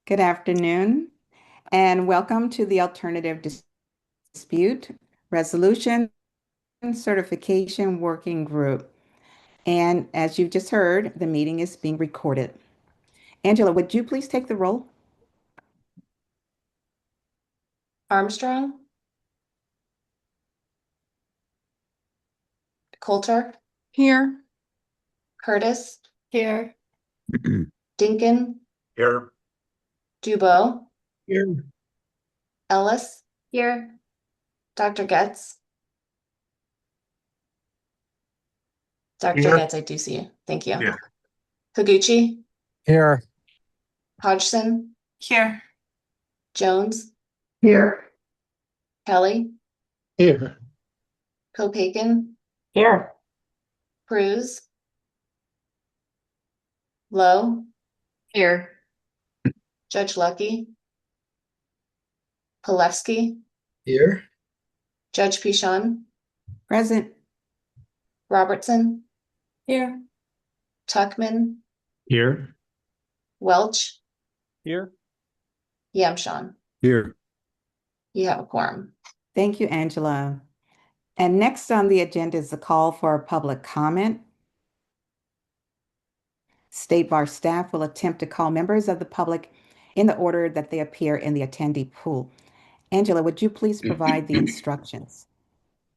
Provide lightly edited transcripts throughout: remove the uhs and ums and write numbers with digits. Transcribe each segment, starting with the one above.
Good afternoon, and welcome to the Alternative Dispute Resolution Certification Working Group. And as you just heard, the meeting is being recorded. Angela, would you please take the roll? Armstrong, Coulter, Here. Curtis, Here. Dinkin, Here. Dubois, Here. Ellis, here, Dr. Getz. Dr. Here. Getz, I do see you. Thank you. Yeah. Higuchi, Here. Hodgson, Here. Jones, Here. Kelly, Here. Kopaken, Here. Cruz, Lowe, Here. Judge Lucky, Palevsky, Here. Judge Pichon, Present. Robertson, Here. Tuckman, Here. Welch, Here. Yamshon. Here. You have a quorum. Thank you, Angela. And next on the agenda is the call for public comment. State Bar staff will attempt to call members of the public in the order that they appear in the attendee pool. Angela, would you please provide the instructions?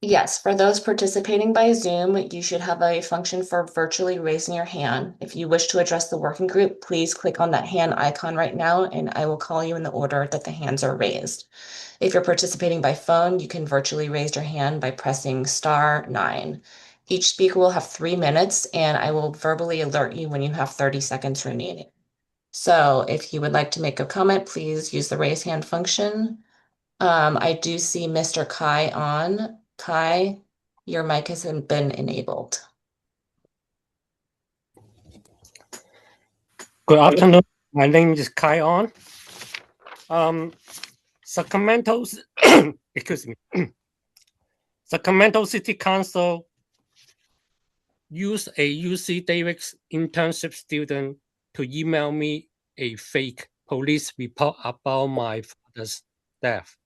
Yes, for those participating by Zoom, you should have a function for virtually raising your hand. If you wish to address the working group, please click on that hand icon right now, and I will call you in the order that the hands are raised. If you're participating by phone, you can virtually raise your hand by pressing *9. Each speaker will have 3 minutes, and I will verbally alert you when you have 30 seconds remaining. So if you would like to make a comment, please use the raise hand function. I do see Mr. Kai on. Kai, your mic hasn't been enabled. Good afternoon. My name is Kai On. Sacramento, excuse me. Sacramento City Council used a UC Davis internship student to email me a fake police report about my father's death.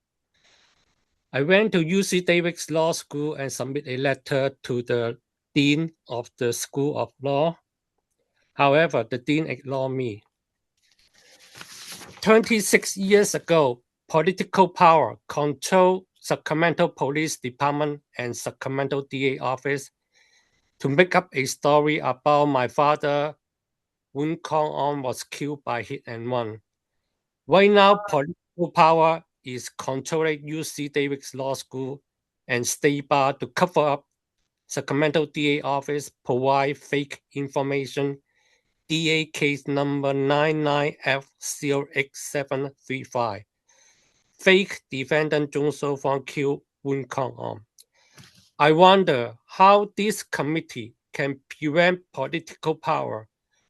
I went to UC Davis Law School and submitted a letter to the Dean of the School of Law. However, the Dean ignored me. 26 years ago, political power controlled Sacramento Police Department and Sacramento DA office to make up a story about my father, Woon Kong On, was killed by hit and run. Right now, political power is controlling UC Davis Law School and State Bar to cover up Sacramento DA office, provide fake information. DA case number 99F08735. Fake defendant Jung So Fong killed Woon Kong On. I wonder how this committee can prevent political power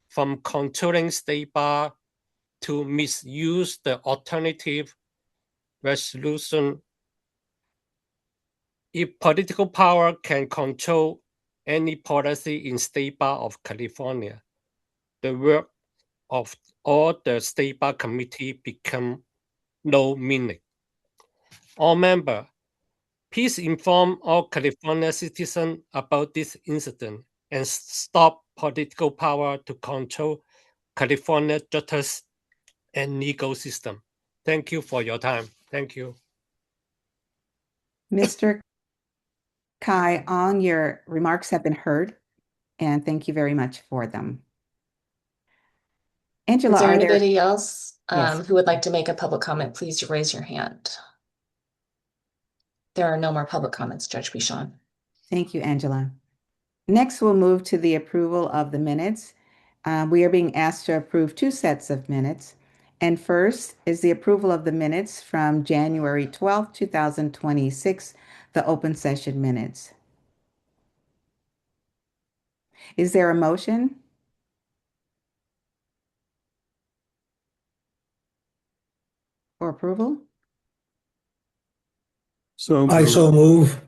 from controlling State Bar to misuse the alternative resolution. If political power can control any policy in State Bar of California, the work of all the State Bar committee become no meaning. All members, please inform all California citizens about this incident and stop political power to control California justice and legal system. Thank you for your time. Thank you. Mr. Kai On, your remarks have been heard, and thank you very much for them. Angela, Is there are there? anybody else Yes. who would like to make a public comment? Please raise your hand. There are no more public comments, Judge Pichon. Thank you, Angela. Next, we'll move to the approval of the minutes. We are being asked to approve 2 sets of minutes. And first is the approval of the minutes from January 12th, 2026, the open session minutes. Is there a motion? For approval? I so move.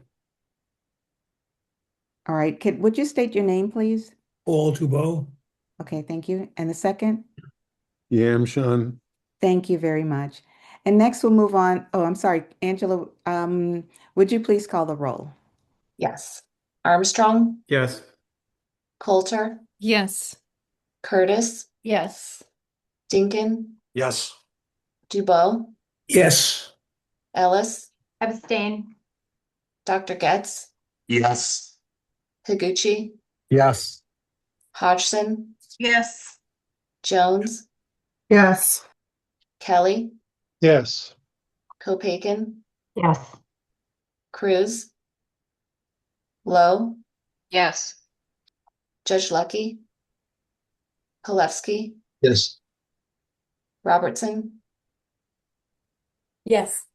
All right, would you state your name, please? Paul Dubois. Okay, thank you. And the second? Yamshon. Thank you very much. And next we'll move on. Oh, I'm sorry, Angela, would you please call the roll? Yes. Armstrong, Yes. Coulter, Yes. Curtis, Yes. Dinkin, Yes. Dubois, Yes. Ellis, Abstain. Dr. Getz, Yes. Higuchi, Yes. Hodgson, Yes. Jones, Yes. Kelly, Yes. Kopaken, Yes. Cruz, Lowe, Yes. Judge Lucky, Palevsky, Yes. Robertson, Yes.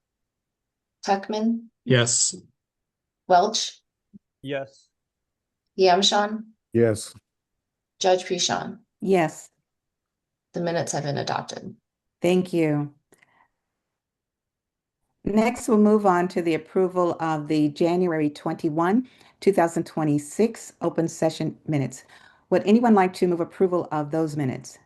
Tuckman, Yes. Welch, Yes. Yamshan, Yes. Judge Pishon. Yes, The minutes have been adopted. thank you. Next, we'll move on to the approval of the January 21, 2026 open session minutes. Would anyone like to move approval of those minutes?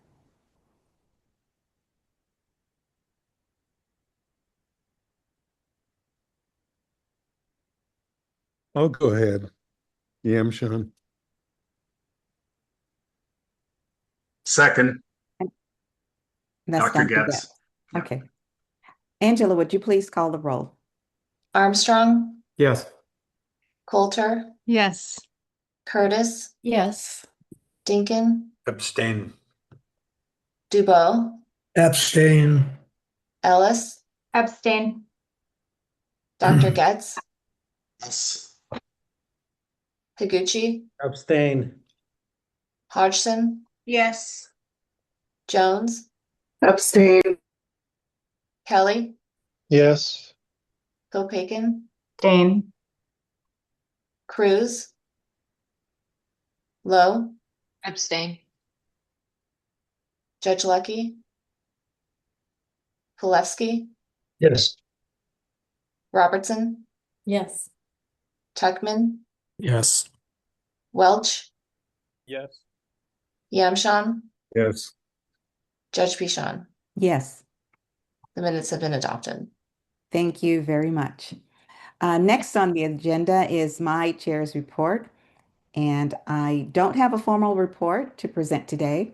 I'll go ahead. Sean. Second, That's Dr. Dr. Getz. Getz. Okay. Angela, would you please call the roll? Armstrong, Yes. Coulter, Yes. Curtis, Yes. Dinkin, Abstain. Dubois, Abstain. Ellis, Abstain. Dr. Getz, Yes. Higuchi, Abstain. Hodgson, Yes. Jones, Abstain. Kelly, Yes. Kopaken, Abstain. Cruz, Lowe, Abstain. Judge Lucky, Palevsky, Yes. Robertson, Yes. Tuckman, Yes. Welch, Yes. Yamshan, Yes. Judge Pishon. Yes, The minutes have been adopted. thank you very much. Next on the agenda is my chair's report, and I don't have a formal report to present today,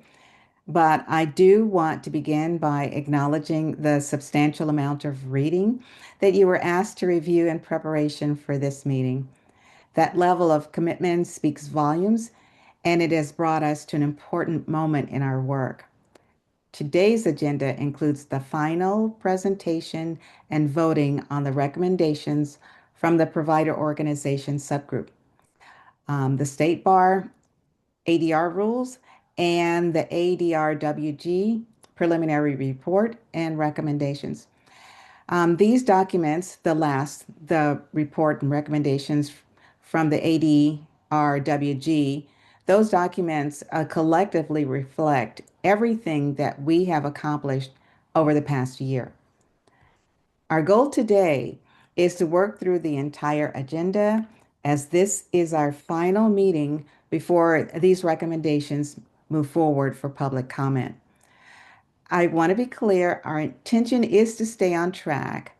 but I do want to begin by acknowledging the substantial amount of reading that you were asked to review in preparation for this meeting. That level of commitment speaks volumes, and it has brought us to an important moment in our work. Today's agenda includes the final presentation and voting on the recommendations from the provider organization subgroup, the state bar ADR rules, and the ADRWG preliminary report and recommendations. These documents, the report and recommendations from the ADRWG, those documents collectively reflect everything that we have accomplished over the past year. Our goal today is to work through the entire agenda as this is our final meeting before these recommendations move forward for public comment. I want to be clear, our intention is to stay on track,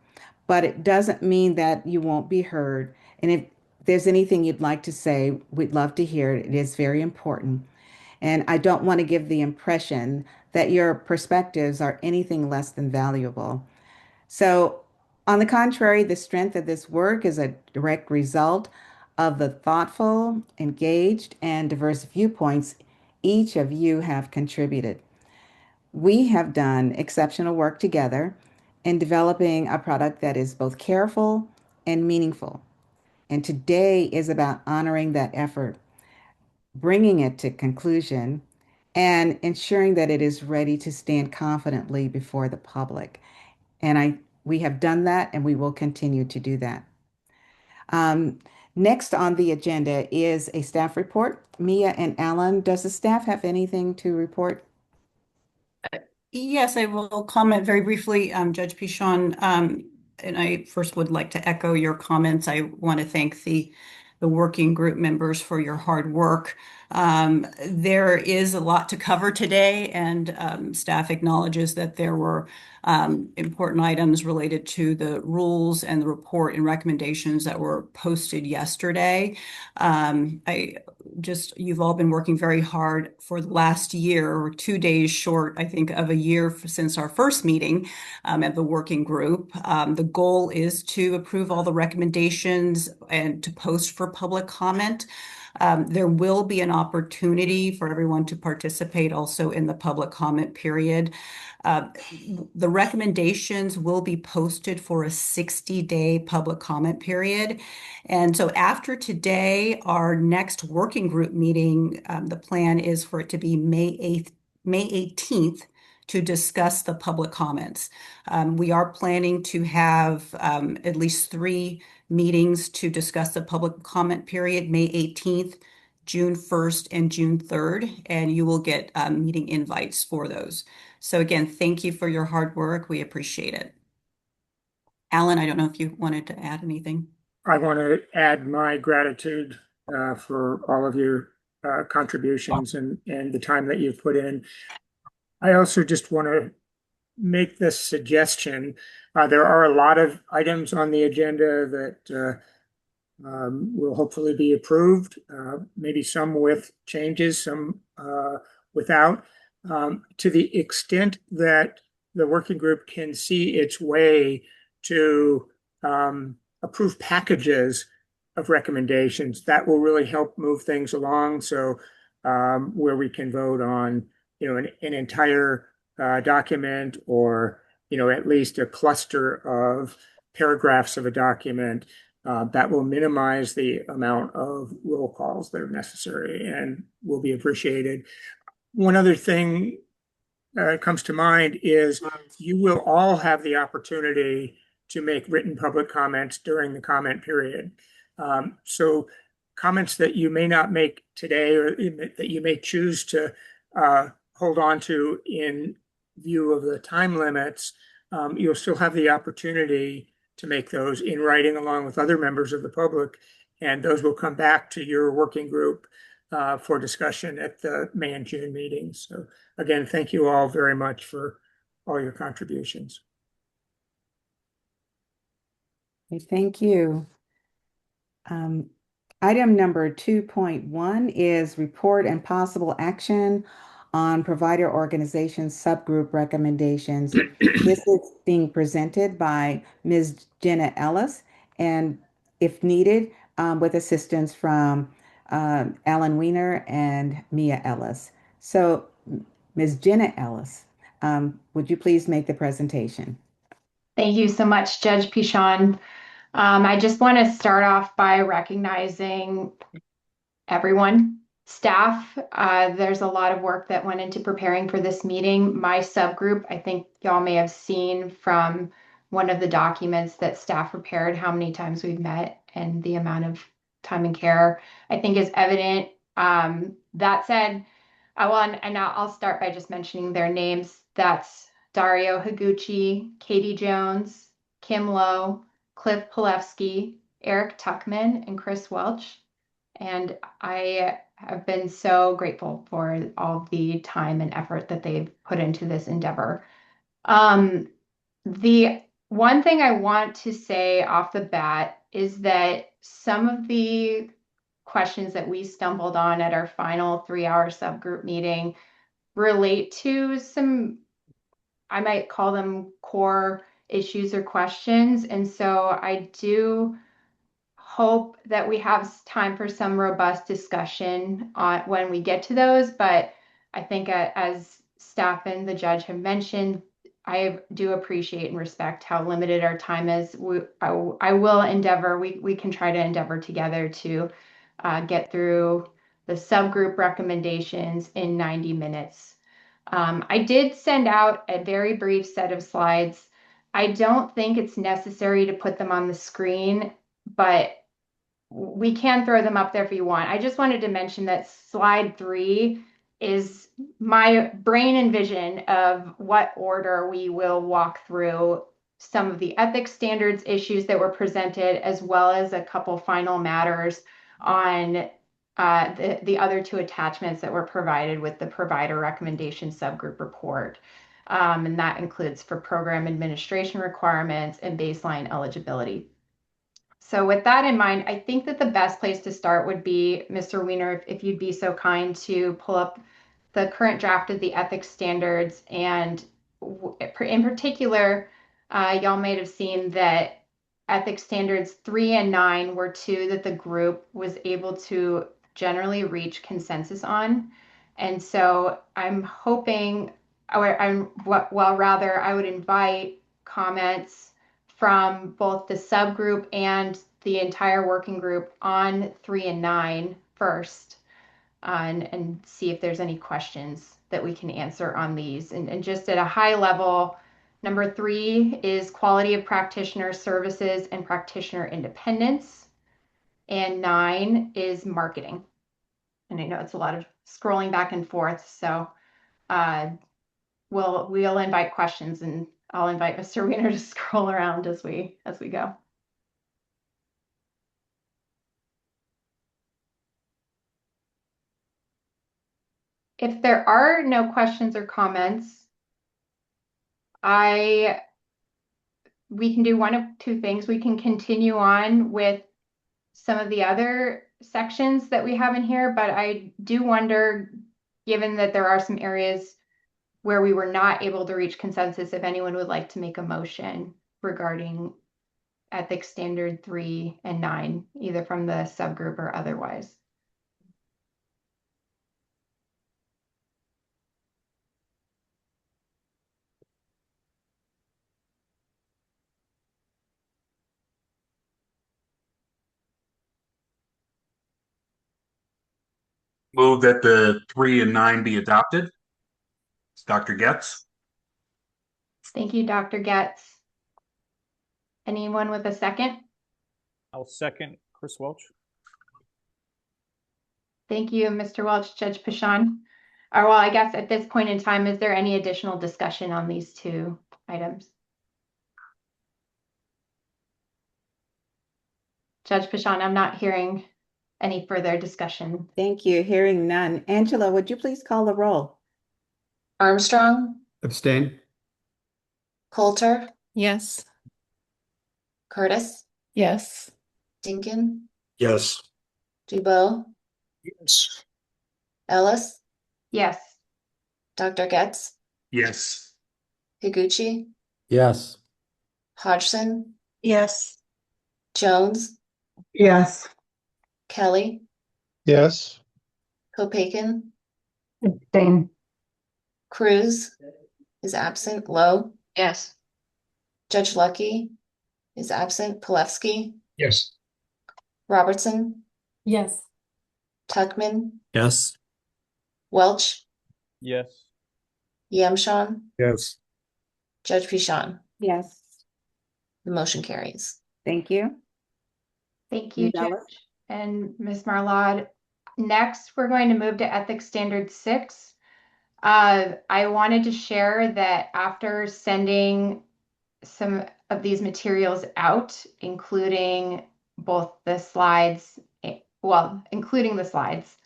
but it doesn't mean that you won't be heard. And if there's anything you'd like to say, we'd love to hear it. It is very important. And I don't want to give the impression that your perspectives are anything less than valuable. So, on the contrary, the strength of this work is a direct result of the thoughtful, engaged, and diverse viewpoints each of you have contributed. We have done exceptional work together in developing a product that is both careful and meaningful. And today is about honoring that effort, bringing it to conclusion, and ensuring that it is ready to stand confidently before the public. And we have done that and we will continue to do that. Um, Next on the agenda is a staff report. Mia and Alan, does the staff have anything to report? Yes, I will comment very briefly, Judge Pichon. And I first would like to echo your comments. I want to thank the working group members for your hard work. There is a lot to cover today, and staff acknowledges that there were important items related to the rules and the report and recommendations that were posted yesterday. You've all been working very hard for the last year, or 2 days short, I think, of a year since our first meeting at the working group. The goal is to approve all the recommendations and to post for public comment. There will be an opportunity for everyone to participate also in the public comment period. The recommendations will be posted for a 60-day public comment period. And so after today, our next working group meeting, the plan is for it to be May 18th to discuss the public comments. We are planning to have at least 3 meetings to discuss the public comment period, May 18th, June 1st, and June 3rd, and you will get meeting invites for those. So again, thank you for your hard work. We appreciate it. Alan, I don't know if you wanted to add anything. I want to add my gratitude for all of your contributions and the time that you've put in. I also just want to make this suggestion. There are a lot of items on the agenda that will hopefully be approved, maybe some with changes, some without. To the extent that the working group can see its way to approve packages of recommendations, that will really help move things along. So where we can vote on, an entire document, or, at least a cluster of paragraphs of a document, that will minimize the amount of roll calls that are necessary and will be appreciated. One other thing comes to mind is you will all have the opportunity to make written public comments during the comment period. So comments that you may not make today, or that you may choose to hold on to in view of the time limits, you'll still have the opportunity to make those in writing along with other members of the public, and those will come back to your working group for discussion at the May and June meetings. So again, thank you all very much for all your contributions. Okay, thank you. Item number 2.1 is report and possible action on provider organization subgroup recommendations. This is being presented by Ms. Jenna Ellis, and if needed, with assistance from Alan Weiner and Mia Ellis. So, Ms. Jenna Ellis, would you please make the presentation? Thank you so much, Judge Pichon. I just want to start off by recognizing everyone, staff. There's a lot of work that went into preparing for this meeting. My subgroup, I think y'all may have seen from one of the documents that staff prepared how many times we've met and the amount of time and care, I think, is evident. That said, I'll start by just mentioning their names. That's Dario Higuchi, Katie Jones, Kim Lowe, Cliff Pilevsky, Eric Tuckman, and Chris Welch. And I have been so grateful for all the time and effort that they've put into this endeavor. The one thing I want to say off the bat is that some of the questions that we stumbled on at our final 3-hour subgroup meeting relate to some, I might call them core issues or questions. And so I do hope that we have time for some robust discussion on when we get to those. But I think as staff and the judge have mentioned, I do appreciate and respect how limited our time is. I will endeavor, we can try to endeavor together to get through the subgroup recommendations in 90 minutes. I did send out a very brief set of slides. I don't think it's necessary to put them on the screen, but we can throw them up there if you want. I just wanted to mention that slide 3 is my brain and vision of what order we will walk through some of the ethics standards issues that were presented, as well as a couple final matters on the other 2 attachments that were provided with the provider recommendation subgroup report. And that includes for program administration requirements and baseline eligibility. So with that in mind, I think that the best place to start would be, Mr. Weiner, if you'd be so kind to pull up the current draft of the ethics standards. And in particular, y'all might have seen that ethics standards 3 and 9 were two that the group was able to generally reach consensus on. And so I'm hoping, rather, I would invite comments from both the subgroup and the entire working group on 3 and 9 first, and see if there's any questions that we can answer on these. And just at a high level, number 3 is quality of practitioner services and practitioner independence. And 9 is marketing. And I know it's a lot of scrolling back and forth, so we'll invite questions, and I'll invite Mr. Weiner to scroll around as we go. If there are no questions or comments, we can do one of two things. We can continue on with some of the other sections that we have in here, but I do wonder, given that there are some areas where we were not able to reach consensus, if anyone would like to make a motion regarding ethics standard 3 and 9, either from the subgroup or otherwise. Move that the 3 and 9 be adopted. It's Dr. Getz. Thank you, Dr. Getz. Anyone with a second? I'll second Chris Welch. Thank you, Mr. Welch. Judge Pashon. Well, I guess at this point in time, is there any additional discussion on these two items? Judge Pashon, I'm not hearing any further discussion. Thank you. Hearing none. Angela, would you please call the roll? Armstrong, Abstain. Coulter, Yes. Curtis, Yes. Dinkin, Yes. Dubois, Yes. Ellis, Yes. Dr. Getz, Yes. Higuchi, Yes. Hodgson, Yes. Jones, Yes. Kelly, Yes. Kopaken, Abstain. Cruz is absent, Lowe, Yes. Judge Lucky is absent, Palevsky, Yes. Robertson, Yes. Tuckman, Yes. Welch, Yes. Yamshawn, Yes. Judge Pishon. Yes. The motion carries. Thank you. Thank you, Ms. Judge Ellis? and Ms. Marlaud. Next, we're going to move to Ethics Standard 6. I wanted to share that after sending some of these materials out, including both the slides, including the slides,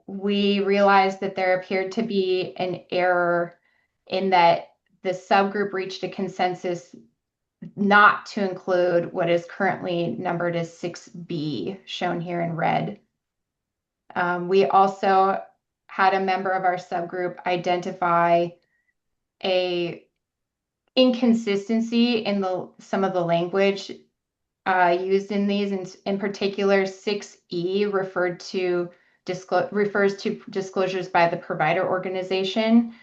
we realized that there appeared to be an error in that the subgroup reached a consensus not to include what is currently numbered as 6B, shown here in red. We also had a member of our subgroup identify a inconsistency in some of the language used in these. In particular, 6E refers to disclosures by the provider organization.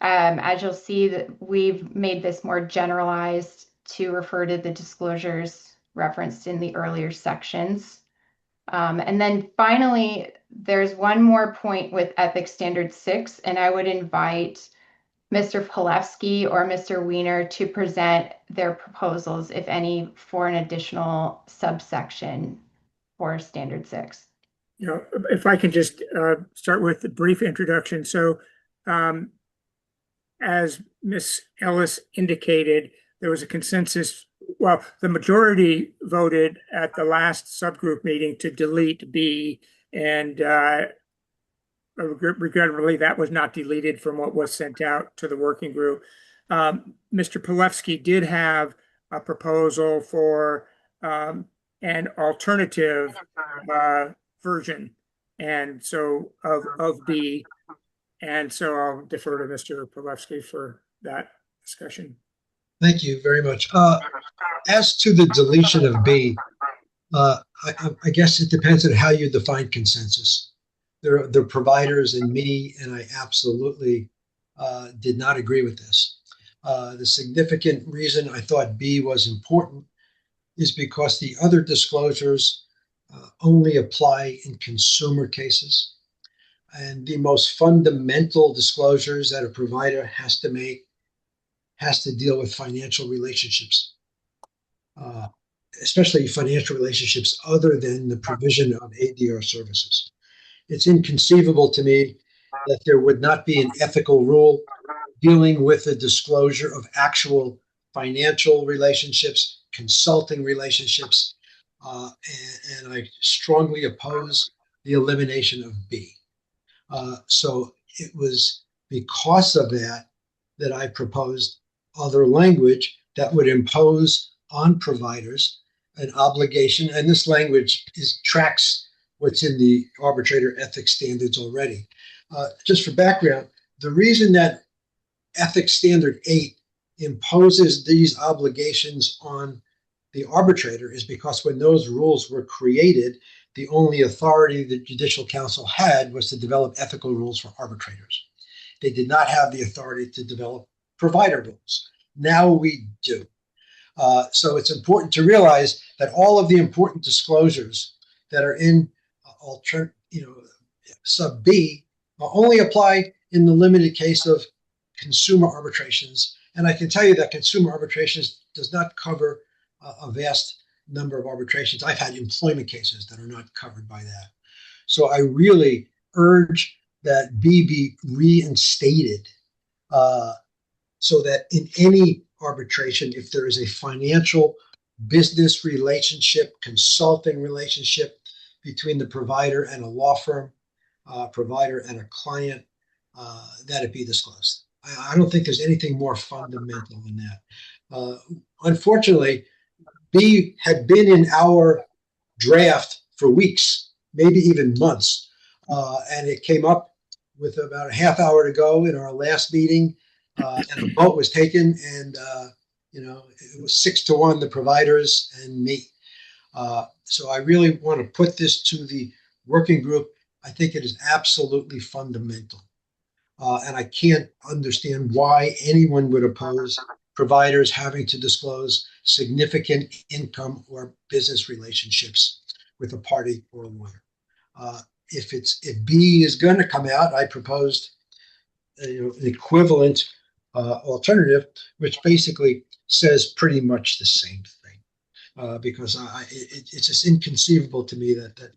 As you'll see, that we've made this more generalized to refer to the disclosures referenced in the earlier sections. And then finally, there's one more point with Ethics Standard 6, and I would invite Mr. Palevsky or Mr. Weiner to present their proposals, if any, for an additional subsection for Standard 6. You know, if I can just start with a brief introduction. So, as Ms. Ellis indicated, there was a consensus. Well, the majority voted at the last subgroup meeting to delete B, and regrettably, that was not deleted from what was sent out to the working group. Mr. Polewski did have a proposal for an alternative version, and so of B, and so I'll defer to Mr. Polewski for that discussion. Thank you very much. As to the deletion of B, I guess it depends on how you define consensus. There are the providers and me, and I absolutely did not agree with this. The significant reason I thought B was important is because the other disclosures only apply in consumer cases. And the most fundamental disclosures that a provider has to make has to deal with financial relationships, especially financial relationships other than the provision of ADR services. It's inconceivable to me that there would not be an ethical rule dealing with the disclosure of actual financial relationships, consulting relationships, and I strongly oppose the elimination of B. So it was because of that that I proposed other language that would impose on providers an obligation, and this language tracks what's in the arbitrator ethics standards already. Just for background, the reason that Ethics Standard 8 imposes these obligations on the arbitrator is because when those rules were created, the only authority the Judicial Council had was to develop ethical rules for arbitrators. They did not have the authority to develop provider rules. Now we do. So it's important to realize that all of the important disclosures that are in sub B only apply in the limited case of consumer arbitrations. And I can tell you that consumer arbitrations does not cover a vast number of arbitrations. I've had employment cases that are not covered by that. So I really urge that B be reinstated so that in any arbitration, if there is a financial business relationship, consulting relationship between the provider and a law firm, provider and a client, that it be disclosed. I don't think there's anything more fundamental than that. Unfortunately, B had been in our draft for weeks, maybe even months, and it came up with about a half hour to go in our last meeting, and a vote was taken, and it was 6-1, the providers and me. So I really want to put this to the working group. I think it is absolutely fundamental. And I can't understand why anyone would oppose providers having to disclose significant income or business relationships with a party or a lawyer. If B is going to come out, I proposed an equivalent alternative, which basically says pretty much the same thing. Because it's just inconceivable to me that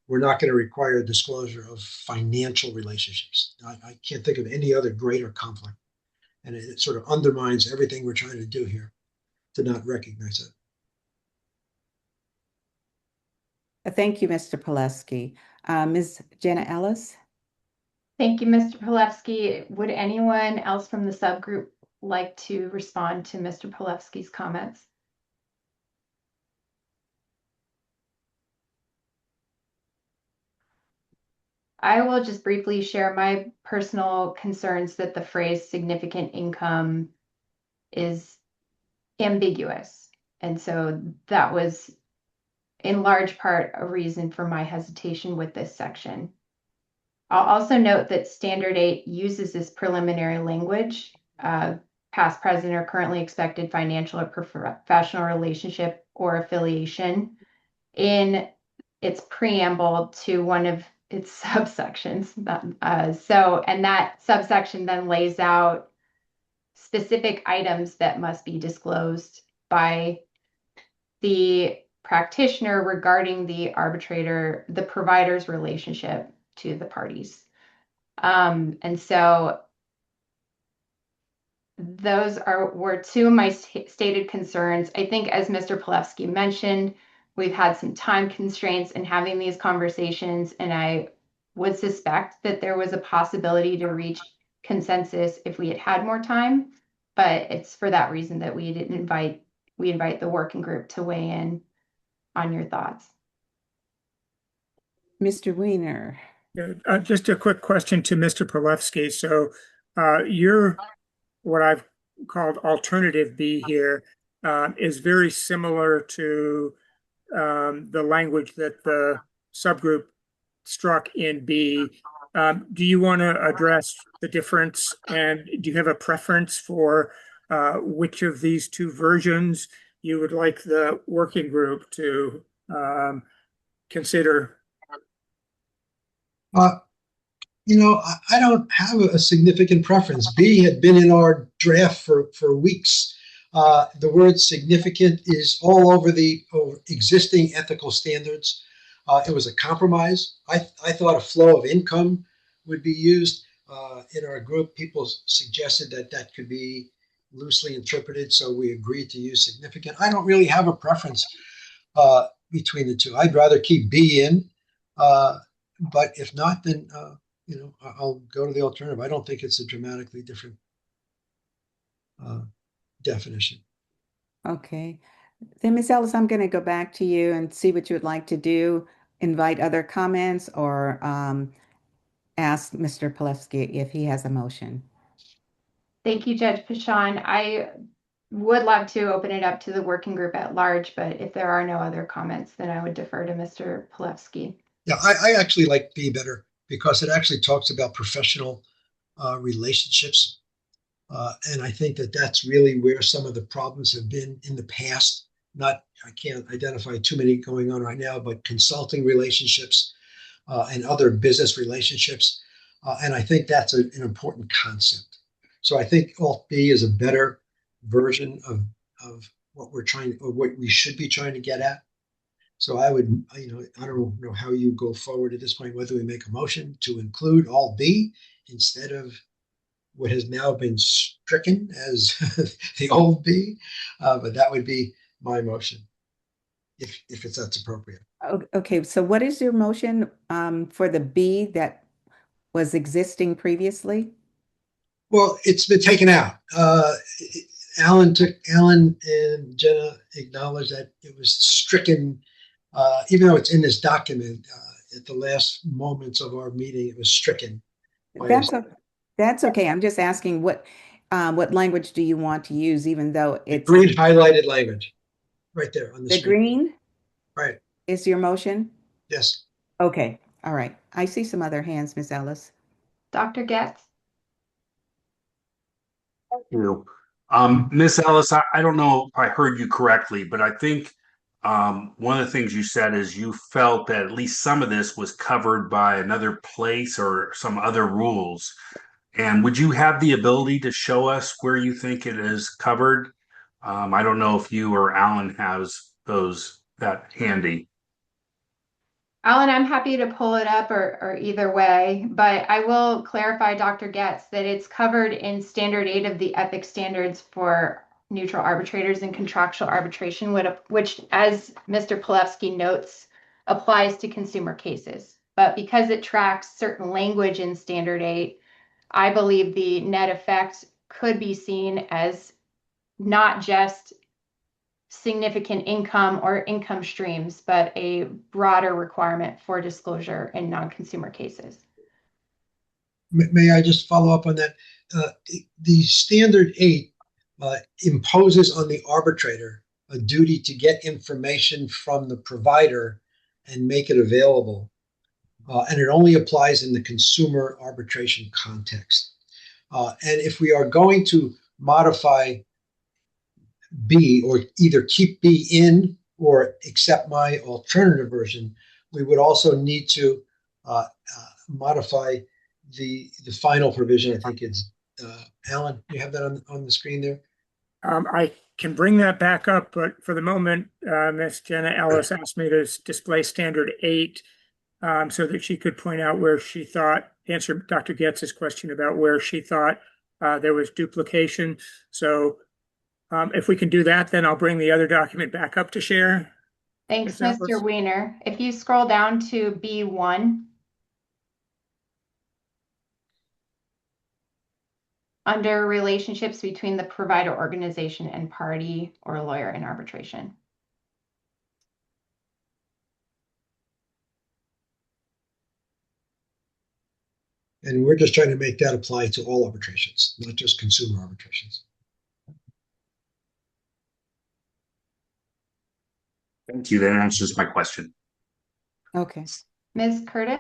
we're not going to require a disclosure of financial relationships. I can't think of any other greater conflict. And it sort of undermines everything we're trying to do here to not recognize it. Thank you, Mr. Polewski. Ms. Jenna Ellis? Thank you, Mr. Polewski. Would anyone else from the subgroup like to respond to Mr. Polewski's comments? I will just briefly share my personal concerns that the phrase significant income is ambiguous. And so that was in large part a reason for my hesitation with this section. I'll also note that Standard 8 uses this preliminary language, past, present, or currently expected financial or professional relationship or affiliation in its preamble to one of its subsections. And that subsection then lays out specific items that must be disclosed by the practitioner regarding the arbitrator, the provider's relationship to the parties. And so those were two of my stated concerns. I think, as Mr. Polewski mentioned, we've had some time constraints in having these conversations, and I would suspect that there was a possibility to reach consensus if we had had more time, but it's for that reason that we invite the working group to weigh in on your thoughts. Mr. Weiner. Just a quick question to Mr. Polewski. So you're what I've called alternative B here is very similar to the language that the subgroup struck in B. Do you want to address the difference, and do you have a preference for which of these two versions you would like the working group to consider? I don't have a significant preference. B had been in our draft for weeks. The word significant is all over the existing ethical standards. It was a compromise. I thought a flow of income would be used. In our group, people suggested that could be loosely interpreted, so we agreed to use significant. I don't really have a preference between the two. I'd rather keep B in, but if not, then I'll go to the alternative. I don't think it's a dramatically different definition. Okay. Then, Ms. Ellis, I'm going to go back to you and see what you would like to do. Invite other comments or ask Mr. Polewski if he has a motion. Thank you, Judge Pashon. I would love to open it up to the working group at large, but if there are no other comments, then I would defer to Mr. Polewski. Yeah, I actually like B better because it actually talks about professional relationships. And I think that's really where some of the problems have been in the past. I can't identify too many going on right now, but consulting relationships and other business relationships. And I think that's an important concept. So I think Alt B is a better version of what we should be trying to get at. So I don't know how you go forward at this point, whether we make a motion to include Alt B instead of what has now been stricken as the old B, but that would be my motion, if that's appropriate. Okay, so what is your motion for the B that was existing previously? Well, it's been taken out. Alan and Jenna acknowledged that it was stricken, even though it's in this document. At the last moments of our meeting, it was stricken. That's okay. I'm just asking what language do you want to use, even though it's green highlighted language right there on the screen. Green? Right. Is your motion? Yes. Okay. All right. I see some other hands, Ms. Ellis. Dr. Getz? Thank you. Ms. Ellis, I don't know if I heard you correctly, but I think one of the things you said is you felt that at least some of this was covered by another place or some other rules. And would you have the ability to show us where you think it is covered? I don't know if you or Alan has that handy. Alan, I'm happy to pull it up or either way, but I will clarify, Dr. Getz, that it's covered in Standard 8 of the Ethics Standards for Neutral Arbitrators and Contractual Arbitration, which, as Mr. Polewski notes, applies to consumer cases. But because it tracks certain language in Standard 8, I believe the net effect could be seen as not just significant income or income streams, but a broader requirement for disclosure in non-consumer cases. May I just follow up on that? The Standard 8 imposes on the arbitrator a duty to get information from the provider and make it available. And it only applies in the consumer arbitration context. And if we are going to modify B, or either keep B in or accept my alternative version, we would also need to modify the final provision. I think it's Alan, you have that on the screen there? I can bring that back up, but for the moment, Ms. Jenna Ellis asked me to display Standard 8 so that she could point out where she thought, answer Dr. Getz's question about where she thought there was duplication. So if we can do that, then I'll bring the other document back up to share. Thanks, Mr. Weiner. If you scroll down to B1, under relationships between the provider organization and party or lawyer in arbitration. And we're just trying to make that apply to all arbitrations, not just consumer arbitrations. Thank you. That answers my question. Okay. Ms. Curtis?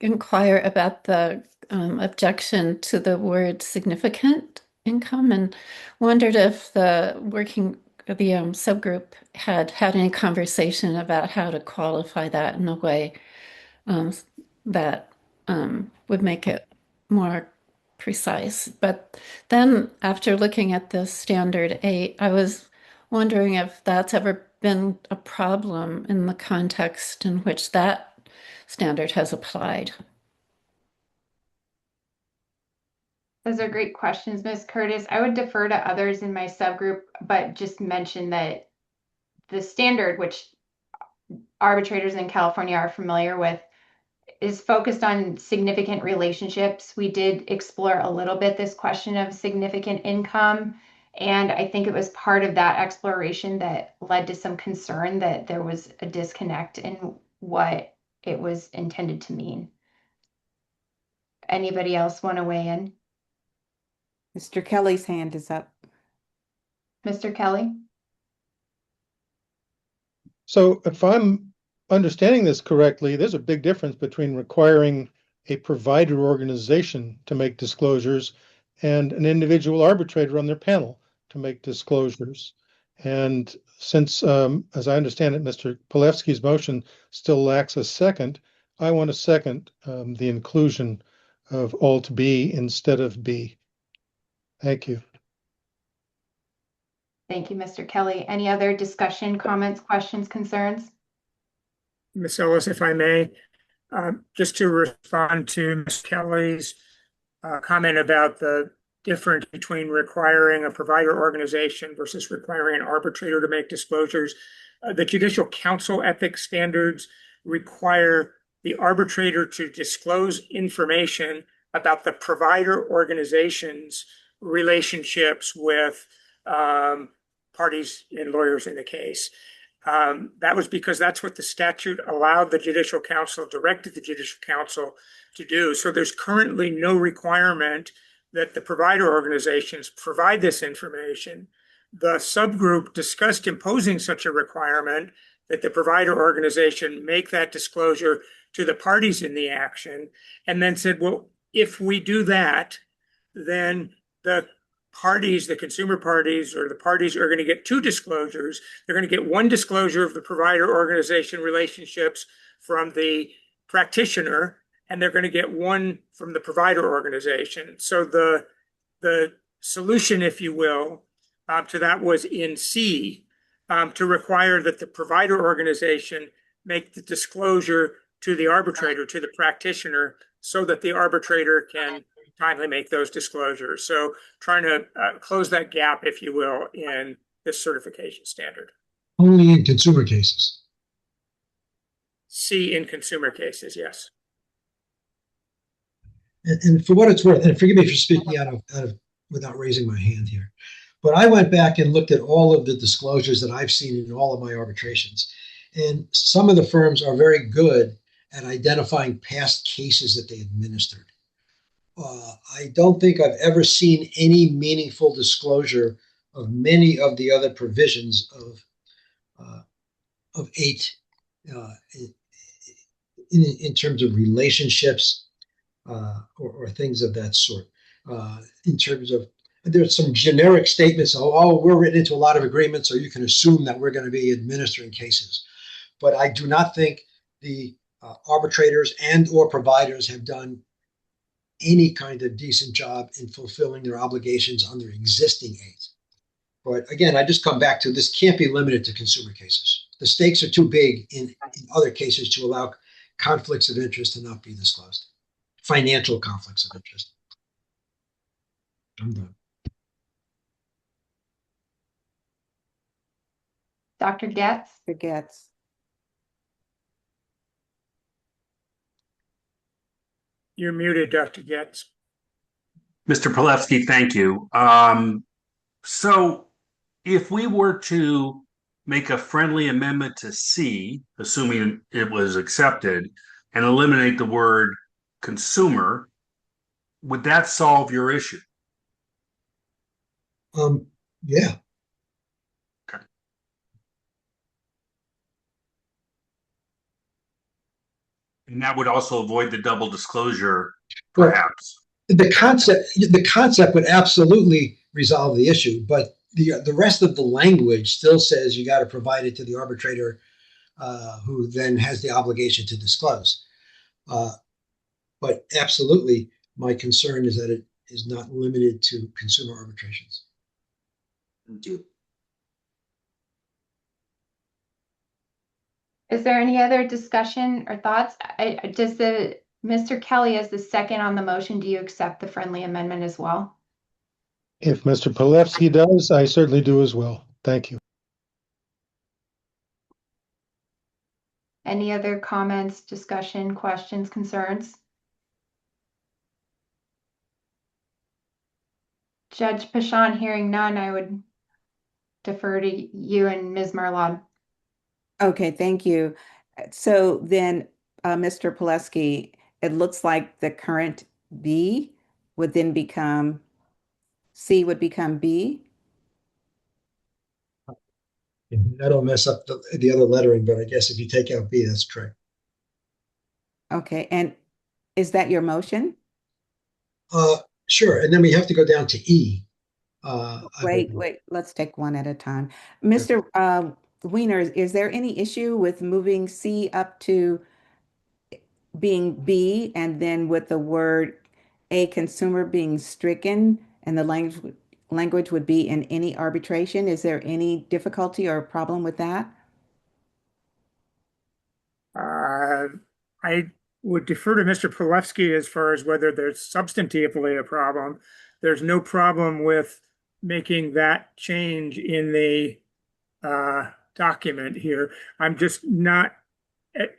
Inquire about the objection to the word significant income and wondered if the subgroup had any conversation about how to qualify that in a way that would make it more precise. But then after looking at the standard 8, I was wondering if that's ever been a problem in the context in which that standard has applied. Those are great questions, Ms. Curtis. I would defer to others in my subgroup, but just mention that the standard, which arbitrators in California are familiar with, is focused on significant relationships. We did explore a little bit this question of significant income, and I think it was part of that exploration that led to some concern that there was a disconnect in what it was intended to mean. Anybody else want to weigh in? Mr. Kelly's hand is up. Mr. Kelly? So if I'm understanding this correctly, there's a big difference between requiring a provider organization to make disclosures and an individual arbitrator on their panel to make disclosures. And since, as I understand it, Mr. Polewski's motion still lacks a second, I want to second the inclusion of Alt B instead of B. Thank you. Thank you, Mr. Kelly. Any other discussion, comments, questions, concerns? Ms. Ellis, if I may, just to respond to Ms. Kelly's comment about the difference between requiring a provider organization versus requiring an arbitrator to make disclosures. The Judicial Council ethics standards require the arbitrator to disclose information about the provider organization's relationships with parties and lawyers in the case. That was because that's what the statute allowed the Judicial Council, directed the Judicial Council to do. So there's currently no requirement that the provider organizations provide this information. The subgroup discussed imposing such a requirement that the provider organization make that disclosure to the parties in the action, and then said, well, if we do that, then the parties, the consumer parties or the parties are going to get two disclosures. They're going to get one disclosure of the provider organization relationships from the practitioner, and they're going to get one from the provider organization. So the solution, if you will, to that was in C, to require that the provider organization make the disclosure to the arbitrator, to the practitioner, so that the arbitrator can timely make those disclosures. So trying to close that gap, if you will, in this certification standard. Only in consumer cases. C in consumer cases, yes. And for what it's worth, and forgive me for speaking out of without raising my hand here, but I went back and looked at all of the disclosures that I've seen in all of my arbitrations. And some of the firms are very good at identifying past cases that they administered. I don't think I've ever seen any meaningful disclosure of many of the other provisions of 8 in terms of relationships or things of that sort. In terms of, there's some generic statements, we're written into a lot of agreements, so you can assume that we're going to be administering cases. But I do not think the arbitrators and or providers have done any kind of decent job in fulfilling their obligations under existing 8. But again, I just come back to this can't be limited to consumer cases. The stakes are too big in other cases to allow conflicts of interest to not be disclosed. Financial conflicts of interest. I'm done. Dr. Getz? Mr. Getz. You're muted, Dr. Getz. Mr. Palevsky, thank you. So if we were to make a friendly amendment to C, assuming it was accepted, and eliminate the word consumer, would that solve your issue? Yeah. Okay. And that would also avoid the double disclosure, Well, perhaps. the concept would absolutely resolve the issue, but the rest of the language still says you got to provide it to the arbitrator, who then has the obligation to disclose. But absolutely, my concern is that it is not limited to consumer arbitrations. Is there any other discussion or thoughts? Mr. Kelly, as the second on the motion, do you accept the friendly amendment as well? If Mr. Palevsky does, I certainly do as well. Thank you. Any other comments, discussion, questions, concerns? Judge Pashan, hearing none, I would defer to you and Ms. Marlad. Okay, thank you. So then, Mr. Pileski, it looks like the current B would then become, C would become B. I don't mess up the other lettering, but I guess if you take out B, that's correct. Okay, and is that your motion? Sure. And then we have to go down to E. Wait, let's take one at a time. Mr. Weiner, is there any issue with moving C up to being B and then with the word a consumer being stricken and the language would be in any arbitration? Is there any difficulty or problem with that? I would defer to Mr. Palevsky as far as whether there's substantively a problem. There's no problem with making that change in the document here. I'm just not,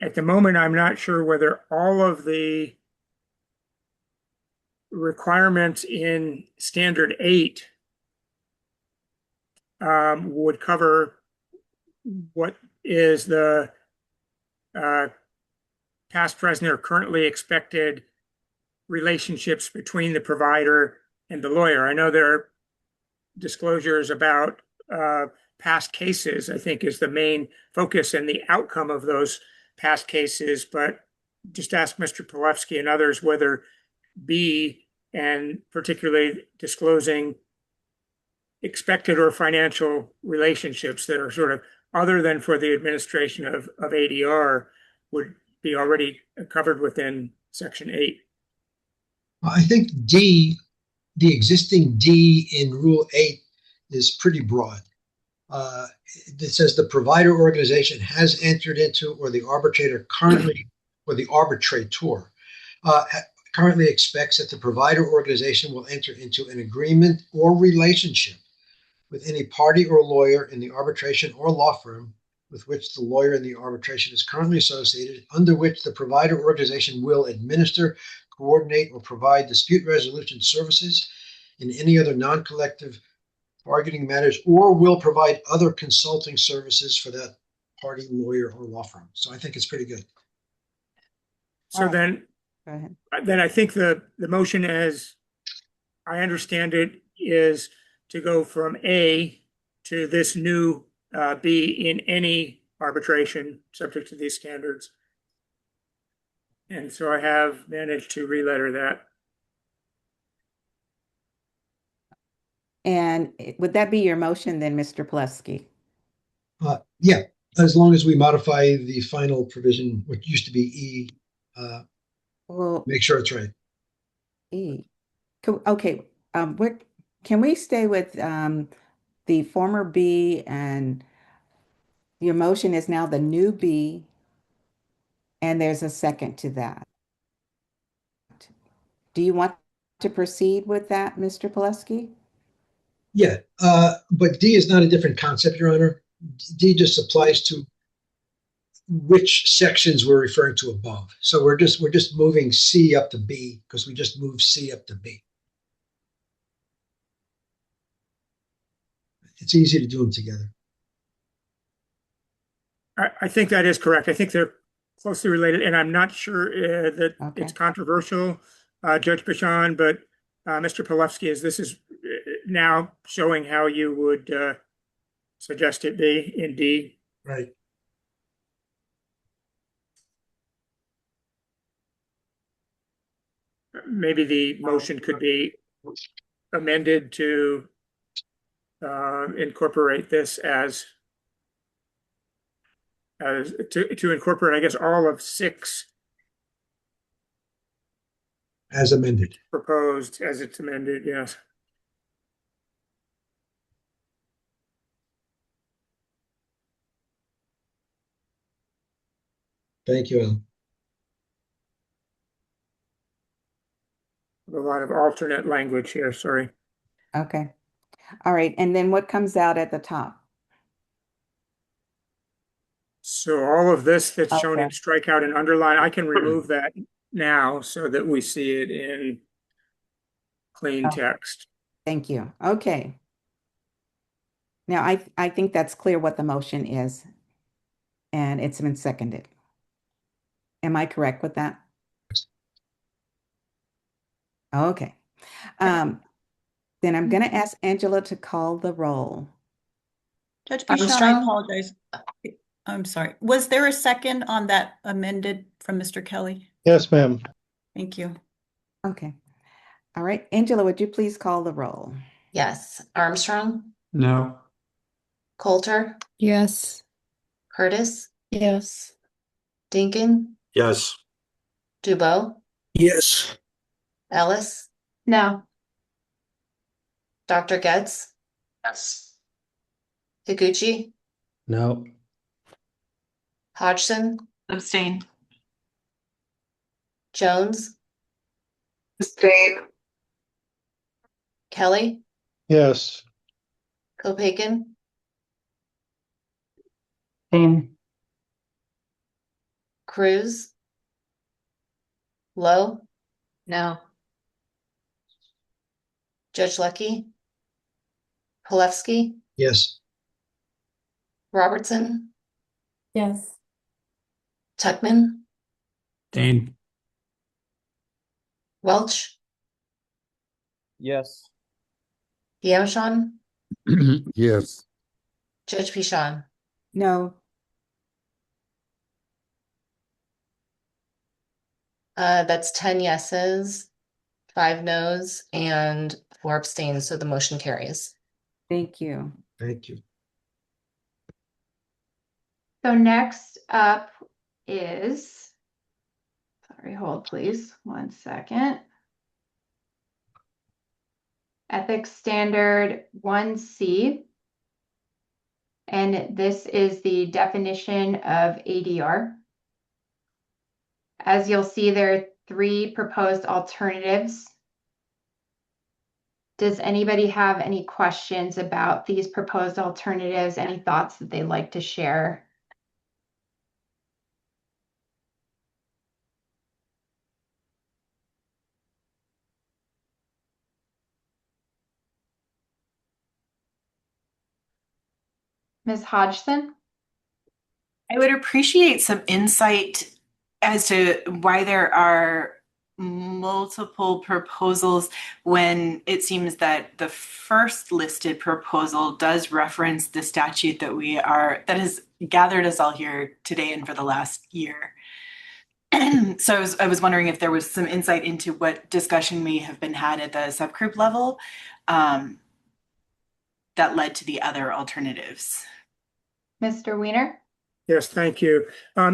at the moment, I'm not sure whether all of the requirements in Standard 8 would cover what is the past, present, or currently expected relationships between the provider and the lawyer. I know there are disclosures about past cases, I think, is the main focus and the outcome of those past cases, but just ask Mr. Palevsky and others whether B, and particularly disclosing expected or financial relationships that are sort of other than for the administration of ADR, would be already covered within Section 8. I think D, the existing D in Rule 8 is pretty broad. It says the provider organization has entered into, or the arbitrator currently, or the arbitrator currently expects that the provider organization will enter into an agreement or relationship with any party or lawyer in the arbitration or law firm with which the lawyer in the arbitration is currently associated, under which the provider organization will administer, coordinate, or provide dispute resolution services in any other non-collective bargaining matters, or will provide other consulting services for that party, lawyer, or law firm. So I think it's pretty good. So then, Go ahead. then I think the motion, as I understand it, is to go from A to this new B in any arbitration subject to these standards. And so I have managed to re-letter that. And would that be your motion then, Mr. Pileski? Yeah, as long as we modify the final provision, which used to be E, Well, make sure it's right. E. Okay, can we stay with the former B and your motion is now the new B and there's a second to that? Do you want to proceed with that, Mr. Pileski? Yeah, but D is not a different concept, Your Honor. D just applies to which sections we're referring to above. So we're just moving C up to B because we just moved C up to B. It's easy to do them together. I think that is correct. I think they're closely related, and I'm not sure that Okay. it's controversial, Judge Bashan, but Mr. Pilevsky, as this is now showing how you would suggest it be in D. Right. Maybe the motion could be amended to incorporate this as to incorporate, I guess, all of 6 As amended. proposed as it's amended. Yes. Thank you, Alan. A lot of alternate language here. Sorry. Okay. All right. And then what comes out at the top? So all of this that's shown in Okay. strikeout and underline, I can remove that now so that we see it in clean Oh. text. Thank you. Okay. Now, I think that's clear what the motion is, and it's been seconded. Am I correct with that? Okay. Then I'm going to ask Angela to call the roll. Judge Pichon, I Armstrong? apologize. I'm sorry. Was there a second on that amended from Mr. Kelly? Yes, ma'am. Thank you. Okay. All right. Angela, would you please call the roll? Yes. Armstrong? No. Coulter? Yes. Curtis? Yes. Dinkin? Yes. Dubois? Yes. Ellis? No. Dr. Getz? Yes. Higuchi? No. Hodgson? Abstain. Jones? Abstain. Kelly? Yes. Kopaken? Abstain. Cruz? Lowe? No. Judge Lucky? Pilevsky? Yes. Robertson? Yes. Tuckman? Abstain. Welch? Yes. Diamashon? Yes. Judge Pichon? No. That's 10 yeses, 5 noes, and 4 abstains, so the motion carries. Thank you. Thank you. So next up is, sorry, hold please, 1 second. Ethics Standard 1C. And this is the definition of ADR. As you'll see, there are 3 proposed alternatives. Does anybody have any questions about these proposed alternatives? Any thoughts that they'd like to share? Ms. Hodgson? I would appreciate some insight as to why there are multiple proposals when it seems that the first listed proposal does reference the statute that has gathered us all here today and for the last year. So I was wondering if there was some insight into what discussion may have been had at the subgroup level that led to the other alternatives. Mr. Weiner? Yes, thank you.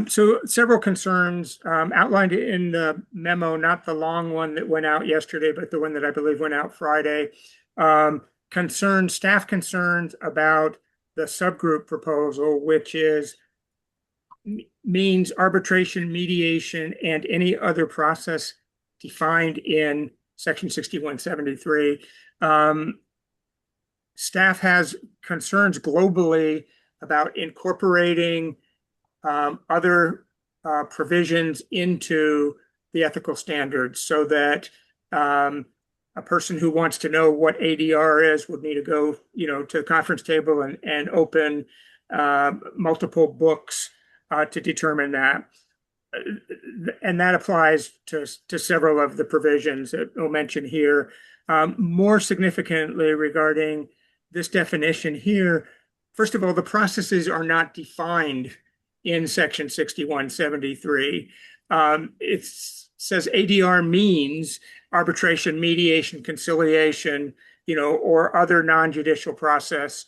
So several concerns outlined in the memo, not the long one that went out yesterday, but the one that I believe went out Friday. Staff concerns about the subgroup proposal, which means arbitration, mediation, and any other process defined in Section 6173. Staff has concerns globally about incorporating other provisions into the ethical standards so that a person who wants to know what ADR is would need to go, to the conference table and open multiple books to determine that. And that applies to several of the provisions that we'll mention here. More significantly regarding this definition here, first of all, the processes are not defined in section 6173. It says ADR means arbitration, mediation, conciliation, or other non-judicial process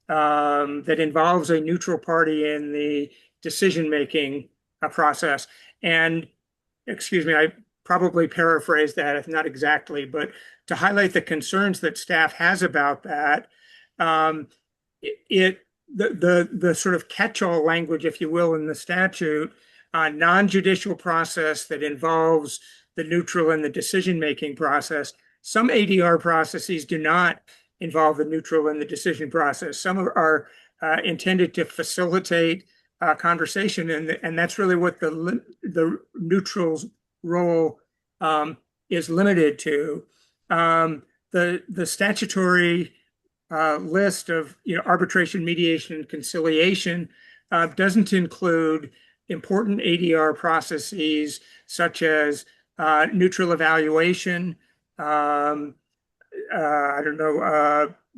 that involves a neutral party in the decision-making process. And excuse me, I probably paraphrased that, if not exactly, but to highlight the concerns that staff has about that, the sort of catch-all language, if you will, in the statute, non-judicial process that involves the neutral and the decision-making process. Some ADR processes do not involve the neutral and the decision process. Some are intended to facilitate conversation, and that's really what the neutral's role is limited to. The statutory list of arbitration, mediation, and conciliation doesn't include important ADR processes such as neutral evaluation,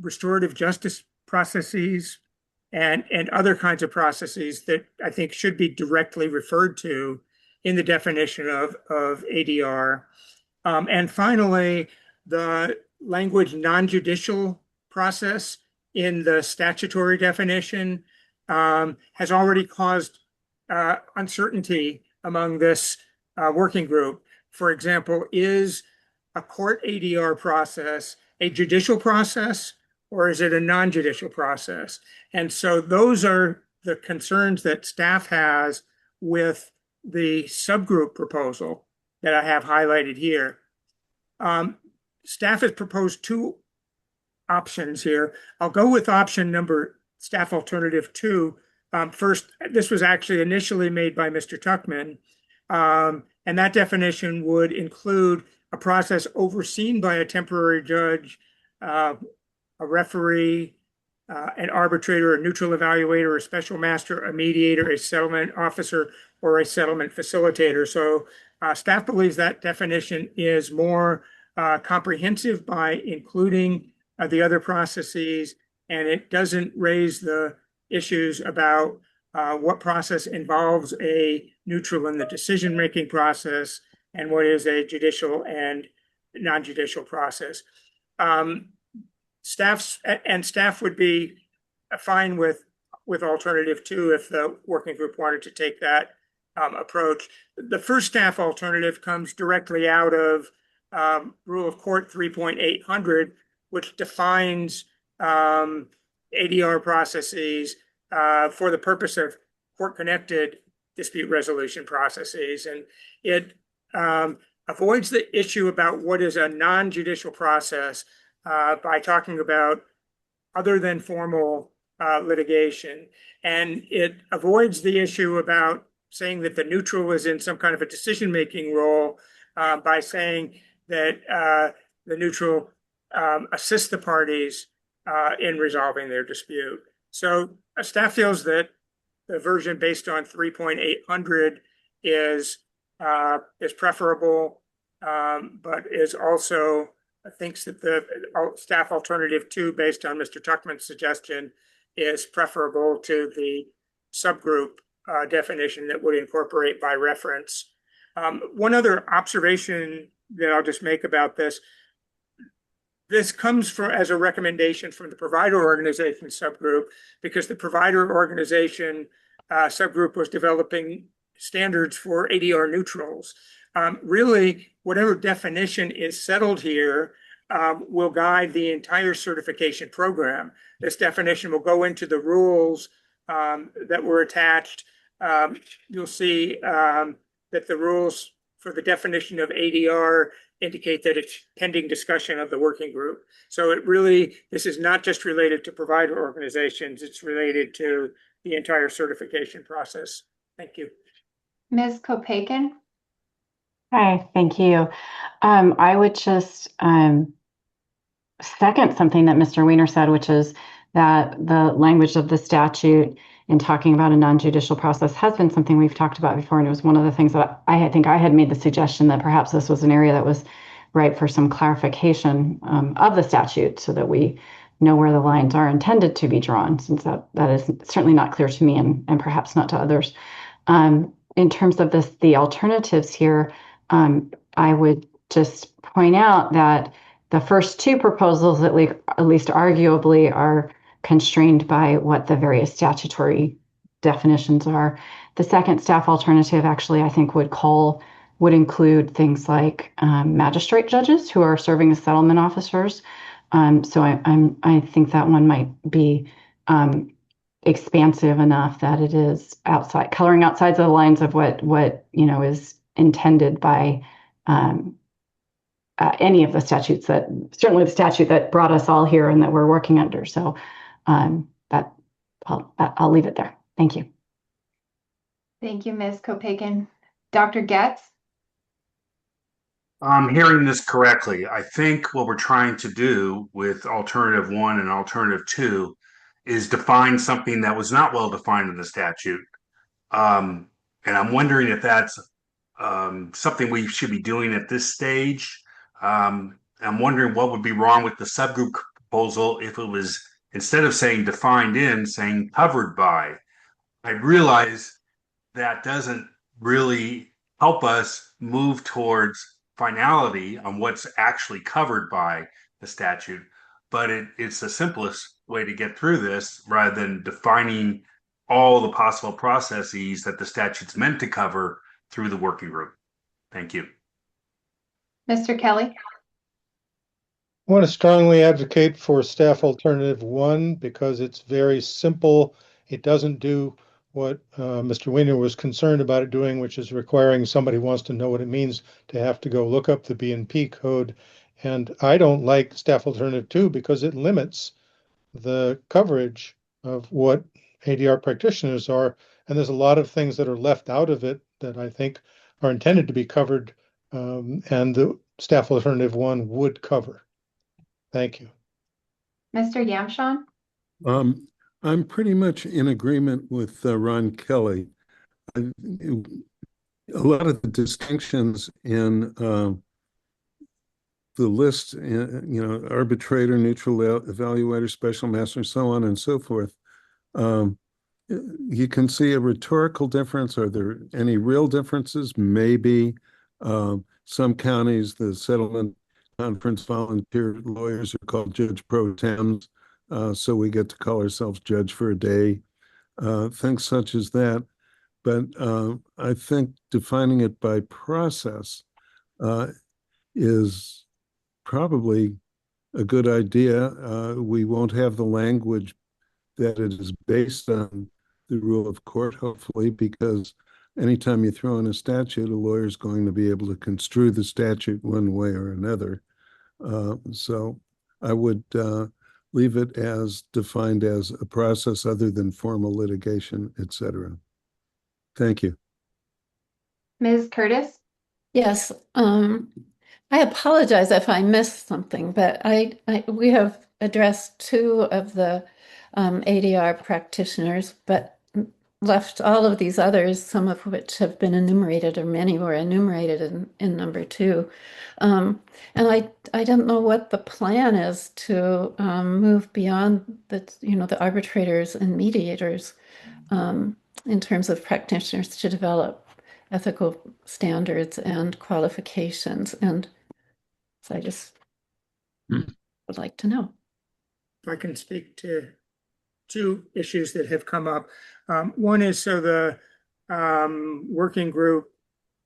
restorative justice processes, and other kinds of processes that I think should be directly referred to in the definition of ADR. And finally, the language non-judicial process in the statutory definition has already caused uncertainty among this working group. For example, is a court ADR process a judicial process, or is it a non-judicial process? And so those are the concerns that staff has with the subgroup proposal that I have highlighted here. Staff has proposed two options here. I'll go with option number, staff alternative 2. First, this was actually initially made by Mr. Tuckman, and that definition would include a process overseen by a temporary judge, a referee, an arbitrator, a neutral evaluator, a special master, a mediator, a settlement officer, or a settlement facilitator. So staff believes that definition is more comprehensive by including the other processes, and it doesn't raise the issues about what process involves a neutral in the decision-making process and what is a judicial and non-judicial process. Staff would be fine with alternative 2 if the working group wanted to take that approach. The first staff alternative comes directly out of Rule of Court 3.800, which defines ADR processes for the purpose of court-connected dispute resolution processes. And it avoids the issue about what is a non-judicial process by talking about other than formal litigation. And it avoids the issue about saying that the neutral is in some kind of a decision-making role by saying that the neutral assists the parties in resolving their dispute. So staff feels that the version based on 3.800 is preferable, but is also thinks that the staff alternative 2 based on Mr. Tuckman's suggestion is preferable to the subgroup definition that would incorporate by reference. One other observation that I'll just make about this comes as a recommendation from the provider organization subgroup, because the provider organization subgroup was developing standards for ADR neutrals. Really, whatever definition is settled here will guide the entire certification program. This definition will go into the rules that were attached. You'll see that the rules for the definition of ADR indicate that it's pending discussion of the working group. So this is not just related to provider organizations, it's related to the entire certification process Thank you. Ms. Kopaikin? Hi, thank you. I would just second something that Mr. Weiner said, which is that the language of the statute in talking about a non-judicial process has been something we've talked about before, and it was one of the things that I think I had made the suggestion that perhaps this was an area that was ripe for some clarification of the statute so that we know where the lines are intended to be drawn, since that is certainly not clear to me and perhaps not to others. In terms of the alternatives here, I would just point out that the first two proposals, at least arguably, are constrained by what the various statutory definitions are. The second staff alternative actually, I think, would include things like magistrate judges who are serving as settlement officers. So I think that one might be expansive enough that it is coloring outside the lines of what is intended by any of the statutes certainly the statute that brought us all here and that we're working under. So that I'll leave it there. Thank you. Thank you, Ms. Kopaikin. Dr. Getz? I'm hearing this correctly. I think what we're trying to do with alternative 1 and alternative 2 is define something that was not well defined in the statute. And I'm wondering if that's something we should be doing at this stage. I'm wondering what would be wrong with the subgroup proposal if it was, instead of saying defined in, saying covered by. I realize that doesn't really help us move towards finality on what's actually covered by the statute, but it's the simplest way to get through this rather than defining all the possible processes that the statute's meant to cover through the working group. Thank you. Mr. Kelly? I want to strongly advocate for staff alternative 1 because it's very simple. It doesn't do what Mr. Weiner was concerned about it doing, which is requiring somebody who wants to know what it means to have to go look up the B&P code. And I don't like staff alternative 2 because it limits the coverage of what ADR practitioners are. And there's a lot of things that are left out of it that I think are intended to be covered, and the staff alternative 1 would cover. Thank you. Mr. Yamshawn? I'm pretty much in agreement with Ron Kelly. A lot of the distinctions in the list, arbitrator, neutral evaluator, special master, so on and so forth. You can see a rhetorical difference. Are there any real differences? Maybe. Some counties, the settlement conference volunteer lawyers are called judge pro tems, so we get to call ourselves judge for a day, things such as that. But I think defining it by process is probably a good idea. We won't have the language that it is based on the rule of court, hopefully, because anytime you throw in a statute, a lawyer is going to be able to construe the statute one way or another. So I would leave it as defined as a process other than formal litigation, etc. Thank you. Ms. Curtis? Yes, I apologize if I missed something, but we have addressed two of the ADR practitioners, but left all of these others, some of which have been enumerated, or many were enumerated in number 2. And I don't know what the plan is to move beyond the arbitrators and mediators in terms of practitioners to develop ethical standards and qualifications. And so I just would like to know. If I can speak to 2 issues that have come up. One is, so the working group,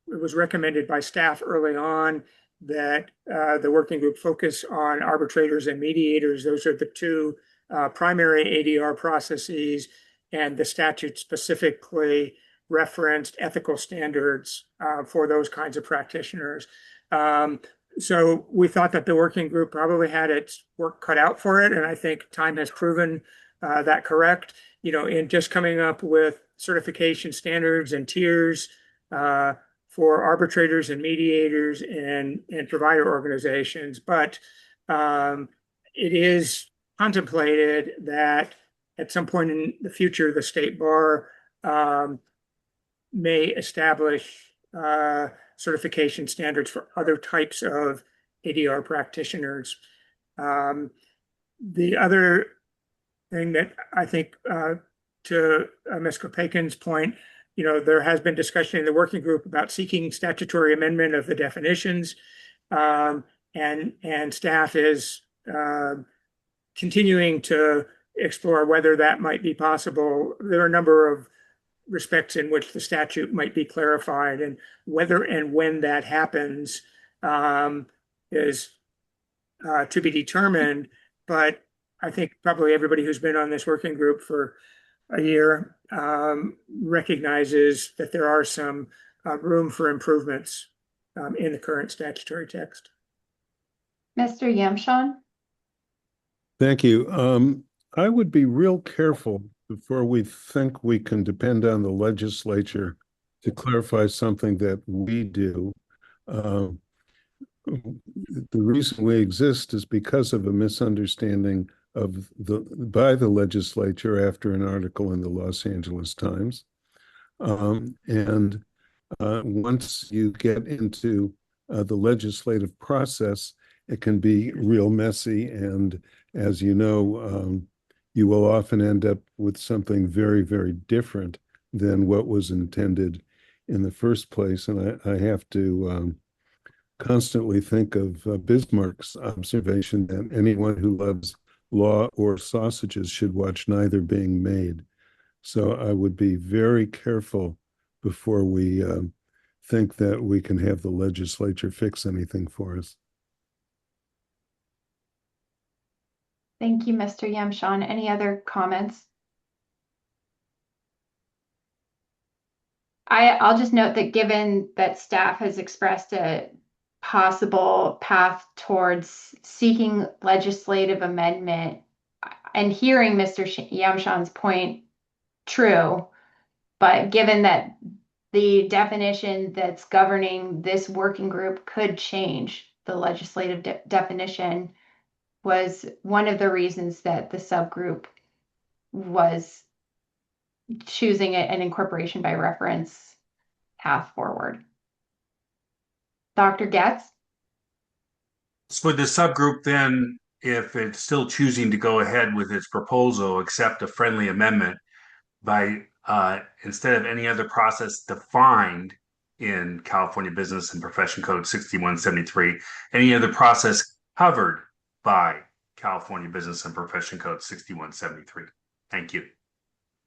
it was recommended by staff early on that the working group focus on arbitrators and mediators. Those are the 2 primary ADR processes, and the statute specifically referenced ethical standards for those kinds of practitioners. So we thought that the working group probably had its work cut out for it, and I think time has proven that correct. In just coming up with certification standards and tiers for arbitrators and mediators and provider organizations. But it is contemplated that at some point in the future, the state bar may establish certification standards for other types of ADR practitioners. The other thing that I think to Ms. Kopekin's point, there has been discussion in the working group about seeking statutory amendment of the definitions, and staff is continuing to explore whether that might be possible. There are a number of respects in which the statute might be clarified, and whether and when that happens is to be determined. But I think probably everybody who's been on this working group for a year recognizes that there are some room for improvements in the current statutory text. Mr. Yamshan? Thank you. I would be real careful before we think we can depend on the legislature to clarify something that we do. The reason we exist is because of a misunderstanding by the legislature after an article in the Los Angeles Times. Once you get into the legislative process, it can be real messy. And as you know, you will often end up with something very, very different than what was intended in the first place. And I have to constantly think of Bismarck's observation that anyone who loves law or sausages should watch neither being made. So I would be very careful before we think that we can have the legislature fix anything for us. Thank you, Mr. Yamshan. Any other comments? I'll just note that given that staff has expressed a possible path towards seeking legislative amendment, and hearing Mr. Yamshan's point true, but given that the definition that's governing this working group could change, the legislative definition was one of the reasons that the subgroup was choosing an incorporation by reference path forward. Dr. Getz? So the subgroup then, if it's still choosing to go ahead with its proposal, accept a friendly amendment by instead of any other process defined in California Business and Profession Code 6173, any other process covered by California Business and Profession Code 6173. Thank you.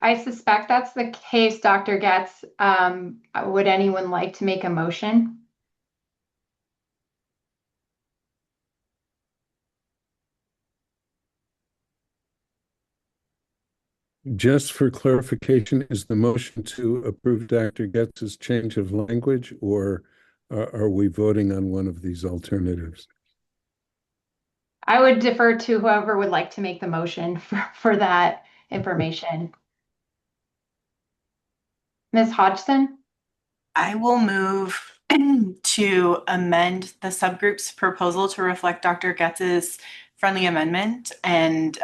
I suspect that's the case, Dr. Getz. Would anyone like to make a motion? Just for clarification, is the motion to approve Dr. Getz's change of language, or are we voting on one of these alternatives? I would defer to whoever would like to make the motion for that information. Ms. Hodgson? I will move to amend the subgroup's proposal to reflect Dr. Getz's friendly amendment and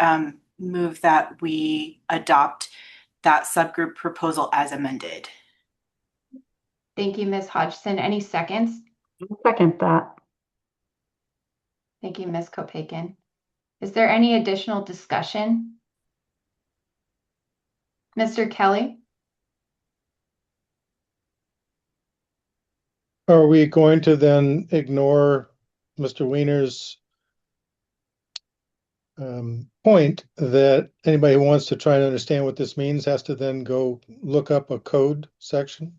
move that we adopt that subgroup proposal as amended. Thank you, Ms. Hodgson. Any seconds? Second that. Thank you, Ms. Kopekin. Is there any additional discussion? Mr. Kelly? Are we going to then ignore Mr. Wiener's point that anybody who wants to try to understand what this means has to then go look up a code section,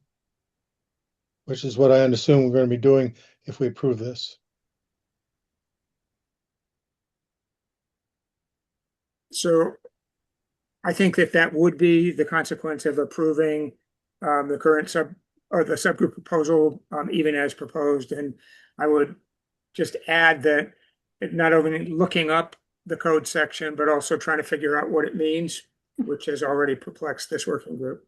which is what I assume we're going to be doing if we approve this? So I think that would be the consequence of approving the current the subgroup proposal, even as proposed. And I would just add that not only looking up the code section, but also trying to figure out what it means, which has already perplexed this working group.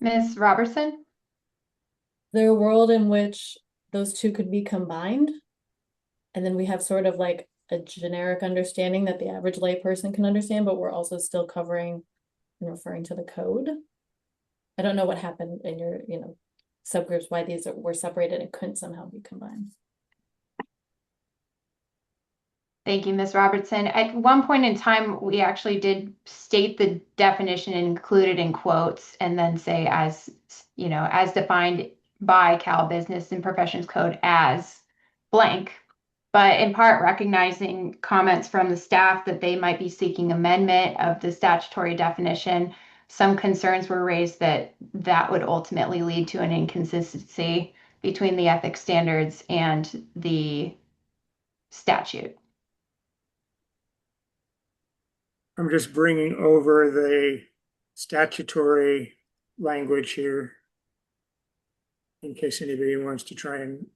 Ms. Robertson? There a world in which those two could be combined? And then we have sort of like a generic understanding that the average layperson can understand, but we're also still covering and referring to the code. I don't know what happened in your, subgroups, why these were separated and couldn't somehow be combined. Thank you, Ms. Robertson. At one point in time, we actually did state the definition and include it in quotes and then say as defined by Cal Business and Professions Code as blank. But in part recognizing comments from the staff that they might be seeking amendment of the statutory definition, some concerns were raised that would ultimately lead to an inconsistency between the ethics standards and the statute. I'm just bringing over the statutory language here in case anybody wants to try and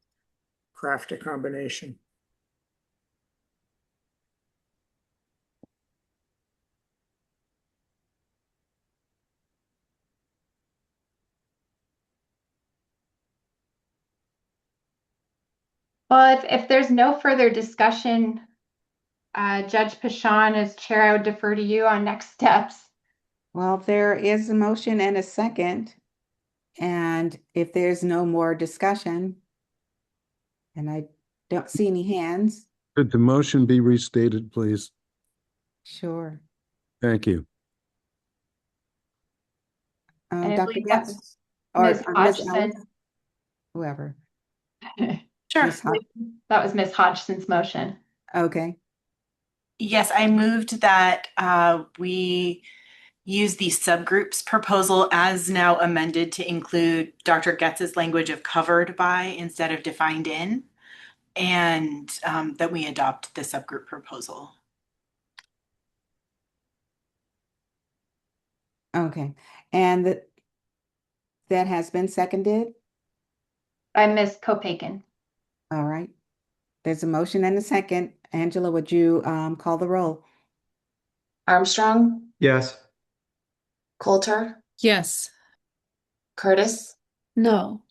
craft a combination. Well, if there's no further discussion, Judge Pashon, as chair, I would defer to you on next steps. Well, there is a motion and a second. And if there's no more discussion, and I don't see any hands. Could the motion be restated, please? Sure. Thank you. And I Dr. believe that's Getz or Ms. Ms. Hodgson. Ellis? Whoever. Sure. Ms. That was Ms. Hodgson's motion. Okay. Yes, I moved that we use the subgroups proposal as now amended to include Dr. Getz's language of covered by instead of defined in, and that we adopt the subgroup proposal. Okay. And that has been seconded? By Ms. Kopaken. All right. There's a motion and a second. Angela, would you call the roll? Armstrong, Yes. Coulter, Yes. Curtis, No.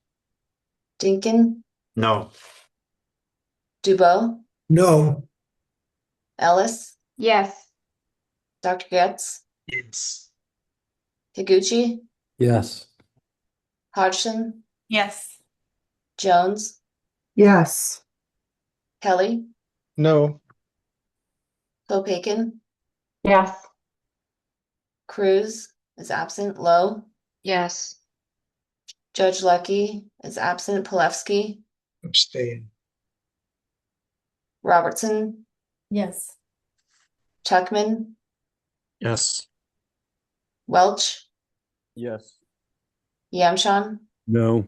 Dinkin, No. Dubois, No. Ellis, Yes. Dr. Getz, Yes. Higuchi, Yes. Hodgson, Yes. Jones, Yes. Kelly, No. Kopaken, Yes. Cruz is absent, Lowe, Yes. Judge Lucky is absent, Palevsky, Abstain. Robertson, Yes. Tuckman, Yes. Welch, Yes. Yamshan, No.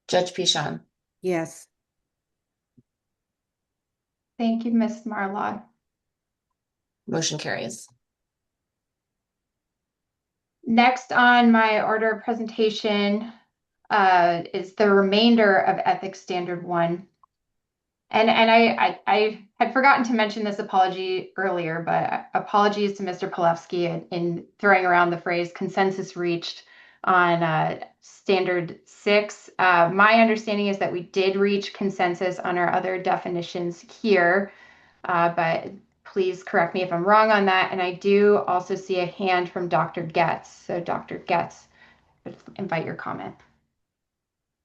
Judge Pishon. Yes. Thank you, Ms. Marlaw. Motion carries. Next on my order of presentation is the remainder of Ethics Standard 1. And I had forgotten to mention this apology earlier, but apologies to Mr. Palevsky in throwing around the phrase consensus reached on Standard 6. My understanding is that we did reach consensus on our other definitions here, but please correct me if I'm wrong on that. And I do also see a hand from Dr. Getz. So Dr. Getz, I invite your comment.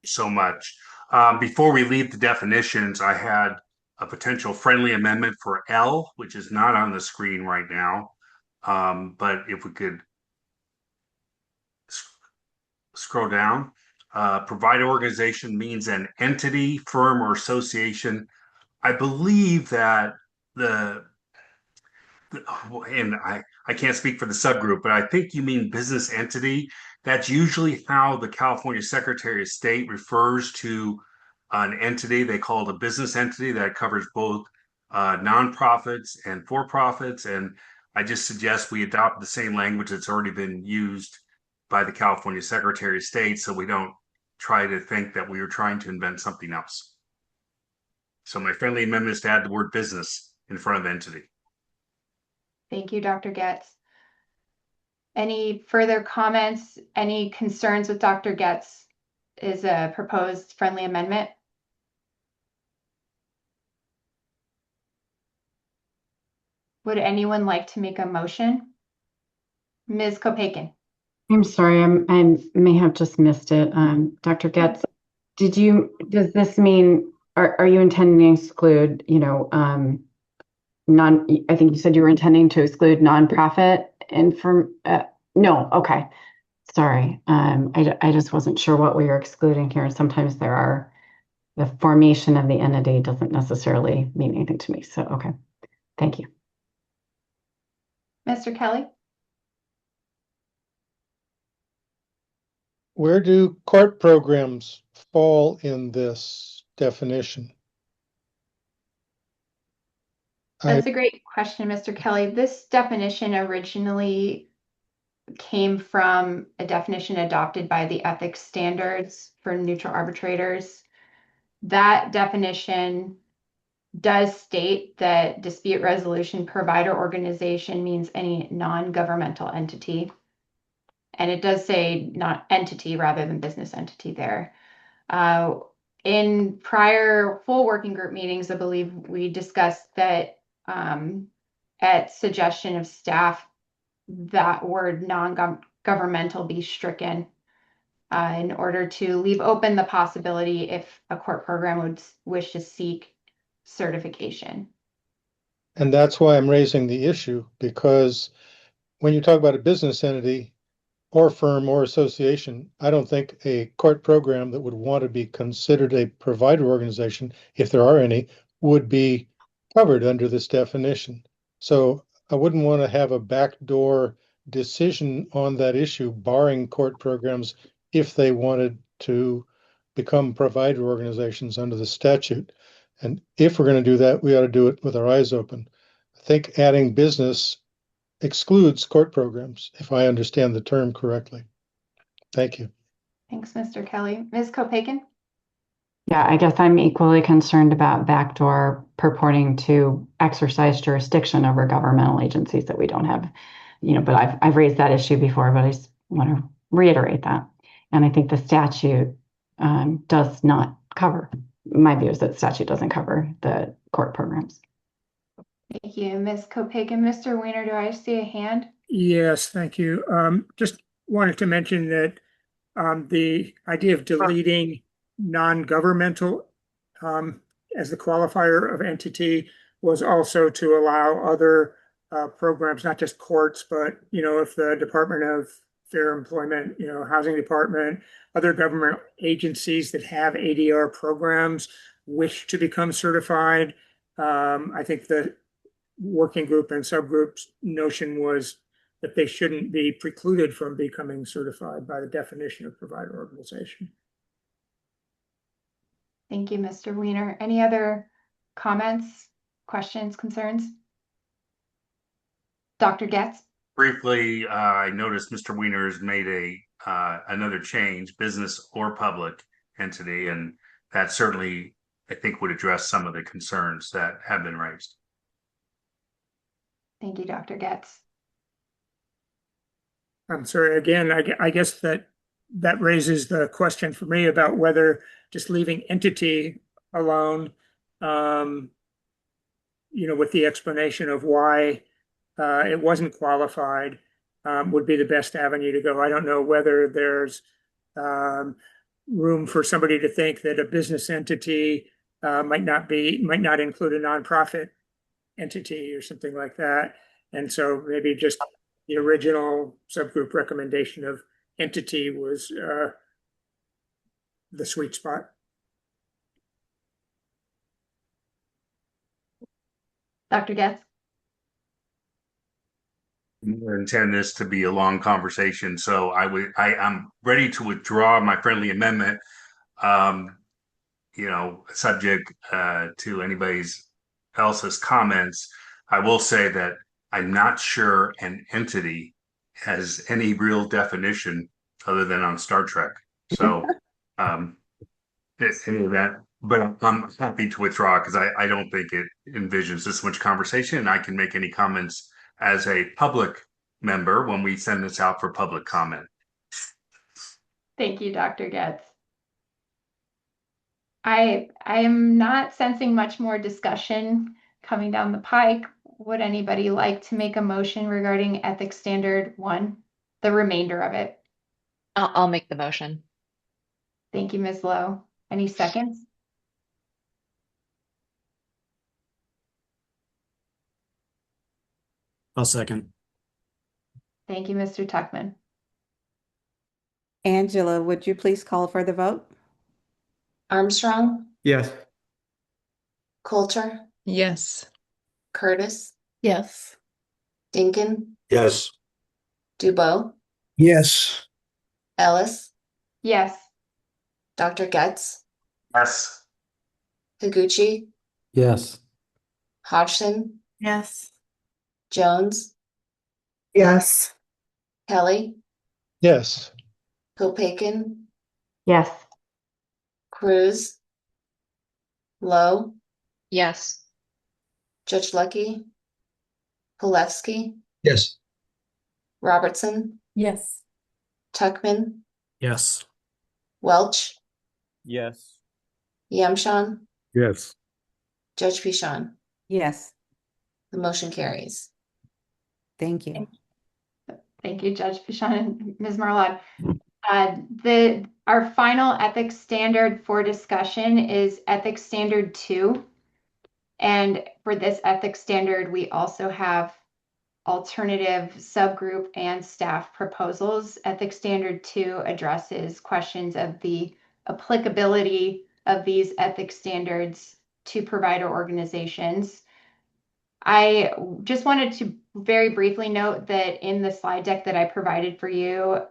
So much. Before we leave the definitions, I had a potential friendly amendment for L, which is not on the screen right now. But if we could scroll down, provider organization means an entity, firm, or association. I believe that and I can't speak for the subgroup, but I think you mean business entity. That's usually how the California Secretary of State refers to an entity. They call it a business entity that covers both nonprofits and for-profits. And I just suggest we adopt the same language that's already been used by the California Secretary of State, so we don't try to think that we were trying to invent something else. So my friendly amendment is to add the word business in front of entity. Thank you, Dr. Getz. Any further comments? Any concerns with Dr. Getz' is a proposed friendly amendment? Would anyone like to make a motion? Ms. Kopakin. I'm sorry, I may have just missed it. Dr. Getz, does this mean, are you intending to exclude, I think you said you were intending to exclude nonprofit no, okay. Sorry. I just wasn't sure what we were excluding here. Sometimes the formation of the entity doesn't necessarily mean anything to me. So, okay. Thank you. Mr. Kelly? Where do court programs fall in this definition? That's a great question, Mr. Kelly. This definition originally came from a definition adopted by the ethics standards for neutral arbitrators. That definition does state that dispute resolution provider organization means any non-governmental entity. And it does say not entity rather than business entity there. In prior full working group meetings, I believe we discussed that at suggestion of staff, that word non-governmental be stricken in order to leave open the possibility if a court program would wish to seek certification. And that's why I'm raising the issue, because when you talk about a business entity or firm or association, I don't think a court program that would want to be considered a provider organization, if there are any, would be covered under this definition. So I wouldn't want to have a backdoor decision on that issue, barring court programs if they wanted to become provider organizations under the statute. And if we're going to do that, we ought to do it with our eyes open. I think adding business excludes court programs, if I understand the term correctly. Thank you. Thanks, Mr. Kelly. Ms. Kopakin? Yeah, I guess I'm equally concerned about backdoor purporting to exercise jurisdiction over governmental agencies that we don't have, but I've raised that issue before, but I just want to reiterate that. And I think the statute does not cover, my view is that the statute doesn't cover the court programs. Thank you, Ms. Kopakin. Mr. Weiner, do I see a hand? Yes, thank you. Just wanted to mention that the idea of deleting non-governmental as the qualifier of entity was also to allow other programs, not just courts, but if the Department of Fair Employment, Housing Department, other government agencies that have ADR programs wish to become certified. I think the working group and subgroups notion was that they shouldn't be precluded from becoming certified by the definition of provider organization. Thank you, Mr. Weiner. Any other comments, questions, concerns? Dr. Getz? Briefly, I noticed Mr. Weiner has made another change, business or public entity, and that certainly, I think, would address some of the concerns that have been raised. Thank you, Dr. Getz. I'm sorry, again, I guess that raises the question for me about whether just leaving entity alone, with the explanation of why it wasn't qualified, would be the best avenue to go. I don't know whether there's room for somebody to think that a business entity might not include a nonprofit entity or something like that. And so maybe just the original subgroup recommendation of entity was the sweet spot. Dr. Getz? I intend this to be a long conversation, so I'm ready to withdraw my friendly amendment. Subject to anybody's else's comments. I will say that I'm not sure an entity has any real definition other than on Star Trek. So, any of that, but I'm happy to withdraw because I don't think it envisions this much conversation, and I can make any comments as a public member when we send this out for public comment. Thank you, Dr. Getz. I am not sensing much more discussion coming down the pike. Would anybody like to make a motion regarding ethics standard 1, the remainder of it? I'll make the motion. Thank you, Ms. Lowe. Any seconds? I'll second. Thank you, Mr. Tuckman. Angela, would you please call for the vote? Armstrong, Yes. Coulter, Yes. Curtis, Yes. Dinkin, Yes. Dubois, Yes. Ellis, Yes. Dr. Getz, Yes. Higuchi, Yes. Hodgson, Yes. Jones, Yes. Kelly, Yes. Kopakin, Yes. Cruz, Lowe, Yes. Judge Lucky, Pulewski, Yes. Robertson, Yes. Tuckman, Yes. Welch, Yes. Yamshan, Yes. Judge Pichon. Yes, The motion carries. thank you. Thank you, Judge Pichon and Ms. Marlad. Our final ethics standard for discussion is ethics standard 2. And for this ethics standard, we also have alternative subgroup and staff proposals. Ethics standard 2 addresses questions of the applicability of these ethics standards to provider organizations. I just wanted to very briefly note that in the slide deck that I provided for you,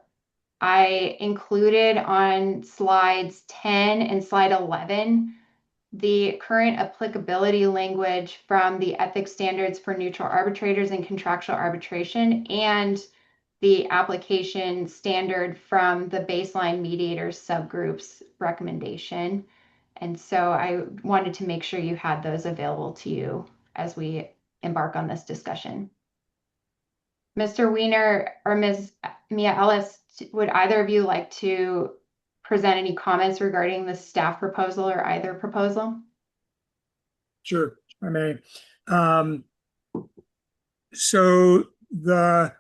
I included on slides 10 and slide 11 the current applicability language from the ethics standards for neutral arbitrators and contractual arbitration and the application standard from the baseline mediators subgroups recommendation. And so I wanted to make sure you had those available to you as we embark on this discussion. Mr. Weiner or Ms. Mia Ellis, would either of you like to present any comments regarding the staff proposal or either proposal? Sure, I may. So the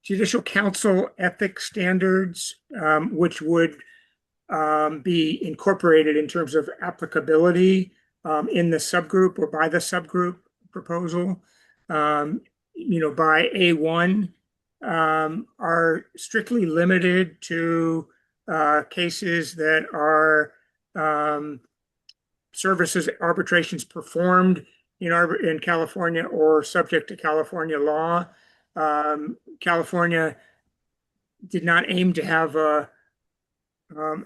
Judicial Council ethics standards, which would be incorporated in terms of applicability in the subgroup or by the subgroup proposal, by A1, are strictly limited to cases that are services arbitrations performed in California or subject to California law. California did not aim to have a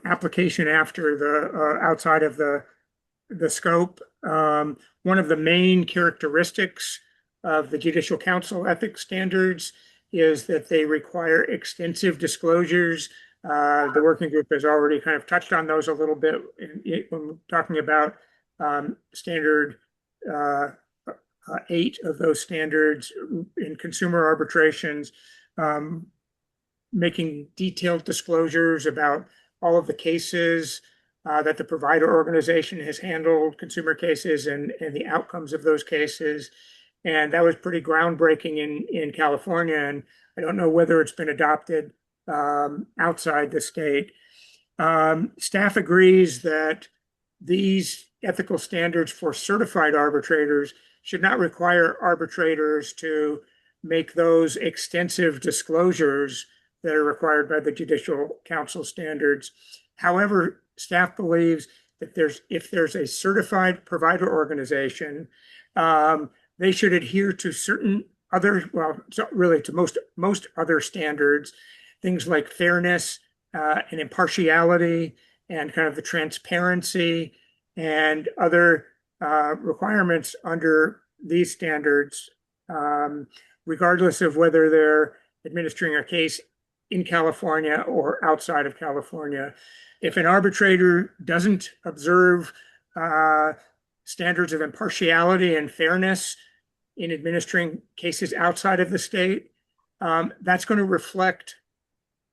application after the outside of the scope. One of the main characteristics of the Judicial Council ethics standards is that they require extensive disclosures. The working group has already kind of touched on those a little bit when talking about standard 8 of those standards in consumer arbitrations, making detailed disclosures about all of the cases that the provider organization has handled, consumer cases, and the outcomes of those cases. And that was pretty groundbreaking in California. And I don't know whether it's been adopted outside the state. Staff agrees that these ethical standards for certified arbitrators should not require arbitrators to make those extensive disclosures that are required by the Judicial Council standards. However, staff believes that if there's a certified provider organization, they should adhere to certain other, well, really to most other standards, things like fairness and impartiality and kind of the transparency and other requirements under these standards, regardless of whether they're administering a case in California or outside of California. If an arbitrator doesn't observe standards of impartiality and fairness in administering cases outside of the state, that's going to reflect,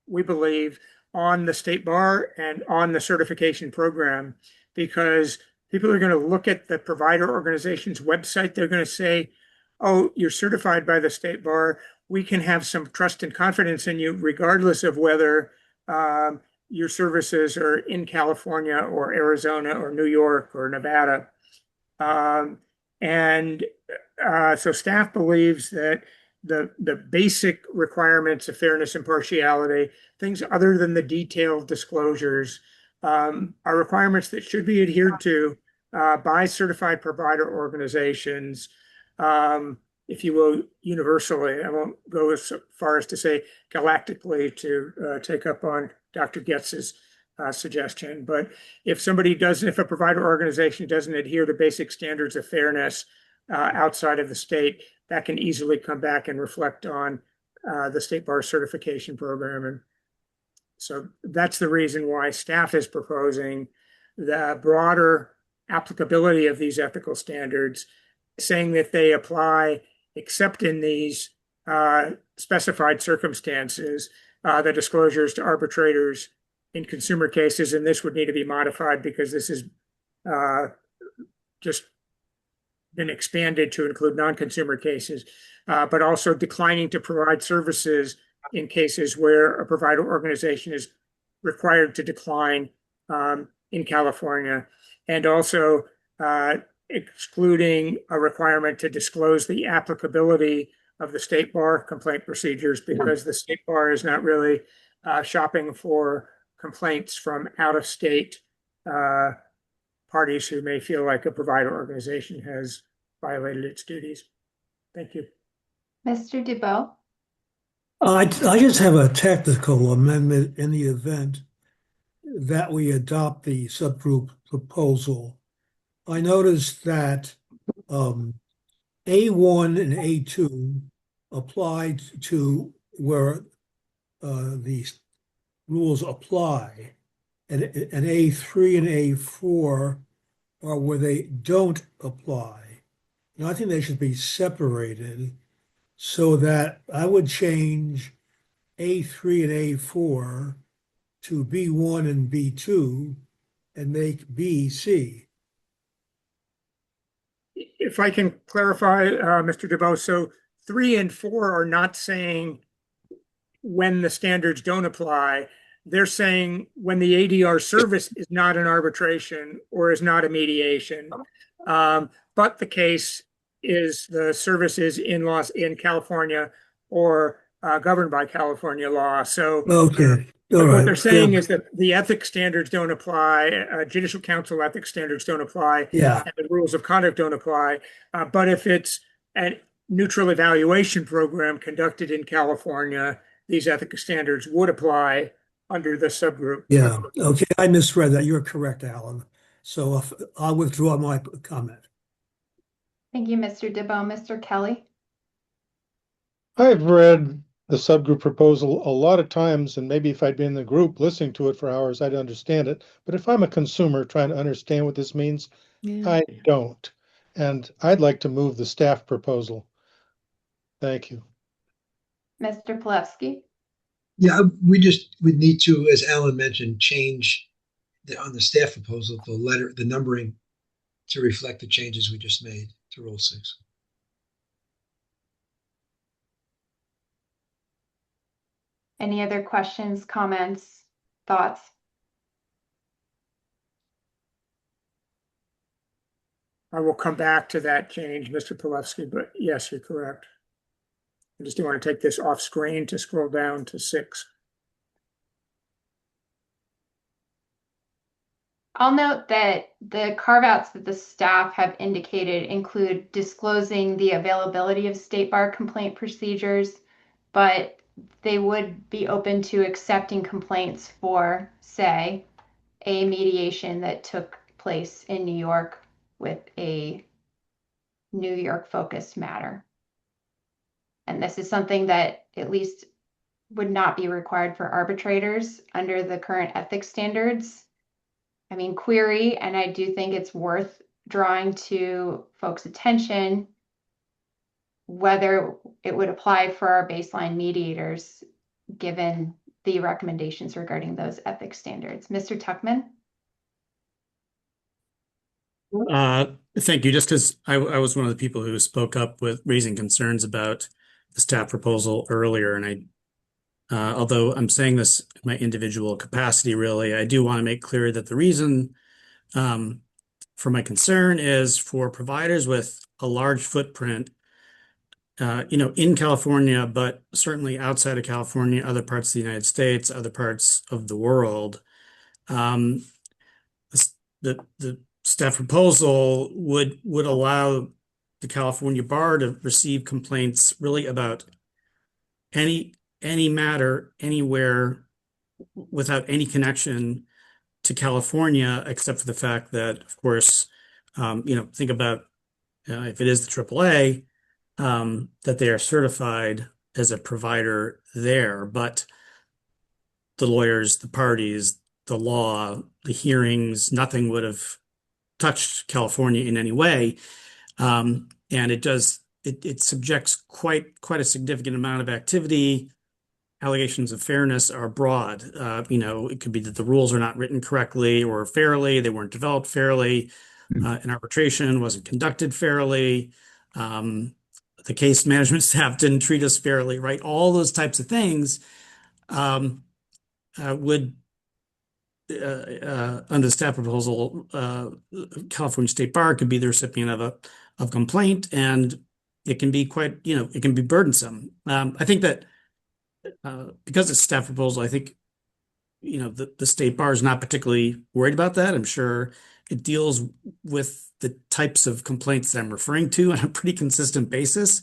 we believe, on the state bar and on the certification program, because people are going to look at the provider organization's website. They're going to say, oh, you're certified by the state bar. We can have some trust and confidence in you, regardless of whether your services are in California or Arizona or New York or Nevada. And so staff believes that the basic requirements of fairness and partiality, things other than the detailed disclosures, are requirements that should be adhered to by certified provider organizations, if you will, universally. I won't go as far as to say galactically to take up on Dr. Getz's suggestion. But if if a provider organization doesn't adhere to basic standards of fairness outside of the state, that can easily come back and reflect on the state bar certification program. And so that's the reason why staff is proposing the broader applicability of these ethical standards, saying that they apply except in these specified circumstances, the disclosures to arbitrators in consumer cases. And this would need to be modified because this is just been expanded to include non-consumer cases, but also declining to provide services in cases where a provider organization is required to decline in California, and also excluding a requirement to disclose the applicability of the state bar complaint procedures, because the state bar is not really shopping for complaints from out-of-state parties who may feel like a provider organization has violated its duties. Thank you. Mr. DeBow? I just have a technical amendment in the event that we adopt the subgroup proposal. I noticed that A1 and A2 applied to where these rules apply, and A3 and A4 are where they don't apply. And I think they should be separated so that I would change A3 and A4 to B1 and B2 and make B C. If I can clarify, Mr. DeBow, so 3 and 4 are not saying when the standards don't apply. They're saying when the ADR service is not an arbitration or is not a mediation, but the case is the service is in California or governed by California law. So Okay. what they're saying is that the ethics standards don't apply, judicial council ethics standards don't apply, Yeah. and the rules of conduct don't apply. But if it's a neutral evaluation program conducted in California, these ethics standards would apply under the subgroup. Yeah. Okay. I misread that. You're correct, Alan. So I'll withdraw my comment. Thank you, Mr. DeBow. Mr. Kelly? I've read the subgroup proposal a lot of times, and maybe if I'd been in the group listening to it for hours, I'd understand it. But if I'm a consumer trying to understand what this means, I don't. And I'd like to move the staff proposal. Thank you. Mr. Plevsky? Yeah, we need to, as Alan mentioned, change on the staff proposal, the numbering to reflect the changes we just made to Rule 6. Any other questions, comments, thoughts? I will come back to that change, Mr. Pilevsky, but yes, you're correct. I just do want to take this off screen to scroll down to 6. I'll note that the carve-outs that the staff have indicated include disclosing the availability of state bar complaint procedures, but they would be open to accepting complaints for, say, a mediation that took place in New York with a New York-focused matter. And this is something that at least would not be required for arbitrators under the current ethics standards. I mean, query, and I do think it's worth drawing to folks' attention, whether it would apply for our baseline mediators, given the recommendations regarding those ethics standards. Mr. Tuckman? Thank you. Just because I was one of the people who spoke up with raising concerns about the staff proposal earlier, and although I'm saying this in my individual capacity, really, I do want to make clear that the reason for my concern is for providers with a large footprint, in California, but certainly outside of California, other parts of the United States, other parts of the world. The staff proposal would allow the California bar to receive complaints really about any matter anywhere without any connection to California, except for the fact that, of course, think about if it is the AAA, that they are certified as a provider there, but the lawyers, the parties, the law, the hearings, nothing would have touched California in any way. And it subjects quite a significant amount of activity. Allegations of fairness are broad. It could be that the rules are not written correctly or fairly, they weren't developed fairly, an arbitration wasn't conducted fairly, the case management staff didn't treat us fairly, right? All those types of things would under the staff proposal, California State Bar could be the recipient of complaint, and it can be it can be burdensome. I think that because it's staff proposal, I think the State Bar is not particularly worried about that. I'm sure it deals with the types of complaints that I'm referring to on a pretty consistent basis.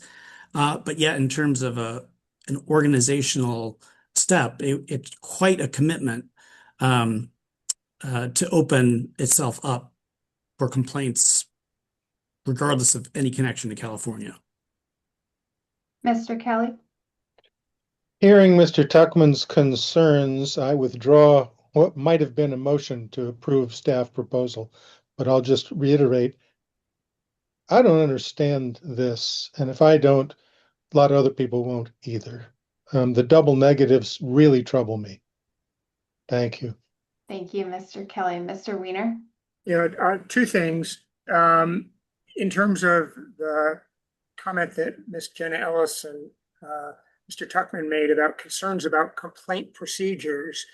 But yet, in terms of an organizational step, it's quite a commitment to open itself up for complaints, regardless of any connection to California. Mr. Kelly? Hearing Mr. Tuckman's concerns, I withdraw what might have been a motion to approve staff proposal, but I'll just reiterate, I don't understand this, and if I don't, a lot of other people won't either. The double negatives really trouble me. Thank you. Thank you, Mr. Kelly. Mr. Weiner? Two things. In terms of the comment that Ms. Jenna Ellis and Mr. Tuckman made about concerns about complaint procedures,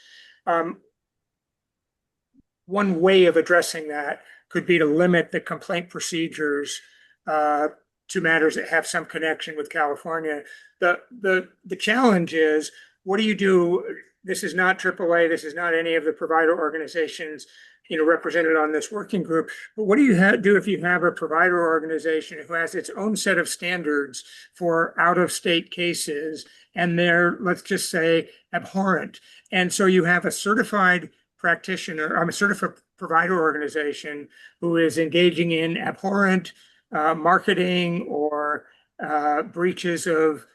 one way of addressing that could be to limit the complaint procedures to matters that have some connection with California. The challenge is, what do you do? This is not AAA. This is not any of the provider organizations represented on this working group. But what do you do if you have a provider organization who has its own set of standards for out-of-state cases, and they're, let's just say, abhorrent? And so you have a certified practitioner, a certified provider organization who is engaging in abhorrent marketing or breaches of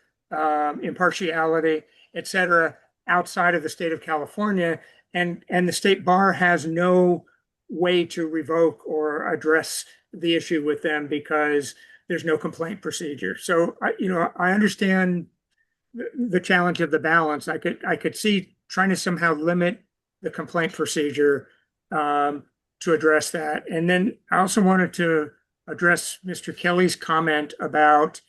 impartiality, et cetera, outside of the state of California, and the state bar has no way to revoke or address the issue with them because there's no complaint procedure. So I understand the challenge of the balance. I could see trying to somehow limit the complaint procedure to address that. And then I also wanted to address Mr. Kelly's comment about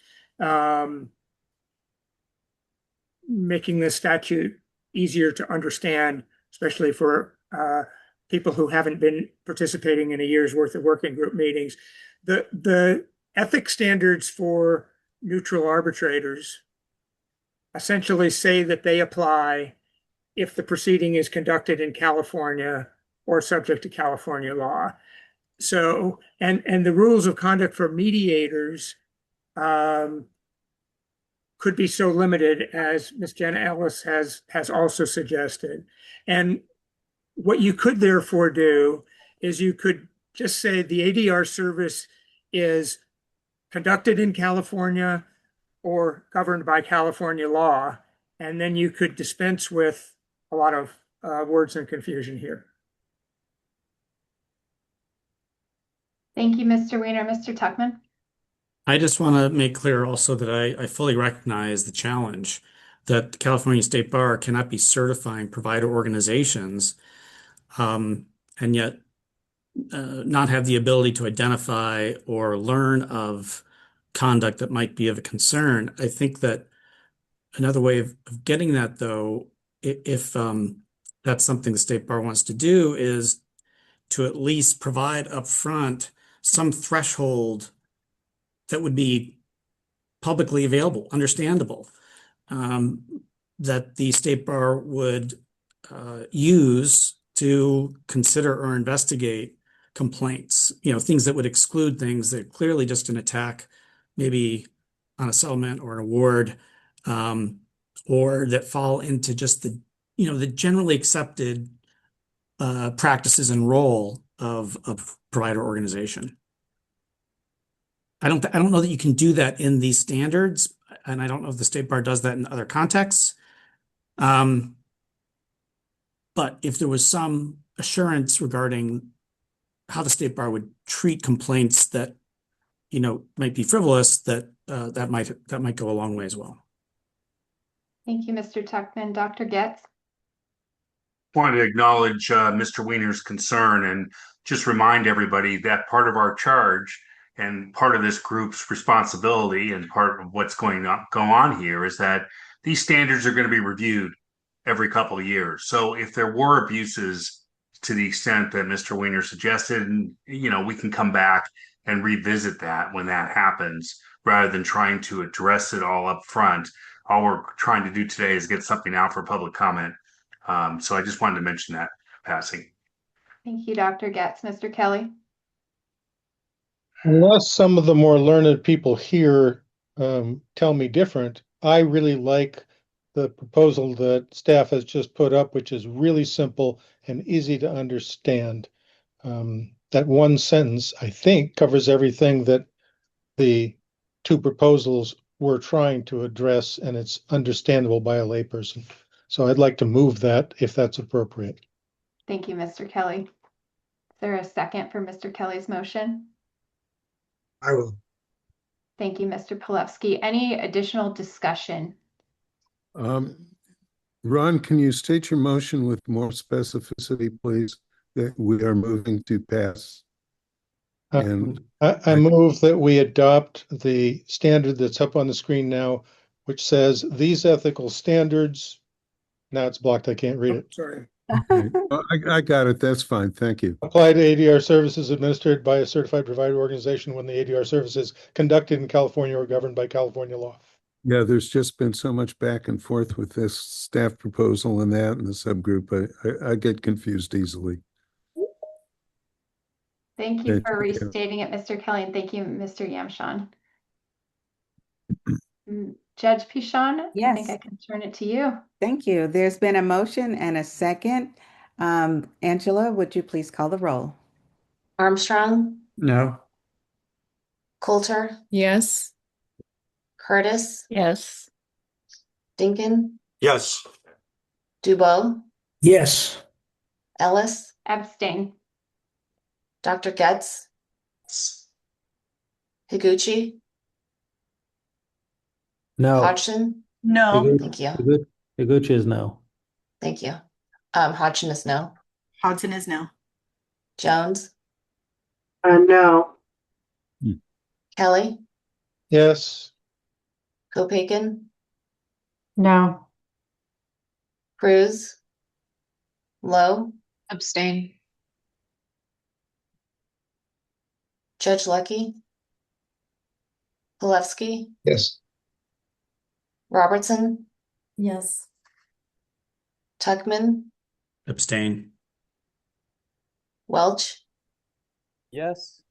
making the statute easier to understand, especially for people who haven't been participating in a year's worth of working group meetings. The ethics standards for neutral arbitrators essentially say that they apply if the proceeding is conducted in California or subject to California law. So, and the rules of conduct for mediators could be so limited, as Ms. Jenna Ellis has also suggested. And what you could therefore do is you could just say the ADR service is conducted in California or governed by California law, and then you could dispense with a lot of words and confusion here. Thank you, Mr. Weiner. Mr. Tuckman? I just want to make clear also that I fully recognize the challenge that the California State Bar cannot be certifying provider organizations, and yet not have the ability to identify or learn of conduct that might be of a concern. I think that another way of getting that, though, if that's something the State Bar wants to do, is to at least provide upfront some threshold that would be publicly available, understandable, that the State Bar would use to consider or investigate complaints, things that would exclude things that are clearly just an attack, maybe on a settlement or an award, or that fall into just the generally accepted practices and role of a provider organization. I don't know that you can do that in these standards, and I don't know if the State Bar does that in other contexts. But if there was some assurance regarding how the State Bar would treat complaints that might be frivolous, that might go a long way as well. Thank you, Mr. Tuckman. Dr. Getz? Wanted to acknowledge Mr. Weiner's concern and just remind everybody that part of our charge and part of this group's responsibility and part of what's going to go on here is that these standards are going to be reviewed every couple of years. So if there were abuses to the extent that Mr. Weiner suggested, we can come back and revisit that when that happens, rather than trying to address it all up front. All we're trying to do today is get something out for public comment. So I just wanted to mention that passing. Thank you, Dr. Getz. Mr. Kelly? Unless some of the more learned people here tell me different, I really like the proposal that staff has just put up, which is really simple and easy to understand. That one sentence, I think, covers everything that the two proposals were trying to address, and it's understandable by a layperson. So I'd like to move that if that's appropriate. Thank you, Mr. Kelly. Is there a second for Mr. Kelly's motion? I will. Thank you, Mr. Pilevsky. Any additional discussion? Ron, can you state your motion with more specificity, please, that we are moving to pass? And I move that we adopt the standard that's up on the screen now, which says these ethical standards. Now it's blocked. I can't read it. Sorry. okay. I got it. That's fine. Thank you. Apply to ADR services administered by a certified provider organization when the ADR service is conducted in California or governed by California law. Yeah, there's just been so much back and forth with this staff proposal and that and the subgroup. I get confused easily. Thank you for restating it, Mr. Kelly, and thank you, Mr. Yamshan. Judge Pichon, Yes. I think I can turn it to you. Thank you. There's been a motion and a second. Angela, would you please call the roll? Armstrong, No. Coulter, Yes. Curtis, Yes. Dinkin, Yes. Dubois, Yes. Ellis, Abstain. Dr. Getz, Higuchi, No. Hodgson. No. Thank you. Higuchi is no. Thank you. Hodgson is no. Hodgson is no. Jones, No. Kelly, Yes. Kopaken, No. Cruz, Lowe, Abstain. Judge Lucky, Pilevsky, Yes. Robertson, Yes. Tuckman, Abstain. Welch, Yes.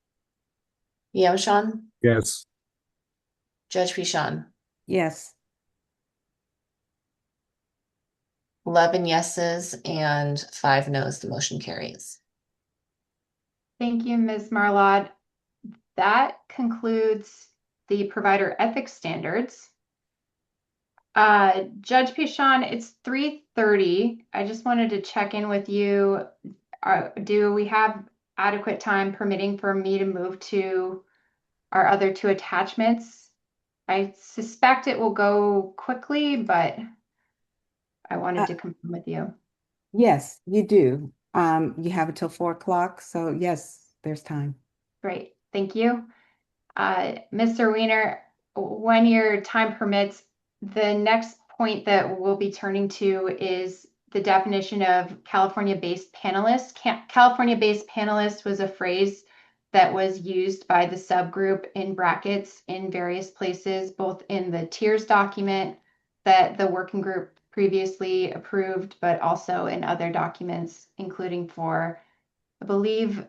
Yamshan, Yes. Judge Pichon. Yes. 11 yeses and 5 noes. The motion carries. Thank you, Ms. Marlott. That concludes the provider ethics standards. Judge Pichon, it's 3:30. I just wanted to check in with you. Do we have adequate time permitting for me to move to our other two attachments. I suspect it will go quickly, but I wanted to confirm with you. Yes, you do. You have until 4 o'clock, so yes, there's time. Great, thank you. Mr. Weiner, when your time permits, the next point that we'll be turning to is the definition of California-based panelist. California-based panelist was a phrase that was used by the subgroup in brackets in various places, both in the tiers document that the working group previously approved, but also in other documents, including for, I believe,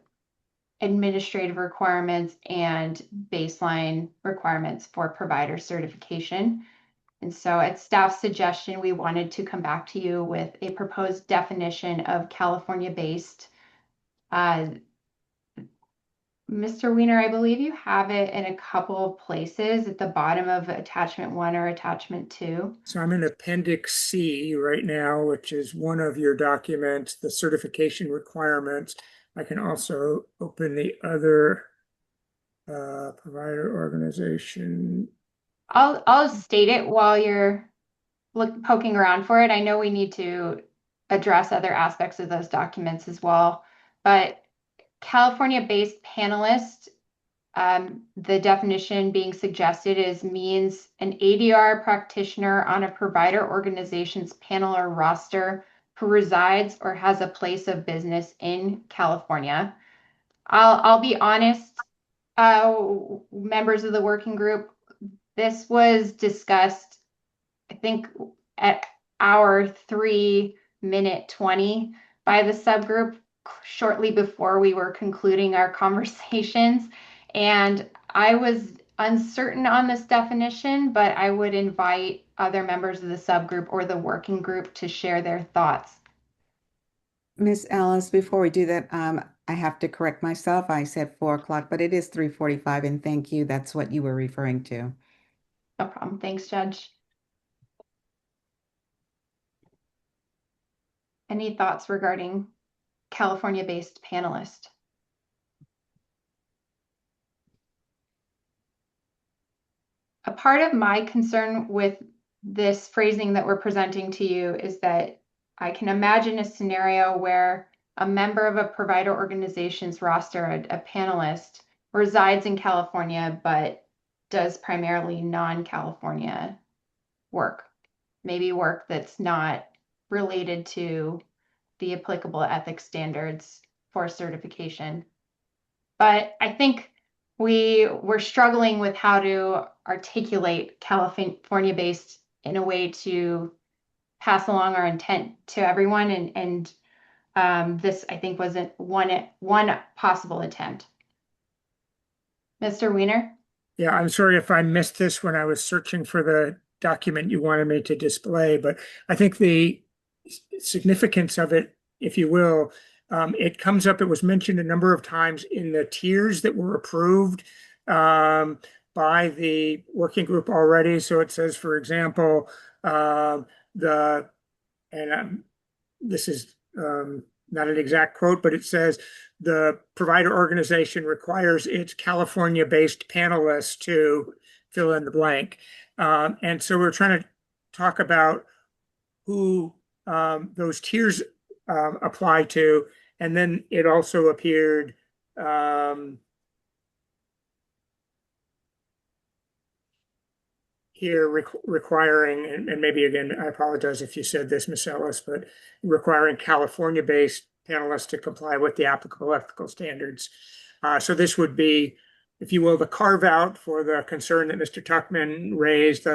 administrative requirements and baseline requirements for provider certification. And so at staff's suggestion, we wanted to come back to you with a proposed definition of California-based. Mr. Weiner, I believe you have it in a couple of places at the bottom of attachment 1 or attachment 2. So I'm in Appendix C right now, which is one of your documents, the certification requirements. I can also open the other provider organization. I'll state it while you're poking around for it. I know we need to address other aspects of those documents as well, but California-based panelist, the definition being suggested means an ADR practitioner on a provider organization's panel or roster who resides or has a place of business in California. I'll be honest, members of the working group, this was discussed, I think, at hour 3:20 by the subgroup shortly before we were concluding our conversations. And I was uncertain on this definition, but I would invite other members of the subgroup or the working group to share their thoughts. Miss Alice, before we do that, I have to correct myself. I said 4 o'clock, but it is 3:45, and thank you. That's what you were referring to. No problem. Thanks, Judge. Any thoughts regarding California-based panelist? A part of my concern with this phrasing that we're presenting to you is that I can imagine a scenario where a member of a provider organization's roster, a panelist, resides in California, but does primarily non-California work, maybe work that's not related to the applicable ethics standards for certification. But I think we're struggling with how to articulate California-based in a way to pass along our intent to everyone, and this, I think, wasn't one possible attempt. Mr. Weiner? Yeah, I'm sorry if I missed this when I was searching for the document you wanted me to display, but I think the significance of it, if you will, it comes up, it was mentioned a number of times in the tiers that were approved by the working group already. So it says, for example, this is not an exact quote, but it says the provider organization requires its California-based panelists to fill in the blank. And so we're trying to talk about who those tiers apply to. And then it also appeared here requiring, and maybe again, I apologize if you said this, Ms. Ellis, but requiring California-based panelists to comply with the applicable ethical standards. So this would be, if you will, the carve out for the concern that Mr. Tuckman raised,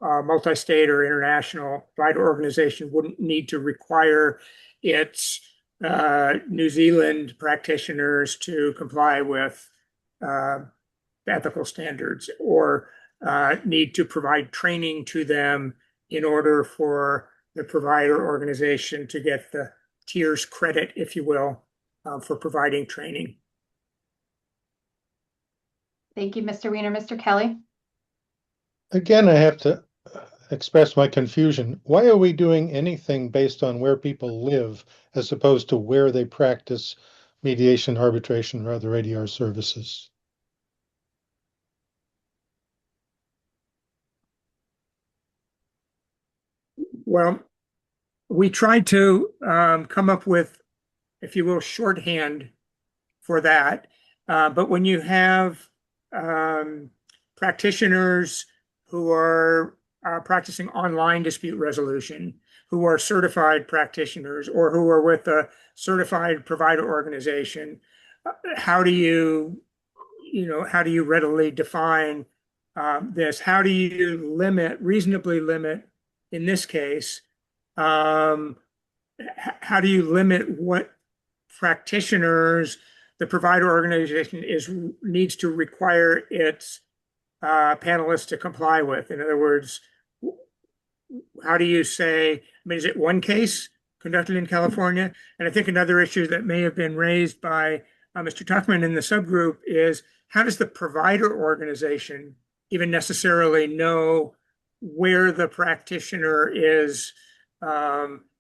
multi-state or international provider organization wouldn't need to require its New Zealand practitioners to comply with ethical standards, or need to provide training to them in order for the provider organization to get the tiers credit, if you will, for providing training. Thank you, Mr. Weiner. Mr. Kelly? Again, I have to express my confusion. Why are we doing anything based on where people live as opposed to where they practice mediation, arbitration, or other ADR services? Well, we tried to come up with, if you will, shorthand for that. But when you have practitioners who are practicing online dispute resolution, who are certified practitioners, or who are with a certified provider organization, how do you readily define this? How do you reasonably limit, in this case, how do you limit what practitioners the provider organization needs to require its panelists to comply with? In other words, how do you say, I mean, is it one case conducted in California? And I think another issue that may have been raised by Mr. Tuckman in the subgroup is, how does the provider organization even necessarily know where the practitioner is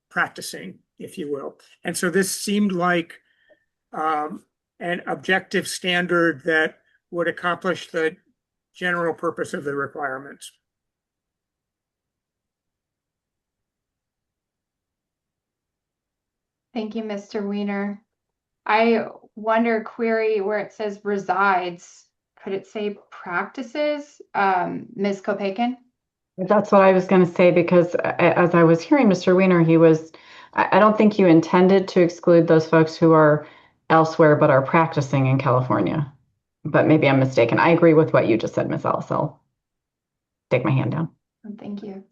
practicing, if you will? And so this seemed like an objective standard that would accomplish the general purpose of the requirements. Thank you, Mr. Weiner. I wonder, query where it says resides, could it say practices? Ms. Kopakin? That's what I was going to say, because as I was hearing Mr. Weiner, I don't think you intended to exclude those folks who are elsewhere but are practicing in California. But maybe I'm mistaken. I agree with what you just said, Ms. Ellis. I'll take my hand down. Thank you.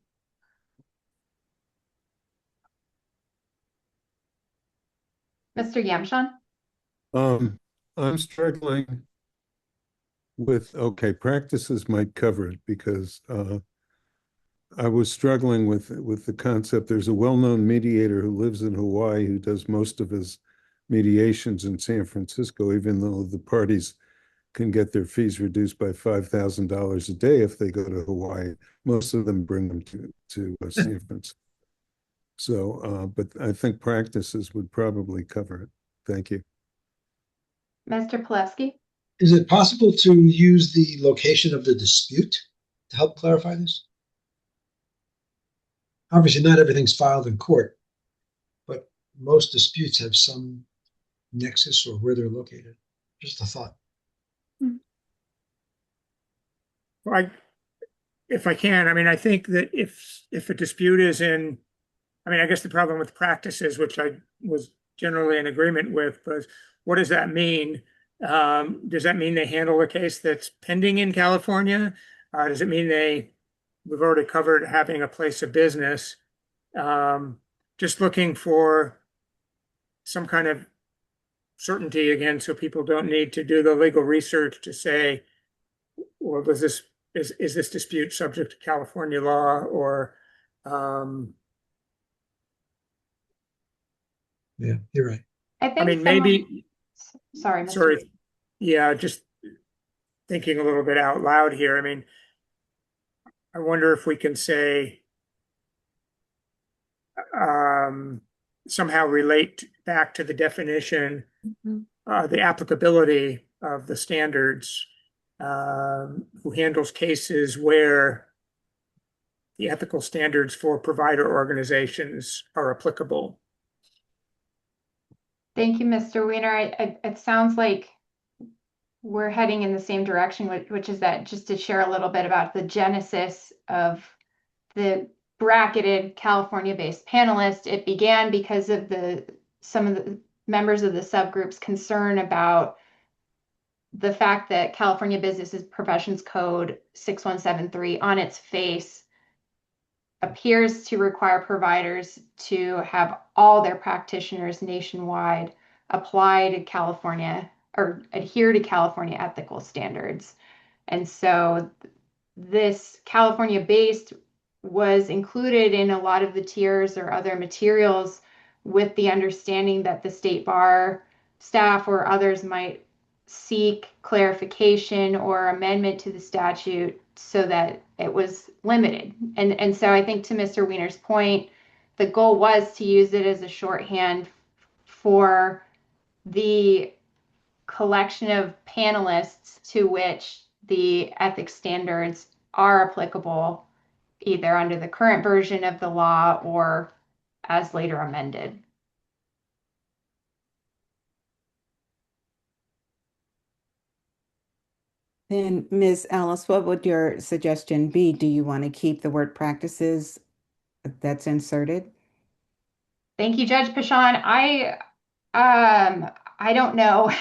Mr. Yamshan? I'm struggling with, okay, practices might cover it, because I was struggling with the concept. There's a well-known mediator who lives in Hawaii who does most of his mediations in San Francisco, even though the parties can get their fees reduced by $5,000 a day if they go to Hawaii. Most of them bring them to San Francisco. So, but I think practices would probably cover it. Thank you. Mr. Pilevsky? Is it possible to use the location of the dispute to help clarify this? Obviously, not everything's filed in court, but most disputes have some nexus or where they're located. Just a thought. Well, if I can, I mean, I think that if a dispute is in, I mean, I guess the problem with practices, which I was generally in agreement with, was, what does that mean? Does that mean they handle a case that's pending in California? Does it mean we've already covered having a place of business? Just looking for some kind of certainty again, so people don't need to do the legal research to say, well, is this dispute subject to California law, or yeah, you're right. I mean, maybe. Sorry, Mr. Sorry. Yeah, just thinking a little bit out loud here. I mean, I wonder if we can say somehow relate back to the definition, the applicability of the standards, who handles cases where the ethical standards for provider organizations are applicable. Thank you, Mr. Weiner. It sounds like we're heading in the same direction, which is that, just to share a little bit about the genesis of the bracketed California-based panelist. It began because of some of the members of the subgroup's concern about the fact that California Business Professions Code 6173 on its face appears to require providers to have all their practitioners nationwide apply to California or adhere to California ethical standards. And so this California-based was included in a lot of the tiers or other materials, with the understanding that the state bar staff or others might seek clarification or amendment to the statute so that it was limited. And so I think, to Mr. Weiner's point, the goal was to use it as a shorthand for the collection of panelists to which the ethics standards are applicable either under the current version of the law or as later amended. Then, Ms. Ellis, what would your suggestion be? Do you want to keep the word practices that's inserted? Thank you, Judge Pashon. I don't know.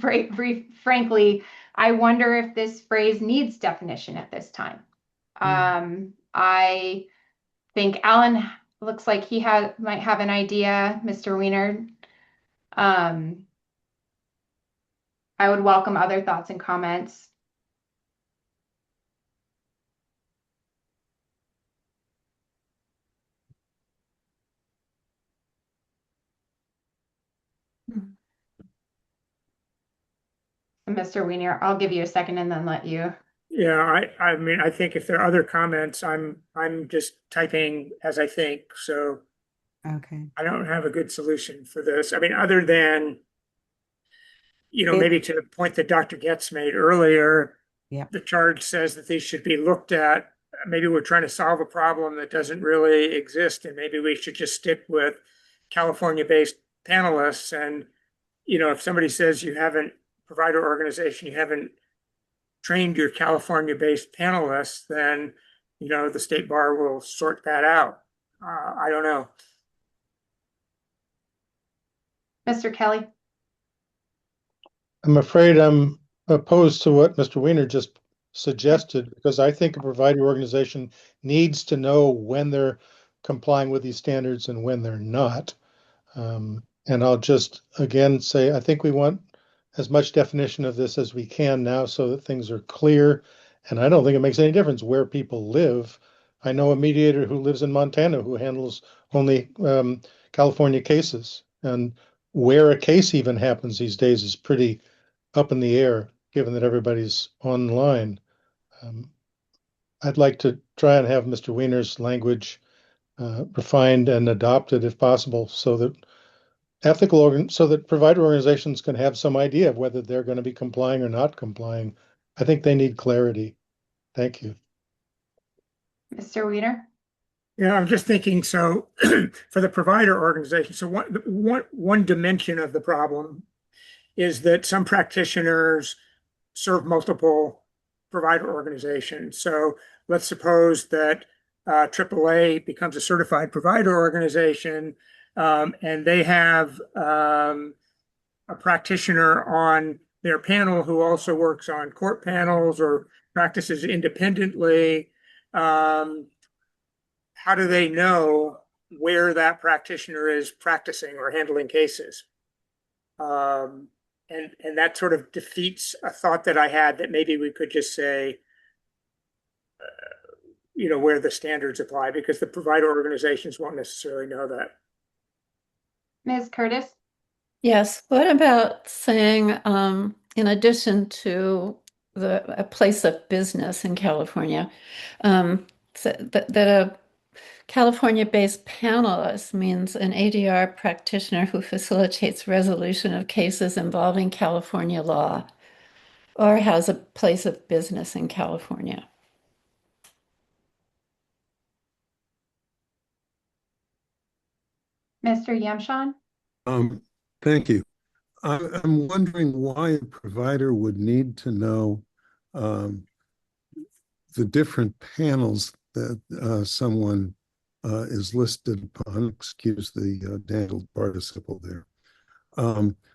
Frankly, I wonder if this phrase needs definition at this time. I think Alan looks like he might have an idea, Mr. Weiner. I would welcome other thoughts and comments. Mr. Weiner, I'll give you a second and then let you. Yeah, I mean, I think if there are other comments, I'm just typing as I think. So Okay. I don't have a good solution for this. I mean, other than, It- maybe to the point that Dr. Getz made earlier, Yep. the charge says that these should be looked at. Maybe we're trying to solve a problem that doesn't really exist, and maybe we should just stick with California-based panelists. And, if somebody says you haven't, provider organization, you haven't trained your California-based panelists, then, the state bar will sort that out. I don't know. Mr. Kelly? I'm afraid I'm opposed to what Mr. Weiner just suggested, because I think a provider organization needs to know when they're complying with these standards and when they're not. And I'll just again say, I think we want as much definition of this as we can now so that things are clear. And I don't think it makes any difference where people live. I know a mediator who lives in Montana who handles only California cases. And where a case even happens these days is pretty up in the air, given that everybody's online. I'd like to try and have Mr. Weiner's language refined and adopted if possible, so that so that provider organizations can have some idea of whether they're going to be complying or not complying. I think they need clarity. Thank you. Mr. Weiner? Yeah, I'm just thinking, so for the provider organization, so one dimension of the problem is that some practitioners serve multiple provider organizations. So let's suppose that AAA becomes a certified provider organization, and they have a practitioner on their panel who also works on court panels or practices independently. How do they know where that practitioner is practicing or handling cases? And that sort of defeats a thought that I had that maybe we could just say, where the standards apply, because the provider organizations won't necessarily know that. Ms. Curtis? Yes. What about saying, in addition to a place of business in California, that a California-based panelist means an ADR practitioner who facilitates resolution of cases involving California law or has a place of business in California? Mr. Yamshan? Thank you. I'm wondering why a provider would need to know the different panels that someone is listed upon. Excuse the dangled participle there.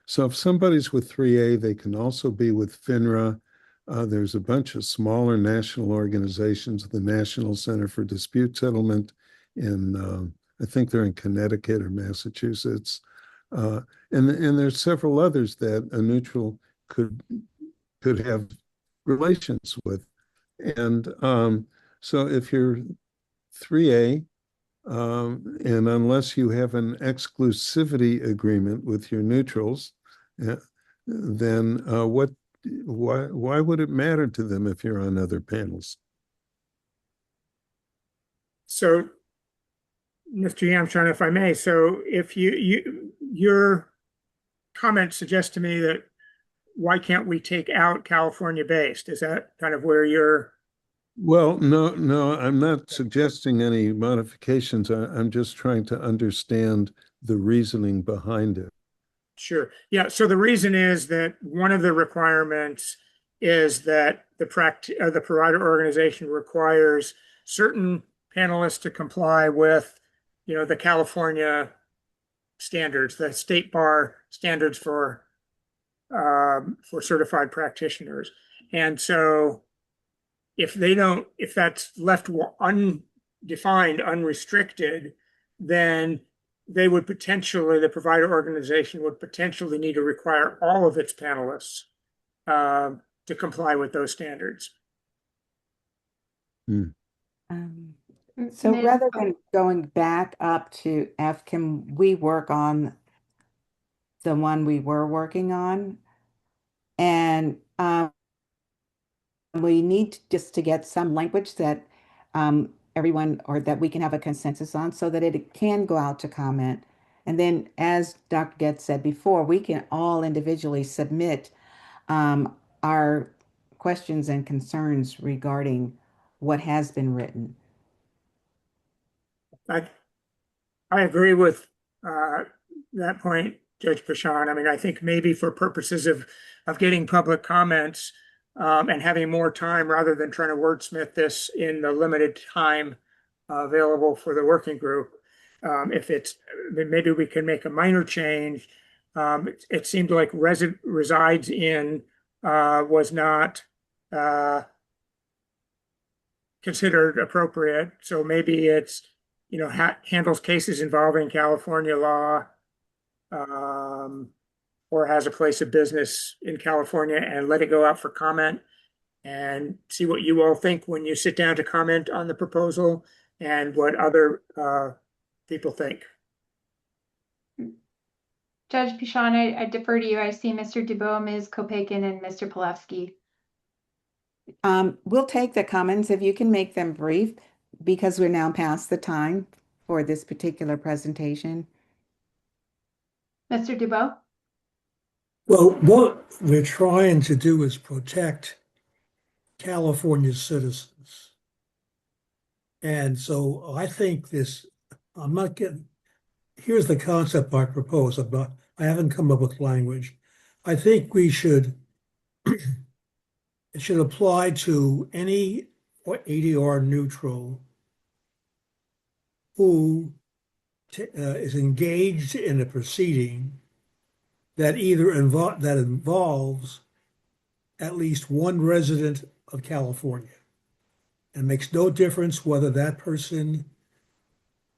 So if somebody's with 3A, they can also be with FINRA. There's a bunch of smaller national organizations, the National Center for Dispute Settlement in, I think they're in Connecticut or Massachusetts. And there's several others that a neutral could have relations with. And so if you're 3A, and unless you have an exclusivity agreement with your neutrals, then why would it matter to them if you're on other panels? So, Mr. Yamshan, if I may, so if your comment suggests to me that why can't we take out California based? Is that kind of where you're Well, no, I'm not suggesting any modifications. I'm just trying to understand the reasoning behind it. Sure. Yeah. So the reason is that one of the requirements is that the provider organization requires certain panelists to comply with, the California standards, the state bar standards for certified practitioners. And so if that's left undefined, unrestricted, then the provider organization would potentially need to require all of its panelists to comply with those standards. Hmm. So rather than going back up to F, can we work on the one we were working on? And we need just to get some language that everyone or that we can have a consensus on so that it can go out to comment. And then, as Dr. Getz said before, we can all individually submit our questions and concerns regarding what has been written. I agree with that point, Judge Pashan. I mean, I think maybe for purposes of getting public comments and having more time rather than trying to wordsmith this in the limited time available for the working group, maybe we can make a minor change. It seemed like resides in was not considered appropriate. So maybe it's, handles cases involving California law, or has a place of business in California, and let it go out for comment and see what you all think when you sit down to comment on the proposal and what other people think. Judge Pichon, I defer to you. I see Mr. DeBow, Ms. Kopeikin, and Mr. Palevsky. We'll take the comments if you can make them brief, because we're now past the time for this particular presentation. Mr. DeBow? Well, what we're trying to do is protect California citizens. And so I think here's the concept I propose. I haven't come up with language. I think it should apply to any ADR neutral who is engaged in a proceeding that involves at least one resident of California. It makes no difference whether that person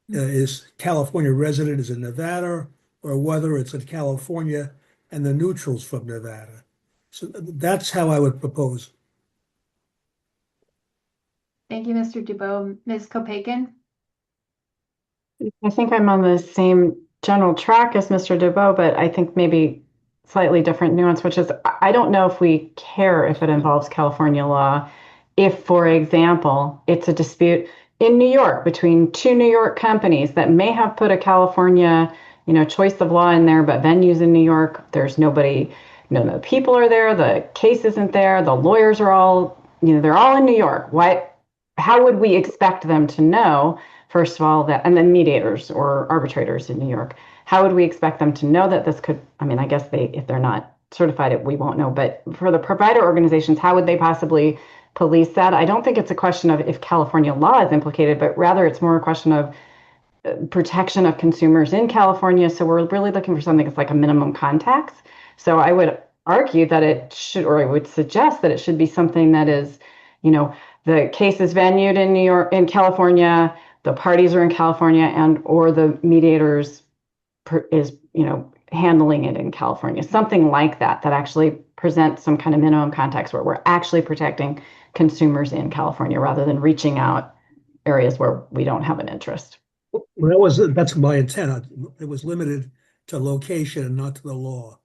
is California resident, is in Nevada, or whether it's in California and the neutrals from Nevada. So that's how I would propose. Thank you, Mr. DeBow. Ms. Kopeikin? I think I'm on the same general track as Mr. DeBow, but I think maybe slightly different nuance, which is I don't know if we care if it involves California law. If, for example, it's a dispute in New York between two New York companies that may have put a California, choice of law in there, but venues in New York, there's nobody, the people are there, the case isn't there, the lawyers are all, they're all in New York. How would we expect them to know, first of all, that, and then mediators or arbitrators in New York, how would we expect them to know that this could, I guess if they're not certified, we won't know, but for the provider organizations, how would they possibly police that? I don't think it's a question of if California law is implicated, but rather it's more a question of protection of consumers in California. So we're really looking for something that's like a minimum contacts. So I would argue that it should, or I would suggest that it should be something that is, the case is venued in New York, in California, the parties are in California, or the mediators is, handling it in California. Something like that actually presents some kind of minimum context where we're actually protecting consumers in California rather than reaching out areas where we don't have an interest. Well, that's my intent. It was limited to location and not to the law.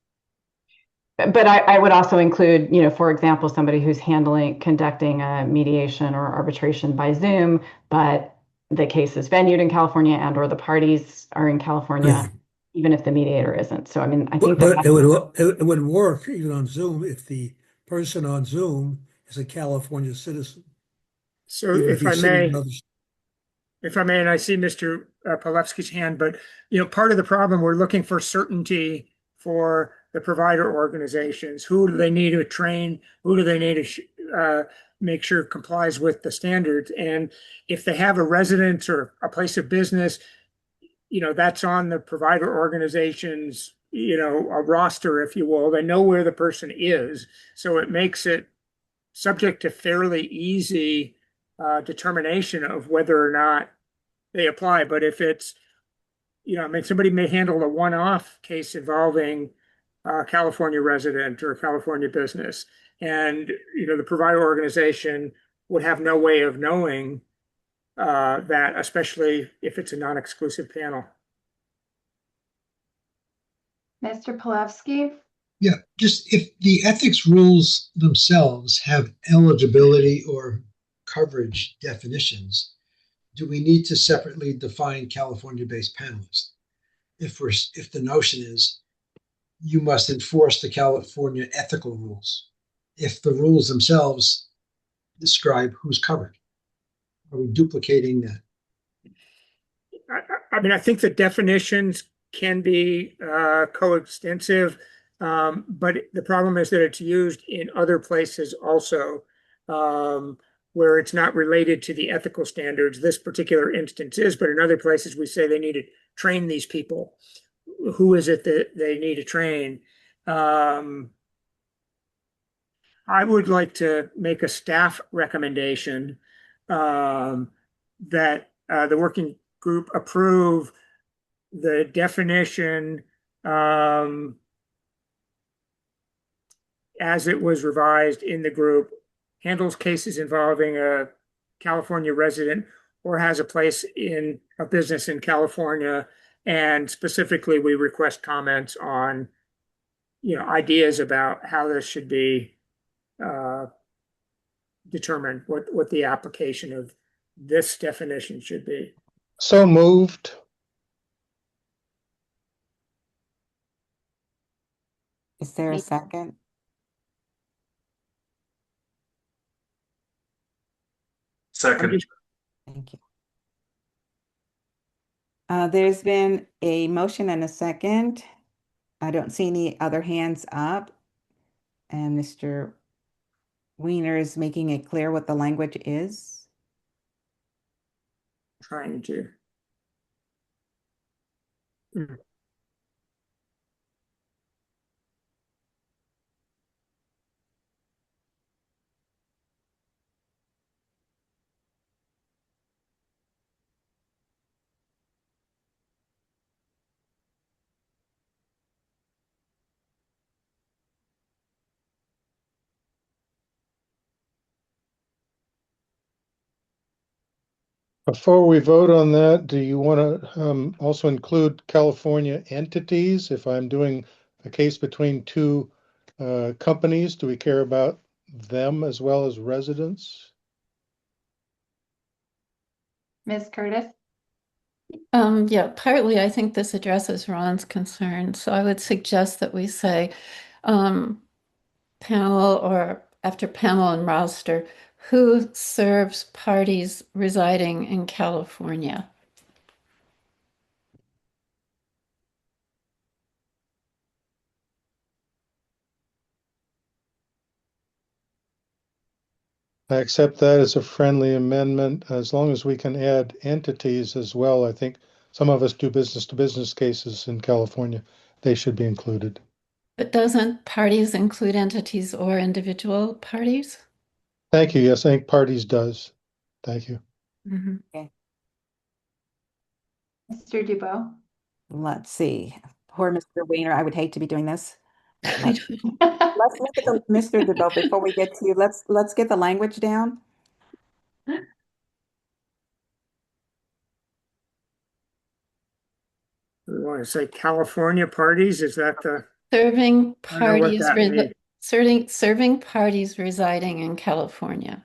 But I would also include, for example, somebody who's conducting a mediation or arbitration by Zoom, but the case is venued in California or the parties are in California, even if the mediator isn't. So, I think it would work even on Zoom if the person on Zoom is a California citizen. So It would if be I sitting may, on and I see Mr. Palevsky's hand, but part of the problem, we're looking for certainty for the provider organizations. Who do they need to train? Who do they need to make sure complies with the standards? And if they have a residence or a place of business, that's on the provider organization's, a roster, if you will. They know where the person is. So it makes it subject to fairly easy determination of whether or not they apply. But if it's, somebody may handle a one-off case involving a California resident or a California business, and the provider organization would have no way of knowing that, especially if it's a non-exclusive panel. Mr. Palevsky? Yeah, just if the ethics rules themselves have eligibility or coverage definitions, do we need to separately define California-based panelists? If the notion is you must enforce the California ethical rules, if the rules themselves describe who's covered, are we duplicating that? I think the definitions can be coextensive, but the problem is that it's used in other places also, where it's not related to the ethical standards. This particular instance is, but in other places we say they need to train these people. Who is it that they need to train? I would like to make a staff recommendation that the working group approve the definition as it was revised in the group, handles cases involving a California resident or has a place in a business in California. And specifically, we request comments on, ideas about how this should be determined, what the application of this definition should be. So moved. Is there a second? Second. Thank you. There's been a motion and a second. I don't see any other hands up. And Mr. Weiner is making it clear what the language is. Trying to. Before we vote on that, do you want to also include California entities? If I'm doing a case between two companies, do we care about them as well as residents? Ms. Curtis? Yeah, partly I think this addresses Ron's concern. So I would suggest that we say panel or after panel and roster, who serves parties residing in California? I accept that as a friendly amendment, as long as we can add entities as well. I think some of us do business to business cases in California. They should be included. But doesn't parties include entities or individual parties? Thank you. Yes, I think parties does. Thank you. Okay. Mr. Dubow? Let's see. Poor Mr. Weiner. I would hate to be doing this. Let's look at Mr. DeBow before we get to you. Let's get the language down. We want to say California parties. Is that the Serving I don't know what parties that means. serving parties residing in California.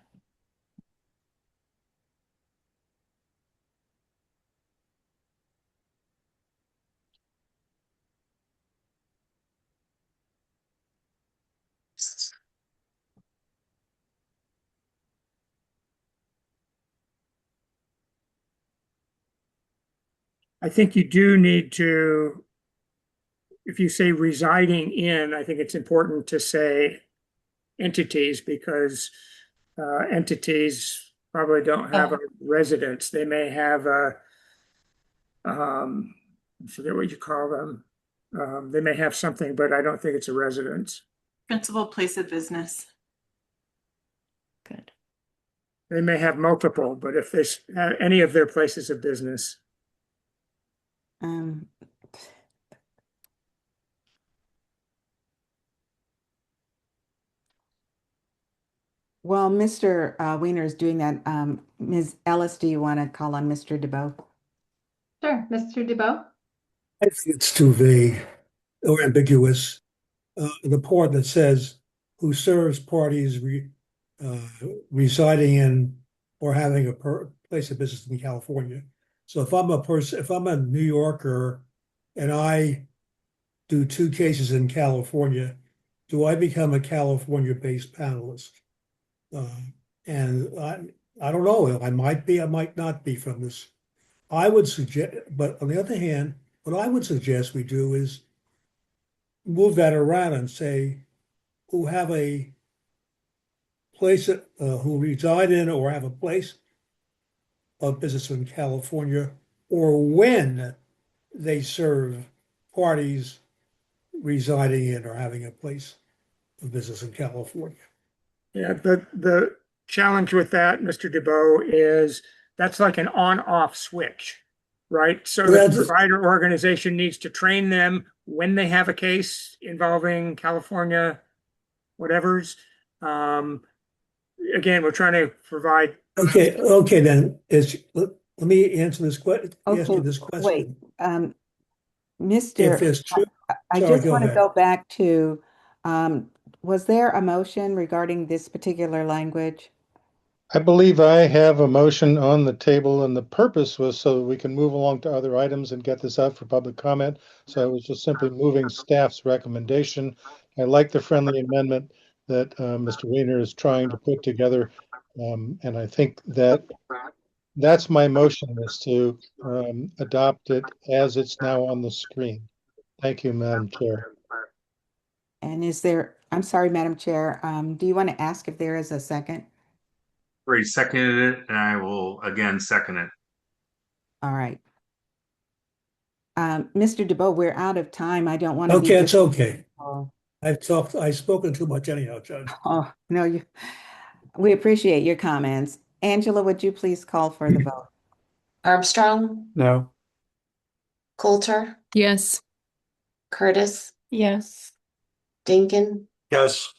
I think you do need to, if you say residing in, I think it's important to say entities because entities probably don't have a residence. They may have I forget what you call them. They may have something, but I don't think it's a residence. Principal place of business. Good. They may have multiple, but if there's any of their places of business. Um, While Mr. Weiner is doing that, Ms. Ellis, do you want to call on Mr. DeBow? Sure, Mr. DeBow. I think it's too vague or ambiguous. The part that says who serves parties residing in or having a place of business in California. So if I'm a New Yorker and I do 2 cases in California, do I become a California-based panelist? And I don't know. I might be, I might not be from this. I would suggest, but on the other hand, what I would suggest we do is move that around and say who have a place, who reside in or have a place of business in California, or when they serve parties residing in or having a place of business in California. Yeah, the challenge with that, Mr. DeBow, is that's like an on-off switch, right? So the provider organization needs to train them when they have a case involving California whatevers. Again, we're trying to provide. Okay, then let me answer this question. Okay, Ask you this question. wait, If Mr. it's true, I sorry, just go want to ahead. go back to, was there a motion regarding this particular language? I believe I have a motion on the table, and the purpose was so that we can move along to other items and get this out for public comment. So I was just simply moving staff's recommendation. I like the friendly amendment that Mr. Weiner is trying to put together. And I think that that's my motion, is to adopt it as it's now on the screen. Thank you, Madam Chair. And I'm sorry, Madam Chair, do you want to ask if there is a second? Already seconded it, and I will again second it. All right. Mr. DeBow, we're out of time. I don't want to be Okay, it's okay. Oh, I've spoken too much anyhow, Judge. oh, no, we appreciate your comments. Angela, would you please call for the vote? Armstrong, No. Coulter, Yes. Curtis, Yes. Dinkin, Yes.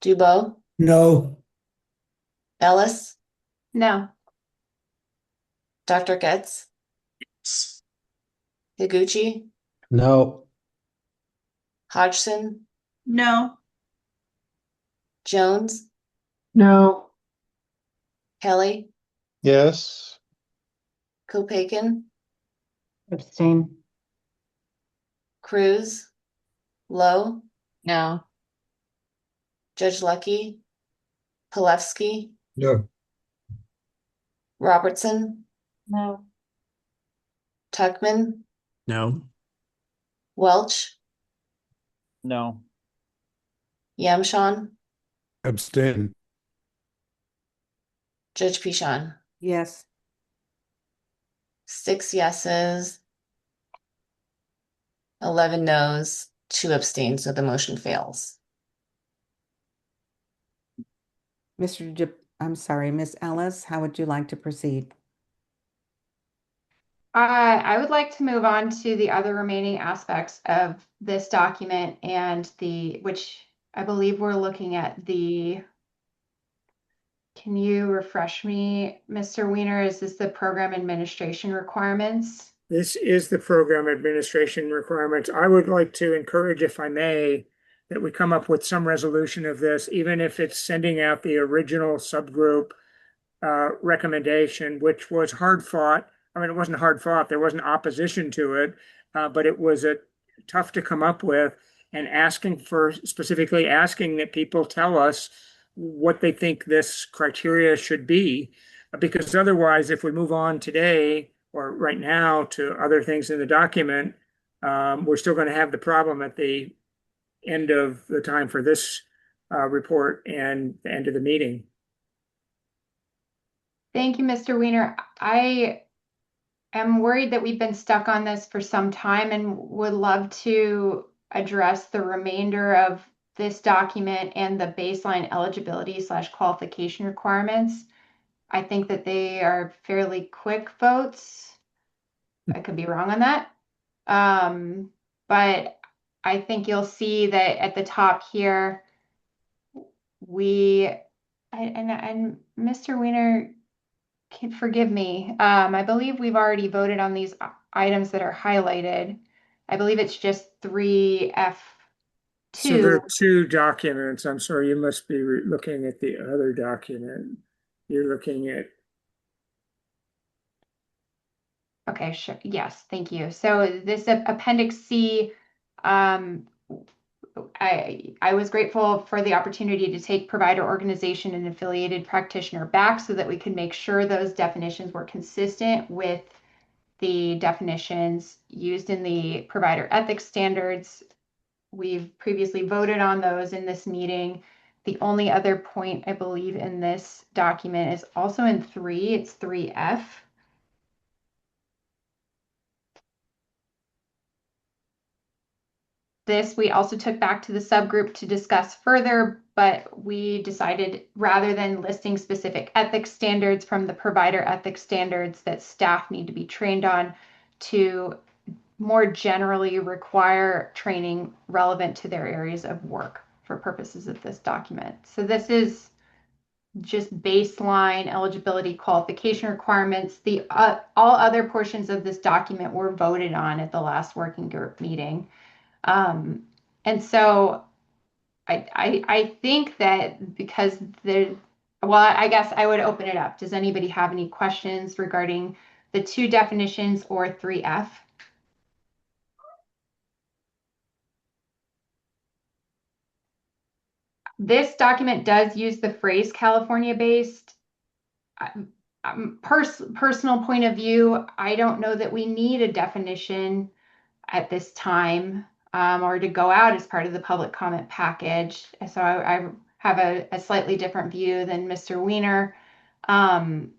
DeBow, No. Ellis, No. Dr. Getz, Higuchi, No. Hodgson, No. Jones, No. Kelly, Yes. Kopaken, Abstain. Cruz, Lowe, No. Judge Lucky, Palevsky, No. Robertson, No. Tuckman, No. Welch, No. Yamshawn, Abstain. Judge Pichon. Yes. 6 yeses, 11 noes, 2 abstain, so the motion fails. I'm sorry, Miss Ellis, how would you like to proceed? I would like to move on to the other remaining aspects of this document and which I believe we're looking at can you refresh me, Mr. Weiner? Is this the program administration requirements? This is the program administration requirements. I would like to encourage, if I may, that we come up with some resolution of this, even if it's sending out the original subgroup recommendation, which was hard fought. I mean, it wasn't hard fought. There wasn't opposition to it, but it was tough to come up with, and specifically asking that people tell us what they think this criteria should be, because otherwise, if we move on today, or right now to other things in the document, we're still going to have the problem at the end of the time for this report and the end of the meeting. Thank you, Mr. Weiner. I am worried that we've been stuck on this for some time and would love to address the remainder of this document and the baseline eligibility / qualification requirements. I think that they are fairly quick votes. I could be wrong on that. But I think you'll see that at the top here, and Mr. Weiner, forgive me. I believe we've already voted on these items that are highlighted. I believe it's just 3F2. So there are two documents. I'm sorry, you must be looking at the other document. You're looking at. Okay, sure. Yes, thank you. So this Appendix C, I was grateful for the opportunity to take provider organization and affiliated practitioner back so that we could make sure those definitions were consistent with the definitions used in the provider ethics standards. We've previously voted on those in this meeting. The only other point I believe in this document is also in 3, it's 3F. This we also took back to the subgroup to discuss further, but we decided rather than listing specific ethics standards from the provider ethics standards that staff need to be trained on, to more generally require training relevant to their areas of work for purposes of this document. So this is just baseline eligibility qualification requirements. The all other portions of this document were voted on at the last working group meeting. And so I think that because I guess I would open it up. Does anybody have any questions regarding the two definitions or 3F? This document does use the phrase California-based. Personal point of view, I don't know that we need a definition at this time, or to go out as part of the public comment package. So I have a slightly different view than Mr. Weiner. And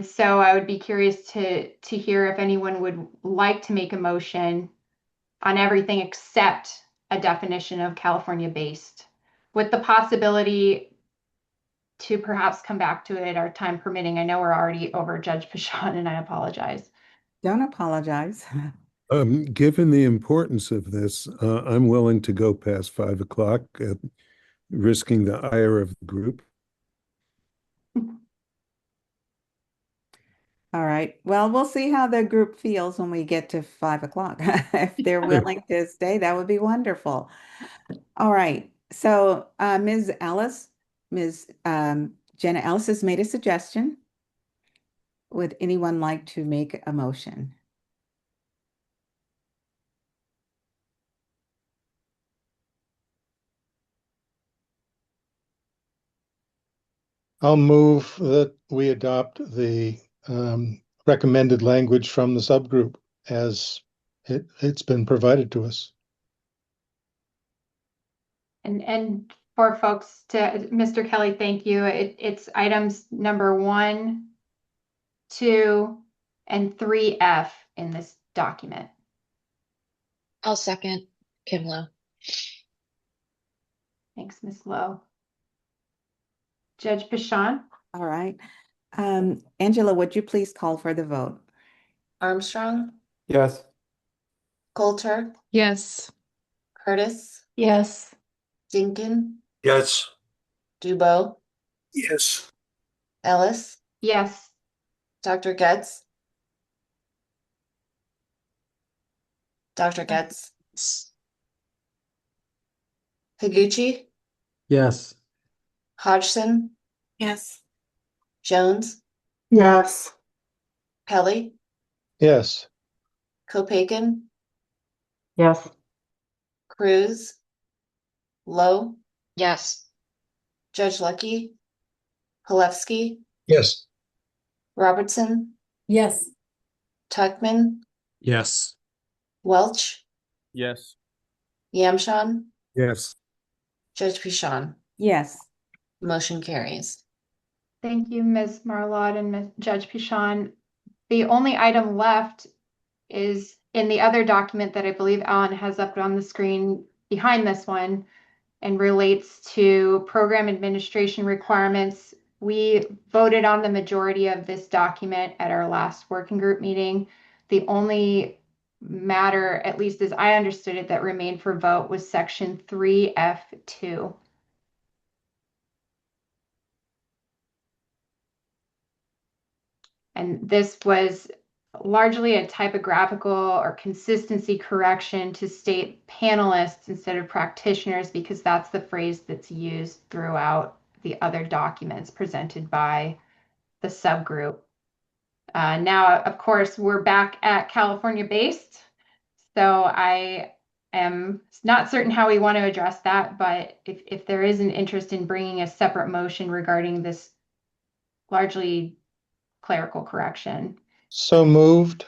so I would be curious to hear if anyone would like to make a motion on everything except a definition of California-based, with the possibility to perhaps come back to it, our time permitting. I know we're already over Judge Pichon, and I apologize. Don't apologize. Given the importance of this, I'm willing to go past 5 o'clock, risking the ire of the group. All right. Well, we'll see how the group feels when we get to 5 o'clock. If they're willing to stay, that would be wonderful. All right. So Ms. Jenna Ellis has made a suggestion. Would anyone like to make a motion? I'll move that we adopt the recommended language from the subgroup as it's been provided to us. And for folks, to Mr. Kelly, thank you. It's items number 1, 2, and 3F in this document. I'll second Kim Lowe. Thanks, Ms. Lowe. Judge Pichon? All right. Angela, would you please call for the vote? Armstrong, Yes. Coulter, Yes. Curtis, Yes. Dinkin, Yes. Dubow, Yes. Ellis, Yes. Dr. Getz, Dr. Getz, Higuchi, Yes. Hodgson, Yes. Jones, Yes. Pelly, Yes. Kopaken, Yes. Cruz, Lowe, Yes. Judge Lucky, Palevsky, Yes. Robertson, Yes. Tuckman, Yes. Welch, Yes. Yamshan, Yes. Judge Pishon. Yes. Motion carries. Thank you, Ms. Marlott and Ms. Judge Pichon. The only item left is in the other document that I believe Alan has up on the screen behind this one and relates to program administration requirements. We voted on the majority of this document at our last working group meeting. The only matter, at least as I understood it, that remained for vote was section 3F2. And this was largely a typographical or consistency correction to state panelists instead of practitioners, because that's the phrase that's used throughout the other documents presented by the subgroup. Now, of course, we're back at California based. So I am not certain how we want to address that, but if there is an interest in bringing a separate motion regarding this largely clerical correction. So moved.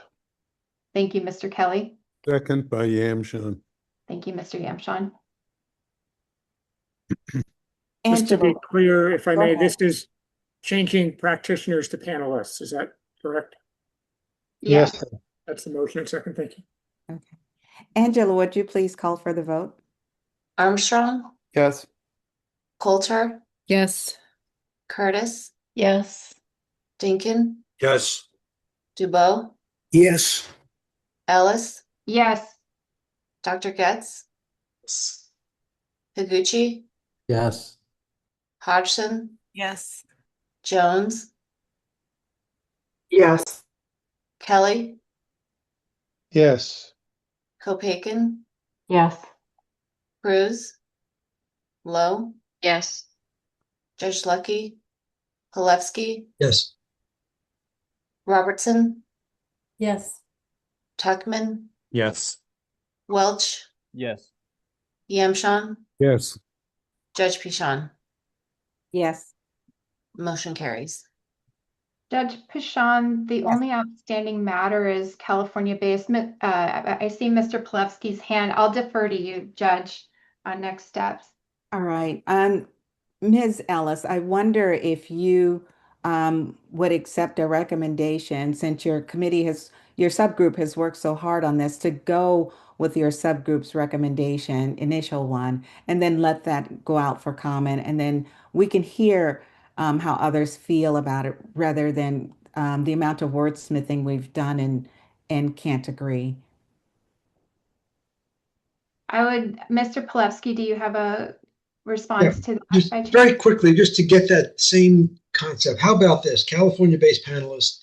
Thank you, Mr. Kelly. Second by Yamshan. Thank you, Mr. Yamshan. Just to be Angela, clear, if I go may, ahead. this is changing practitioners to panelists. Is that correct? Yes. That's the motion. Second, thank you. Okay. Angela, would you please call for the vote? Armstrong, Yes. Coulter, Yes. Curtis, Yes. Dinkin, Yes. Dubois, Yes. Ellis, Yes. Dr. Getz, Higuchi, Yes. Hodgson, Yes. Jones, Yes. Kelly, Yes. Kopaken, Yes. Cruz, Lowe, Yes. Judge Lucky, Palevsky, Yes. Robertson, Yes. Tuckman, Yes. Welch, Yes. Yamshan, Yes. Judge Pishon. Yes. Motion carries. Judge Pishon, the Yes. only outstanding matter is California-based. I see Mr. Palevsky's hand. I'll defer to you, Judge, on next steps. All right. Ms. Ellis, I wonder if you would accept a recommendation, since your subgroup has worked so hard on this, to go with your subgroup's recommendation, initial one, and then let that go out for comment. And then we can hear how others feel about it, rather than the amount of wordsmithing we've done and can't agree. Mr. Palevsky, do you have a Yeah, response to that just by chance? very quickly, just to get that same concept. How about this? California-based panelist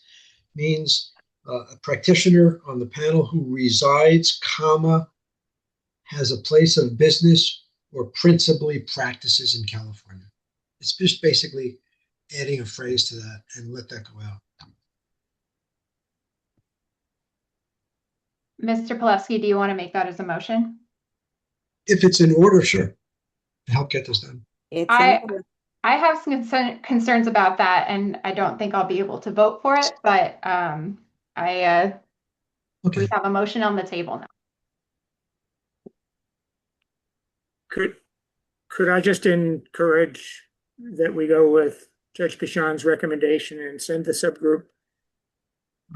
means a practitioner on the panel who resides, comma, has a place of business or principally practices in California. It's just basically adding a phrase to that and let that go out. Mr. Palevsky, do you want to make that as a motion? If it's in order, sure. To help get this done. I have some concerns about that, and I don't think I'll be able to vote for it, but we have a motion on the table now. Could I just encourage that we go with Judge Pishon's recommendation and send the subgroup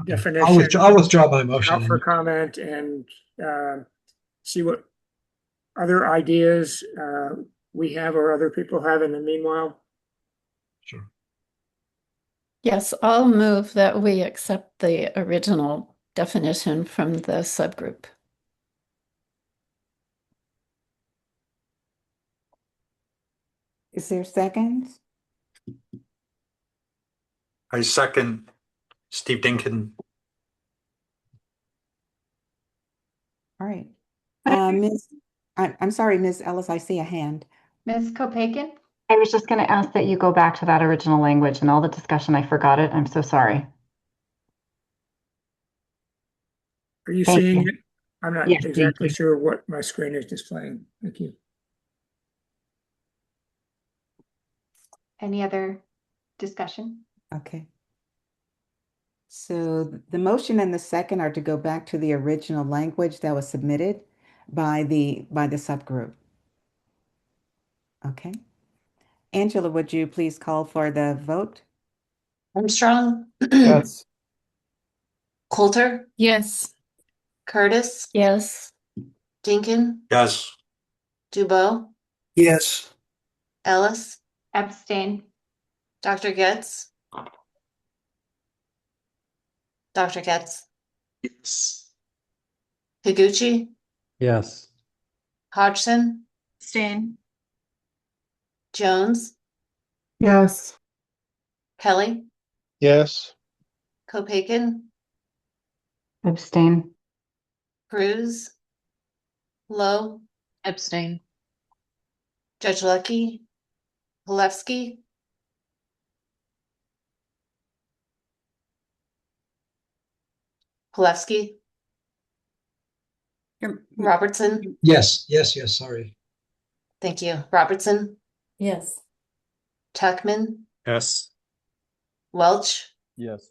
definition I'll withdraw my motion. out for comment and see what other ideas we have or other people have in the meanwhile. Sure. Yes, I'll move that we accept the original definition from the subgroup. Is there seconds? I second Steve Dinkin. All right. I'm sorry, Ms. Ellis, I see a hand. Ms. Kopaken? I was just going to ask that you go back to that original language and all the discussion. I forgot it. I'm so sorry. Are you Thank seeing you. it? I'm not Yes, thank exactly you. sure what my screen is displaying. Thank you. Any other discussion? Okay. So the motion and the second are to go back to the original language that was submitted by the subgroup. Okay. Angela, would you please call for the vote? Armstrong, Yes. Coulter, Yes. Curtis, Yes. Dinkin, Yes. Dubois, Yes. Ellis, Abstain. Dr. Getz, Dr. Getz, Yes. Higuchi, Yes. Hodgson, Abstain. Jones, Yes. Kelly, Yes. Kopaken, Abstain. Cruz, Lowe, Abstain. Judge Lucky, Palevsky, Palevsky, Robertson. Yes, yes, yes, sorry. Thank you. Robertson, Yes. Tuckman, Yes. Welch, Yes.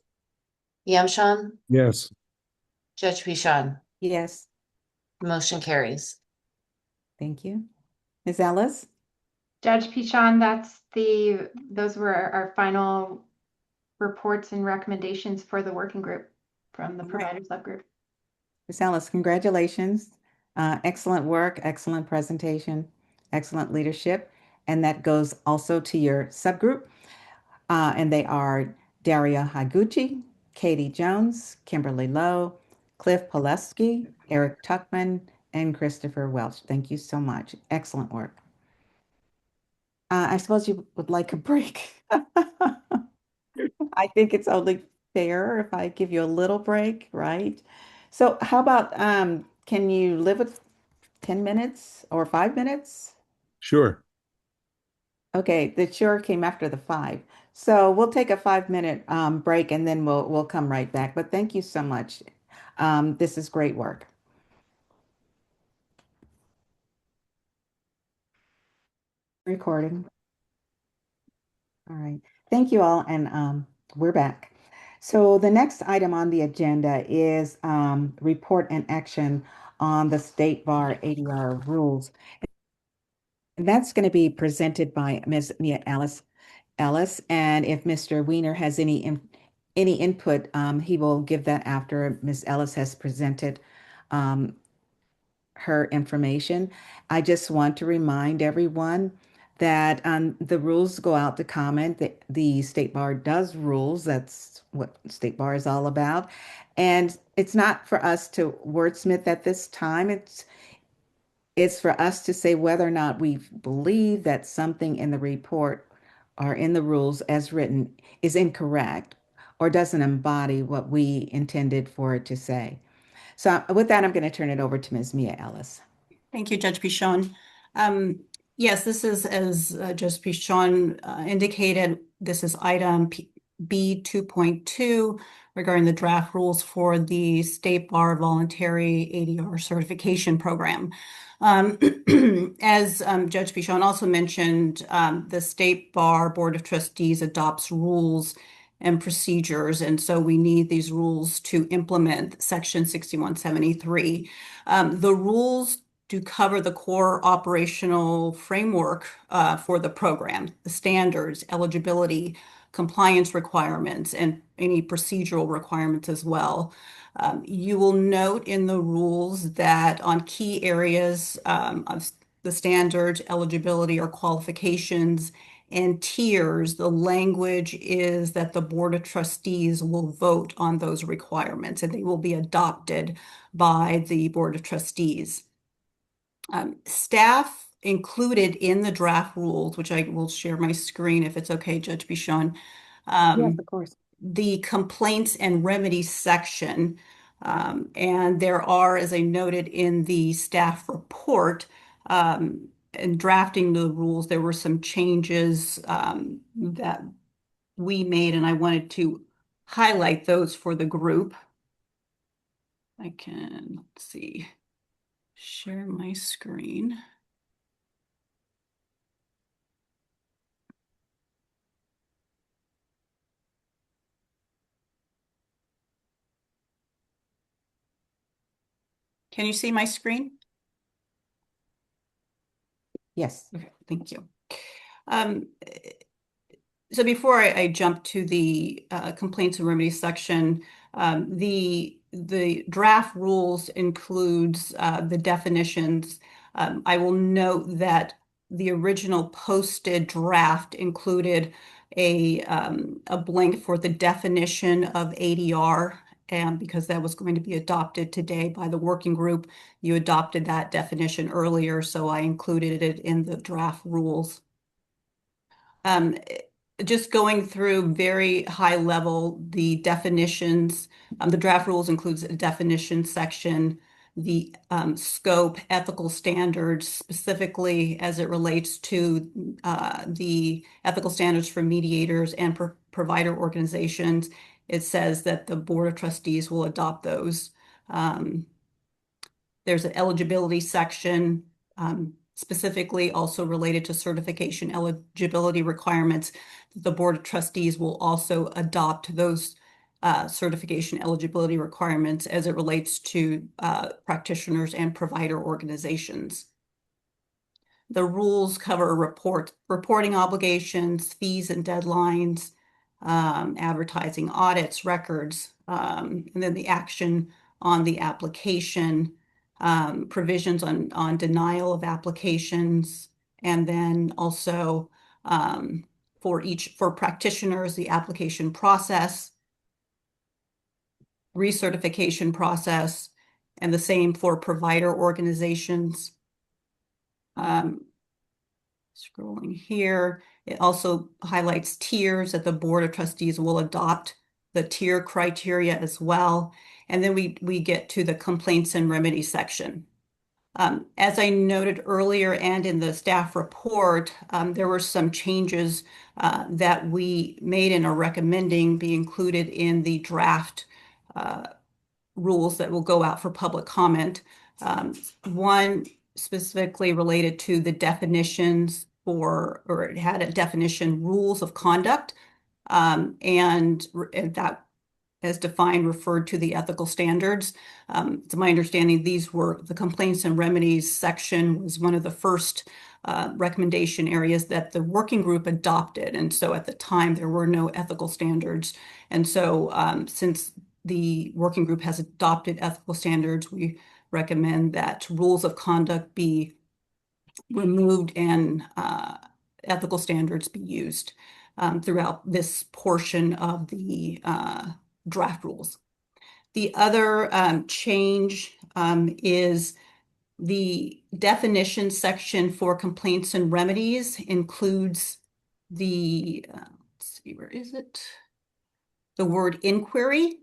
Yamshan, Yes. Judge Pichon. Yes. Motion carries. Thank you. Ms. Ellis? Judge Pichon, those were our final reports and recommendations for the working group from the provider subgroup. Ms. Ellis, congratulations. Excellent work, excellent presentation, excellent leadership. And that goes also to your subgroup. And they are Daria Higuchi, Katie Jones, Kimberly Lowe, Cliff Poleski, Eric Tuckman, and Christopher Welch. Thank you so much. Excellent work. I suppose you would like a break. I think it's only fair if I give you a little break, right? So how about can you live with 10 minutes or 5 minutes? Sure. Okay, the sure came after the five. So we'll take a 5 minute break and then we'll come right back. But thank you so much. This is great work. Recording. All right. Thank you all, and we're back. So the next item on the agenda is report and action on the State Bar ADR rules. And that's going to be presented by Ms. Mia Ellis. And if Mr. Weiner has any input, he will give that after Ms. Ellis has presented her information. I just want to remind everyone that the rules go out to comment. The State Bar does rules. That's what State Bar is all about. And it's not for us to wordsmith at this time. It's for us to say whether or not we believe that something in the report or in the rules as written is incorrect or doesn't embody what we intended for it to say. So with that, I'm going to turn it over to Ms. Mia Ellis. Thank you, Judge Pichon. Yes, this is, as Judge Pichon indicated, this is item B 2.2 regarding the draft rules for the State Bar Voluntary ADR Certification Program. As Judge Pichon also mentioned, the State Bar Board of Trustees adopts rules and procedures, and so we need these rules to implement Section 6173. The rules do cover the core operational framework for the program, the standards, eligibility, compliance requirements, and any procedural requirements as well. You will note in the rules that on key areas of the standard eligibility or qualifications and tiers, the language is that the Board of Trustees will vote on those requirements and they will be adopted by the Board of Trustees. Staff included in the draft rules, which I will share my screen if it's okay, Judge Bichon. Yes, of course. The complaints and remedies section. And there are, as I noted in the staff report, in drafting the rules, there were some changes that we made, and I wanted to highlight those for the group. I can, let's see, share my screen. Can you see my screen? Yes. Okay, thank you. So before I jump to the complaints and remedies section, the draft rules includes the definitions. I will note that the original posted draft included a blank for the definition of ADR, and because that was going to be adopted today by the working group, you adopted that definition earlier, so I included it in the draft rules. Just going through very high level, the definitions, the draft rules includes a definition section, the scope, ethical standards, specifically as it relates to the ethical standards for mediators and provider organizations. It says that the Board of Trustees will adopt those. There's an eligibility section, specifically also related to certification eligibility requirements. The Board of Trustees will also adopt those certification eligibility requirements as it relates to practitioners and provider organizations. The rules cover reporting obligations, fees and deadlines, advertising audits, records, and then the action on the application, provisions on denial of applications, and then also for practitioners, the application process, recertification process, and the same for provider organizations. Scrolling here, it also highlights tiers that the Board of Trustees will adopt the tier criteria as well. And then we get to the complaints and remedies section. As I noted earlier and in the staff report, there were some changes that we made and are recommending be included in the draft rules that will go out for public comment. One specifically related to the definitions or it had a definition rules of conduct, and that as defined referred to the ethical standards. To my understanding, these were the complaints and remedies section was one of the first recommendation areas that the working group adopted. And so at the time, there were no ethical standards. And so since the working group has adopted ethical standards, we recommend that rules of conduct be removed and ethical standards be used throughout this portion of the draft rules. The other change is the definition section for complaints and remedies includes the, let's see, where is it? The word inquiry,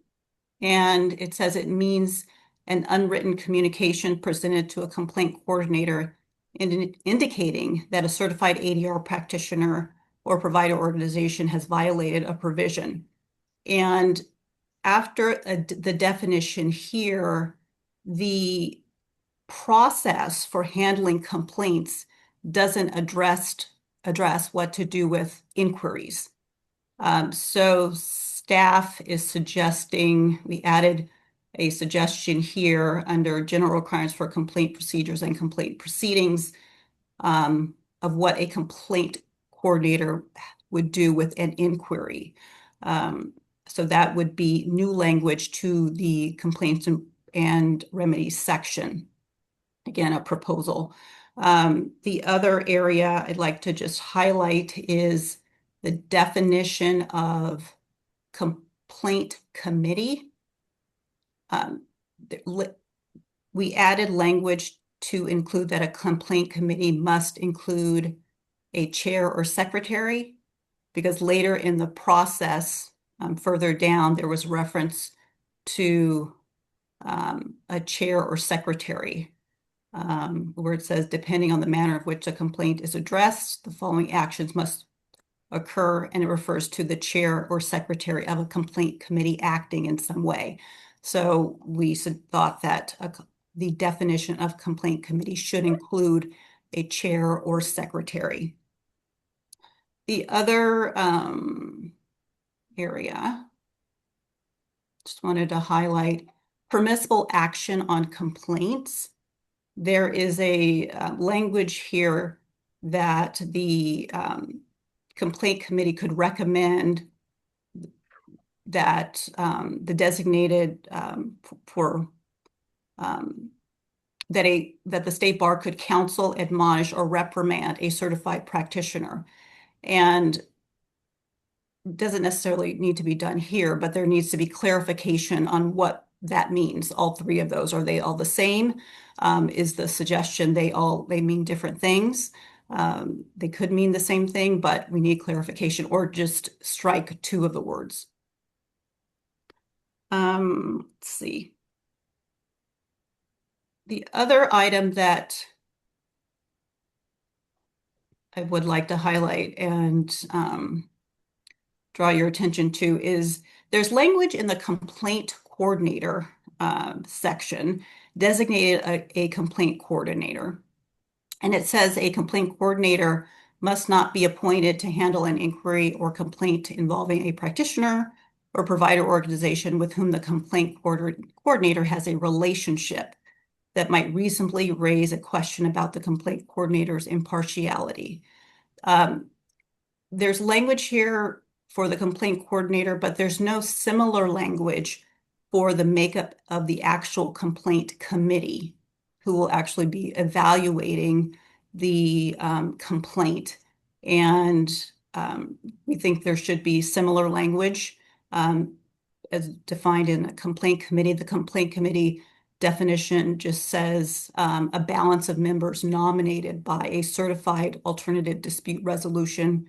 and it says it means an unwritten communication presented to a complaint coordinator indicating that a certified ADR practitioner or provider organization has violated a provision. And after the definition here, the process for handling complaints doesn't address what to do with inquiries. So staff is suggesting, we added a suggestion here under general requirements for complaint procedures and complaint proceedings of what a complaint coordinator would do with an inquiry. So that would be new language to the complaints and remedies section. Again, a proposal. The other area I'd like to just highlight is the definition of complaint committee. We added language to include that a complaint committee must include a chair or secretary, because later in the process, further down, there was reference to a chair or secretary, where it says, depending on the manner of which a complaint is addressed, the following actions must occur, and it refers to the chair or secretary of a complaint committee acting in some way. So we thought that the definition of complaint committee should include a chair or secretary. The other area, just wanted to highlight, permissible action on complaints, there is a language here that the complaint committee could recommend that the designated that the state bar could counsel, admonish, or reprimand a certified practitioner. And doesn't necessarily need to be done here, but there needs to be clarification on what that means. All three of those, are they all the same? Is the suggestion they mean different things? They could mean the same thing, but we need clarification, or just strike two of the words. Let's see. The other item that I would like to highlight and draw your attention to is there's language in the complaint coordinator section designated a complaint coordinator. And it says a complaint coordinator must not be appointed to handle an inquiry or complaint involving a practitioner or provider organization with whom the complaint coordinator has a relationship that might reasonably raise a question about the complaint coordinator's impartiality. There's language here for the complaint coordinator, but there's no similar language for the makeup of the actual complaint committee, who will actually be evaluating the complaint. And we think there should be similar language as defined in a complaint committee. The complaint committee definition just says a balance of members nominated by a certified alternative dispute resolution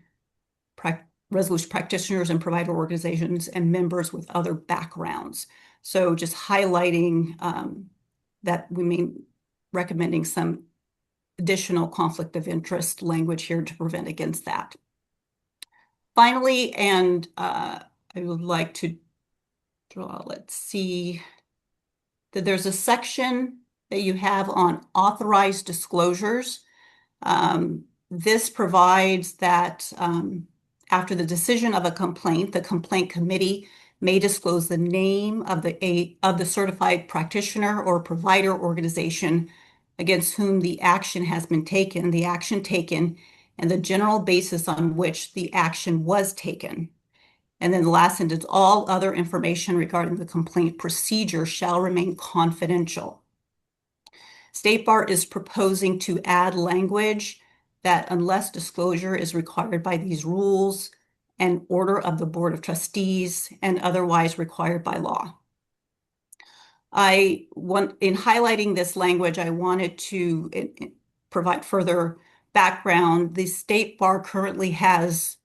practitioners and provider organizations and members with other backgrounds. So just highlighting that we mean recommending some additional conflict of interest language here to prevent against that. Finally, and I would like to draw, let's see, that there's a section that you have on authorized disclosures. This provides that after the decision of a complaint, the complaint committee may disclose the name of the certified practitioner or provider organization against whom the action has been taken, the action taken, and the general basis on which the action was taken. And then the last sentence, all other information regarding the complaint procedure shall remain confidential. State Bar is proposing to add language that unless disclosure is required by these rules and order of the Board of Trustees and otherwise required by law. In highlighting this language, I wanted to provide further background. The State Bar currently has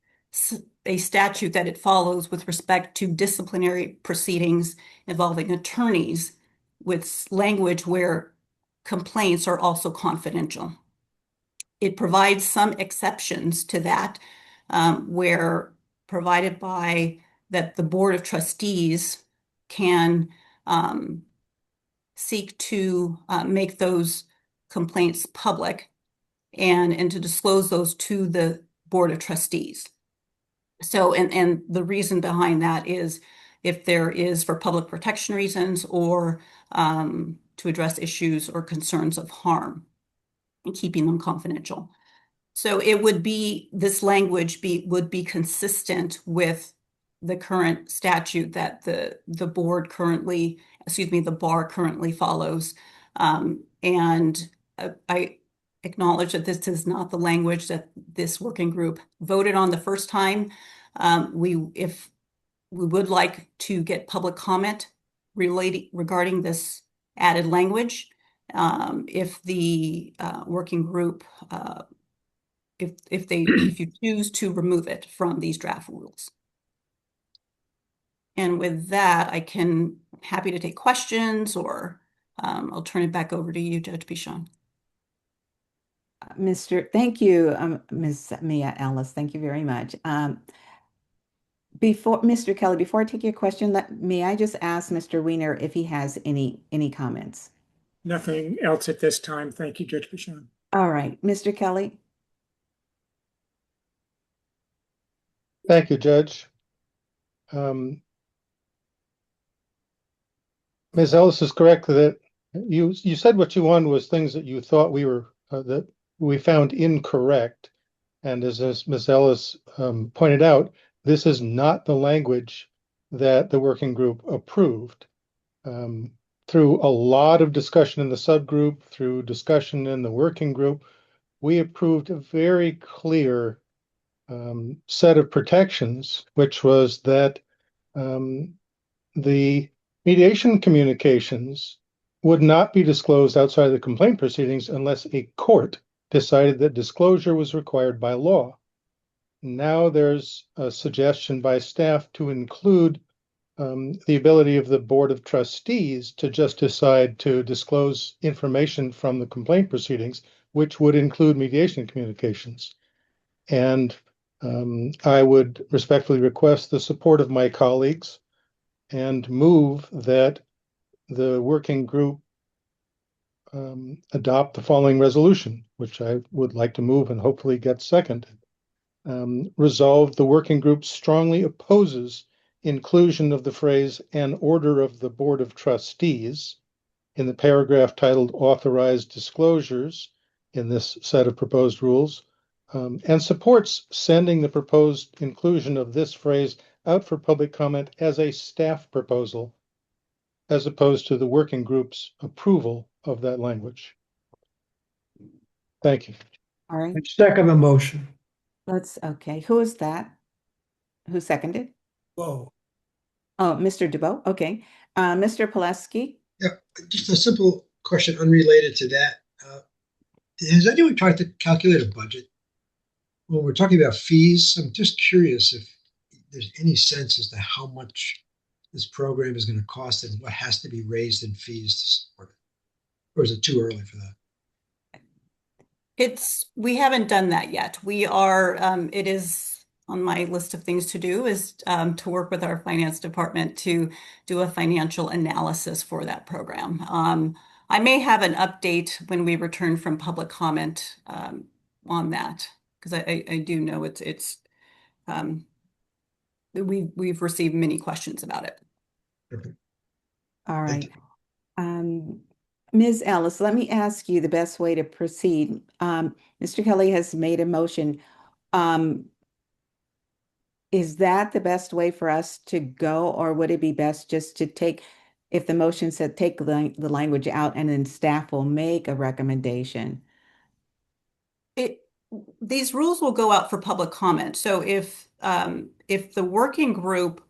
a statute that it follows with respect to disciplinary proceedings involving attorneys, with language where complaints are also confidential. It provides some exceptions to that, where provided by that the Board of Trustees can seek to make those complaints public and to disclose those to the Board of Trustees. So, and the reason behind that is if there is for public protection reasons or to address issues or concerns of harm and keeping them confidential. So it would be, this language would be consistent with the current statute that the bar currently follows. And I acknowledge that this is not the language that this working group voted on the first time. If we would like to get public comment regarding this added language, if the working group, if you choose to remove it from these draft rules. And with that, happy to take questions, or I'll turn it back over to you, Judge Pichon. Thank you, Ms. Mia Ellis. Thank you very much. Mr. Kelly, before I take your question, may I just ask Mr. Weiner if he has any comments? Nothing else at this time. Thank you, Judge Pichon. All right, Mr. Kelly. Thank you, Judge. Ms. Ellis is correct that you said what you wanted was things that you thought that we found incorrect. And as Ms. Ellis pointed out, this is not the language that the working group approved. Through a lot of discussion in the subgroup, through discussion in the working group, we approved a very clear set of protections, which was that the mediation communications would not be disclosed outside of the complaint proceedings unless a court decided that disclosure was required by law. Now there's a suggestion by staff to include the ability of the Board of Trustees to just decide to disclose information from the complaint proceedings, which would include mediation communications. And I would respectfully request the support of my colleagues and move that the working group adopt the following resolution, which I would like to move and hopefully get seconded. Resolve, the working group strongly opposes inclusion of the phrase "an order of the Board of Trustees" in the paragraph titled Authorized Disclosures in this set of proposed rules, and supports sending the proposed inclusion of this phrase out for public comment as a staff proposal, as opposed to the working group's approval of that language. Thank you. All right. Second the motion. Okay. Who is that? Who seconded? Whoa. Oh, Mr. DeBoe. Okay. Mr. Pileski. Yeah, just a simple question unrelated to that. Has anyone tried to calculate a budget? When we're talking about fees, I'm just curious if there's any sense as to how much this program is going to cost and what has to be raised in fees to support it. Or is it too early for that? We haven't done that yet. We are, it is on my list of things to do is to work with our finance department to do a financial analysis for that program. I may have an update when we return from public comment on that, because I do know we've received many questions about it. Okay. All right. Ms. Ellis, let me ask you the best way to proceed. Mr. Kelly has made a motion. Is that the best way for us to go, or would it be best just to take, if the motion said take the language out and then staff will make a recommendation? These rules will go out for public comment. So if the working group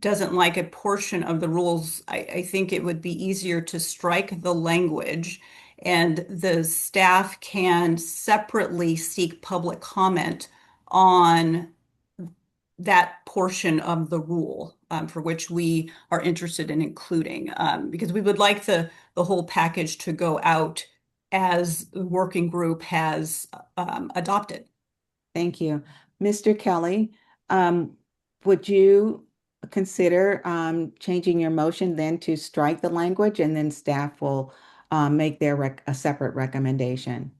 doesn't like a portion of the rules, I think it would be easier to strike the language, and the staff can separately seek public comment on that portion of the rule for which we are interested in including, because we would like the whole package to go out as the working group has adopted. Thank you. Mr. Kelly, would you consider changing your motion then to strike the language, and then staff will make a separate recommendation?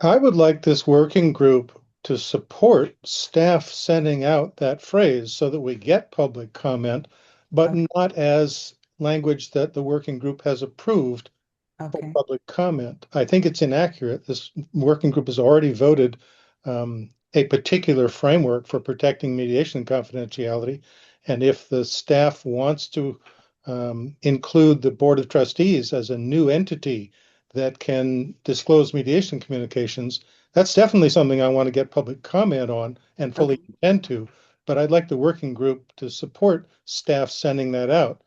I would like this working group to support staff sending out that phrase so that we get public comment, but not as language that the working group has approved for public comment. I think it's inaccurate. This working group has already voted a particular framework for protecting mediation confidentiality. And if the staff wants to include the Board of Trustees as a new entity that can disclose mediation communications, that's definitely something I want to get public comment on and fully intend to. But I'd like the working group to support staff sending that out,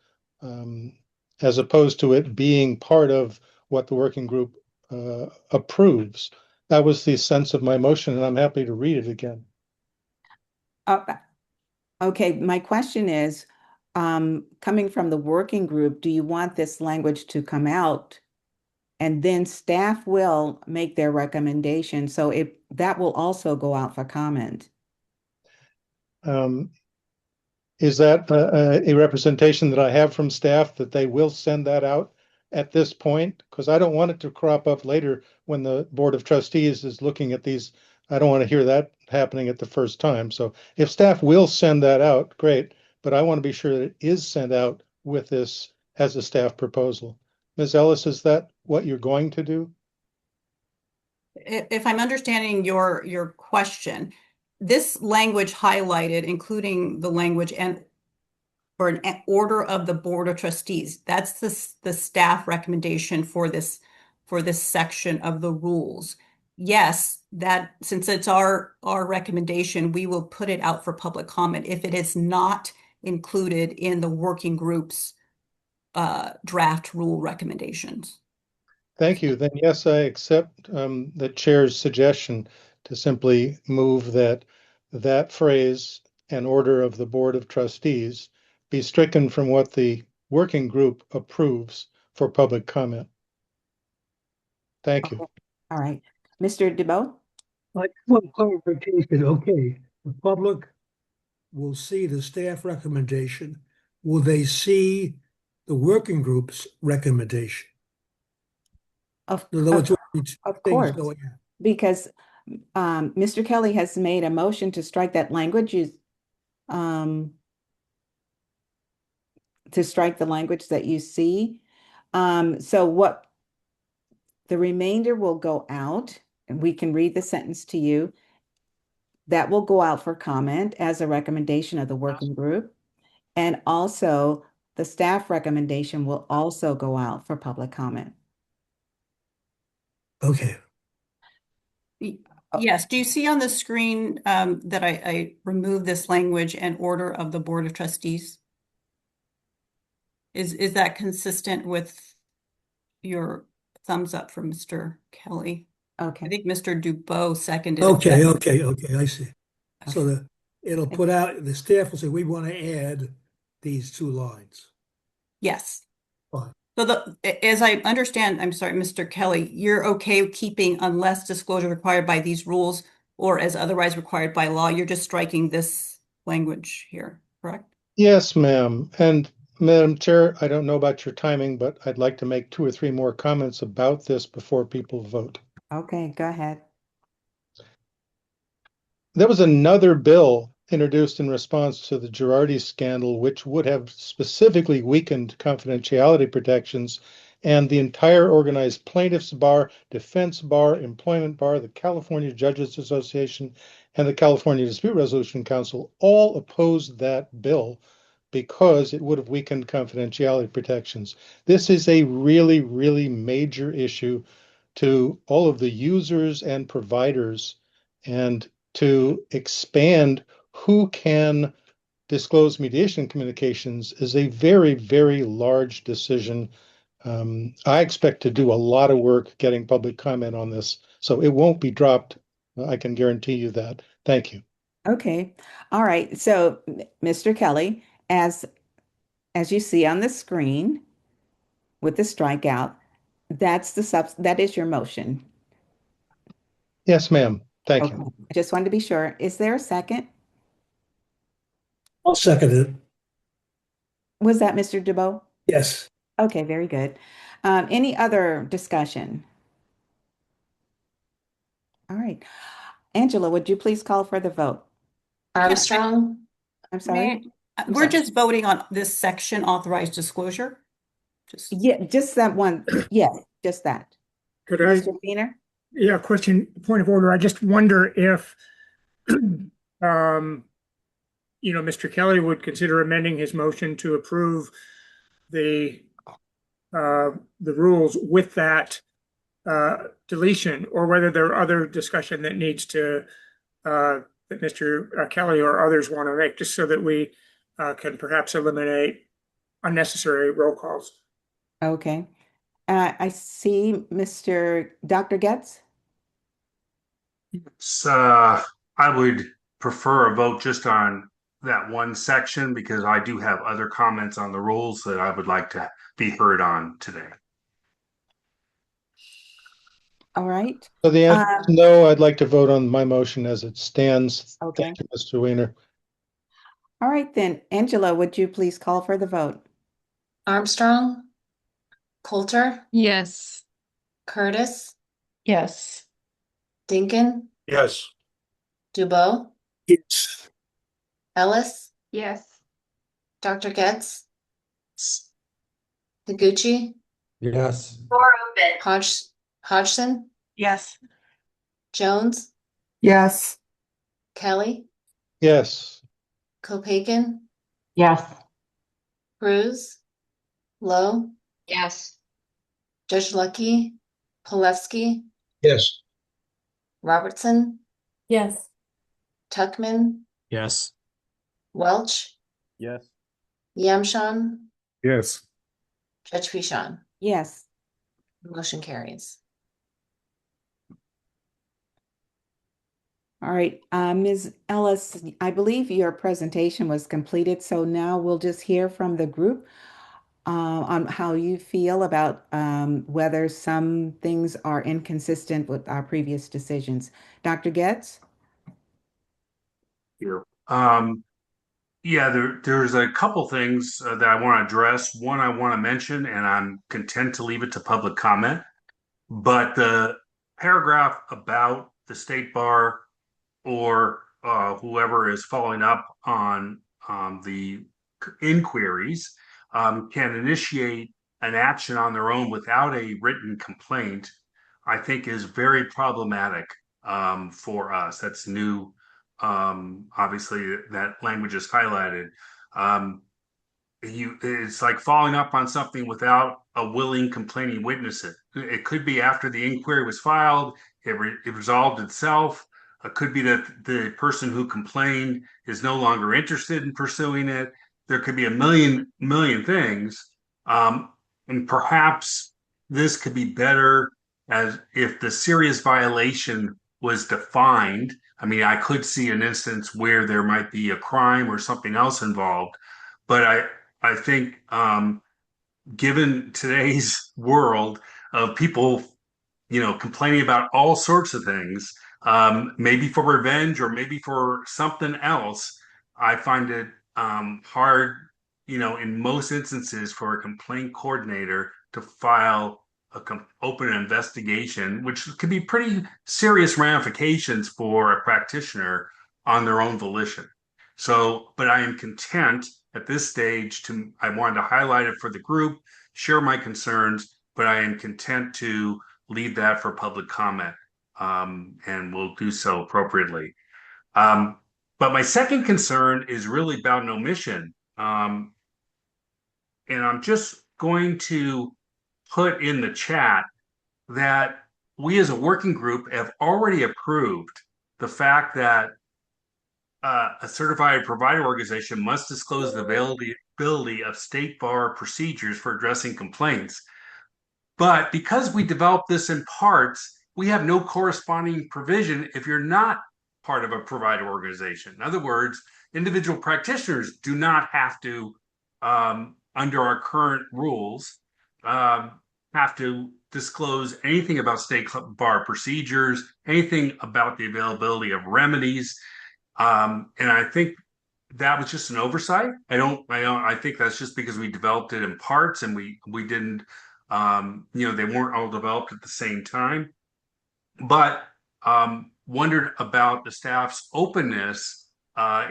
as opposed to it being part of what the working group approves. That was the sense of my motion, and I'm happy to read it again. Okay, my question is, coming from the working group, do you want this language to come out and then staff will make their recommendation? So that will also go out for comment. Is that a representation that I have from staff that they will send that out at this point? Because I don't want it to crop up later when the Board of Trustees is looking at these. I don't want to hear that happening at the first time. So if staff will send that out, great. But I want to be sure that it is sent out with this as a staff proposal. Ms. Ellis, is that what you're going to do? If I'm understanding your question, this language highlighted, including the language and or an order of the Board of Trustees, that's the staff recommendation for this section of the rules. Yes, that since it's our recommendation, we will put it out for public comment if it is not included in the working group's draft rule recommendations. Thank you. Then yes, I accept the chair's suggestion to simply move that phrase, an order of the Board of Trustees, be stricken from what the working group approves for public comment. Thank you. All right. Mr. DeBoe? Like one clarification, okay, the public will see the staff recommendation. Will they see the working group's recommendation? Of things course, going on. because Mr. Kelly has made a motion to strike that language, to strike the language that you see. So what the remainder will go out, and we can read the sentence to you. That will go out for comment as a recommendation of the working group. And also the staff recommendation will also go out for public comment. Okay. Yes. Do you see on the screen that I removed this language and order of the Board of Trustees? Is that consistent with your thumbs up from Mr. Kelly? Okay. I think Mr. DuBois seconded it. Okay, I see. So it'll put out, the staff will say, we want to add these two lines. Yes. Fine. So as I understand, I'm sorry, Mr. Kelly, you're okay keeping unless disclosure required by these rules or as otherwise required by law. You're just striking this language here, correct? Yes, ma'am. And Madam Chair, I don't know about your timing, but I'd like to make 2 or 3 more comments about this before people vote. Okay, go ahead. There was another bill introduced in response to the Girardi scandal, which would have specifically weakened confidentiality protections, and the entire organized plaintiffs bar, defense bar, employment bar, the California Judges Association, and the California Dispute Resolution Council all opposed that bill because it would have weakened confidentiality protections. This is a really, really major issue to all of the users and providers, and to expand who can disclose mediation communications is a very, very large decision. I expect to do a lot of work getting public comment on this, so it won't be dropped. I can guarantee you that. Thank you. Okay. All right. So, Mr. Kelly, as you see on the screen with the strikeout, that is your motion. Yes, ma'am. Thank you. I just wanted to be sure. Is there a second? I'll second it. Was that Mr. DeBoe? Yes. Okay, very good. Any other discussion? All right. Angela, would you please call for the vote? Armstrong? I'm sorry. We're just voting on this section, authorized disclosure. Yeah, just that one. Yeah, just that. Could Mr. Wiener? Yeah, point of order. I just wonder if, Mr. Kelly would consider amending his motion to approve the rules with that deletion, or whether there are other discussion that needs to that Mr. Kelly or others want to make, just so that we can perhaps eliminate unnecessary roll calls. Okay. I see Dr. Getz. So I would prefer a vote just on that one section because I do have other comments on the rules that I would like to be heard on today. All right. So the answer is no. I'd like to vote on my motion as it stands. Okay. Thank you, Mr. Wiener. All right, then. Angela, would you please call for the vote? Armstrong? Coulter? Yes. Curtis? Yes. Dinkin? Yes. DuBois? Yes. Ellis? Yes. Dr. Getz? Taguchi, Yes. Door open. Hodgson, Yes. Jones, Yes. Kelly, Yes. Kopaken, Yes. Cruz, Lowe, Yes. Judge Lucky, Polewski, Yes. Robertson, Yes. Tuckman, Yes. Welch, Yes. Yamshan, Yes. Judge Fishan. Yes. Motion carries. All right, Ms. Ellis, I believe your presentation was completed, so now we'll just hear from the group on how you feel about whether some things are inconsistent with our previous decisions. Dr. Getz? Here. Yeah, there's a couple things that I want to address. One I want to mention, and I'm content to leave it to public comment. But the paragraph about the state bar or whoever is following up on the inquiries can initiate an action on their own without a written complaint, I think is very problematic for us. That's new. Obviously, that language is highlighted. Um, it's like following up on something without a willing complaining witness. It could be after the inquiry was filed, it resolved itself. It could be that the person who complained is no longer interested in pursuing it. There could be a million things. And perhaps this could be better as if the serious violation was defined. I mean, I could see an instance where there might be a crime or something else involved, but I think given today's world of people, complaining about all sorts of things, maybe for revenge or maybe for something else, I find it hard, in most instances for a complaint coordinator to file open investigation, which could be pretty serious ramifications for a practitioner on their own volition. So, but I am content at this stage I wanted to highlight it for the group, share my concerns, but I am content to leave that for public comment, and we'll do so appropriately. But my second concern is really about an omission. And I'm just going to put in the chat that we as a working group have already approved the fact that a certified provider organization must disclose the availability of state bar procedures for addressing complaints. But because we developed this in parts, we have no corresponding provision if you're not part of a provider organization. In other words, individual practitioners do not have to, under our current rules, have to disclose anything about state bar procedures, anything about the availability of remedies. And I think that was just an oversight. I think that's just because we developed it in parts and we didn't, they weren't all developed at the same time. But wondered about the staff's openness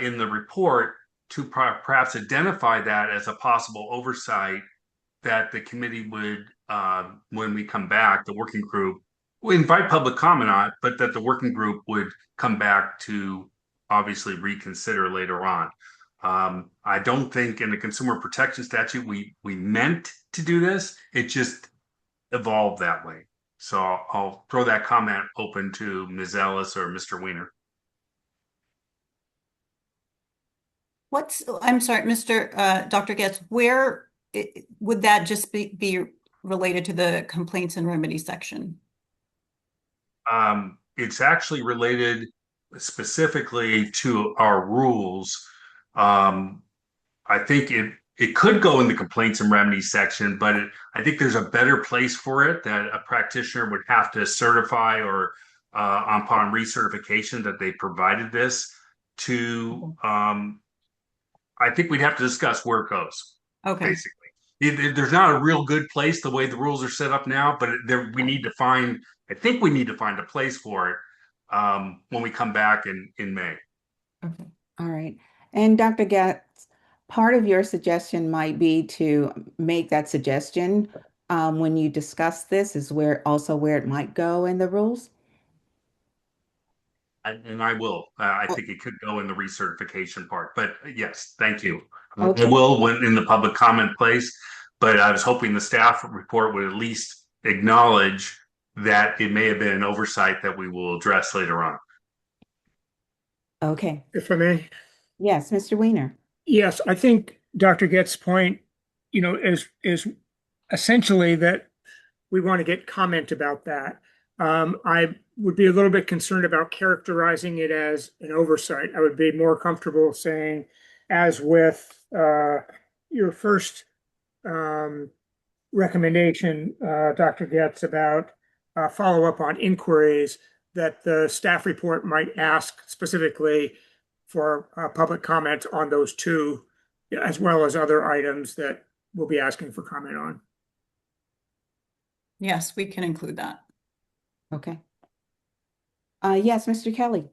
in the report to perhaps identify that as a possible oversight that the committee would, when we come back, the working group, we invite public comment on it, but that the working group would come back to obviously reconsider later on. I don't think in the consumer protection statute we meant to do this. It just evolved that way. So I'll throw that comment open to Ms. Ellis or Mr. Weiner. I'm sorry, Dr. Getz, where would that just be related to the complaints and remedies section? It's actually related specifically to our rules. I think it could go in the complaints and remedies section, but I think there's a better place for it that a practitioner would have to certify or upon recertification that they provided this to. I think we'd have to discuss where it goes. Okay. Basically, there's not a real good place the way the rules are set up now, but we need to find. I think we need to find a place for it when we come back in May. Okay. All right. And Dr. Getz, part of your suggestion might be to make that suggestion when you discuss this is where it might go in the rules. And I will. I think it could go in the recertification part. But yes, thank you. Okay. I will when in the public comment place. But I was hoping the staff report would at least acknowledge that it may have been an oversight that we will address later on. Okay. If I may. Yes, Mr. Weiner. Yes, I think Dr. Getz's point, is essentially that we want to get comment about that. I would be a little bit concerned about characterizing it as an oversight. I would be more comfortable saying, as with your first recommendation, Dr. Getz, about follow up on inquiries, that the staff report might ask specifically for public comment on those two, as well as other items that we'll be asking for comment on. Yes, we can include that. Okay. Yes, Mr. Kelly.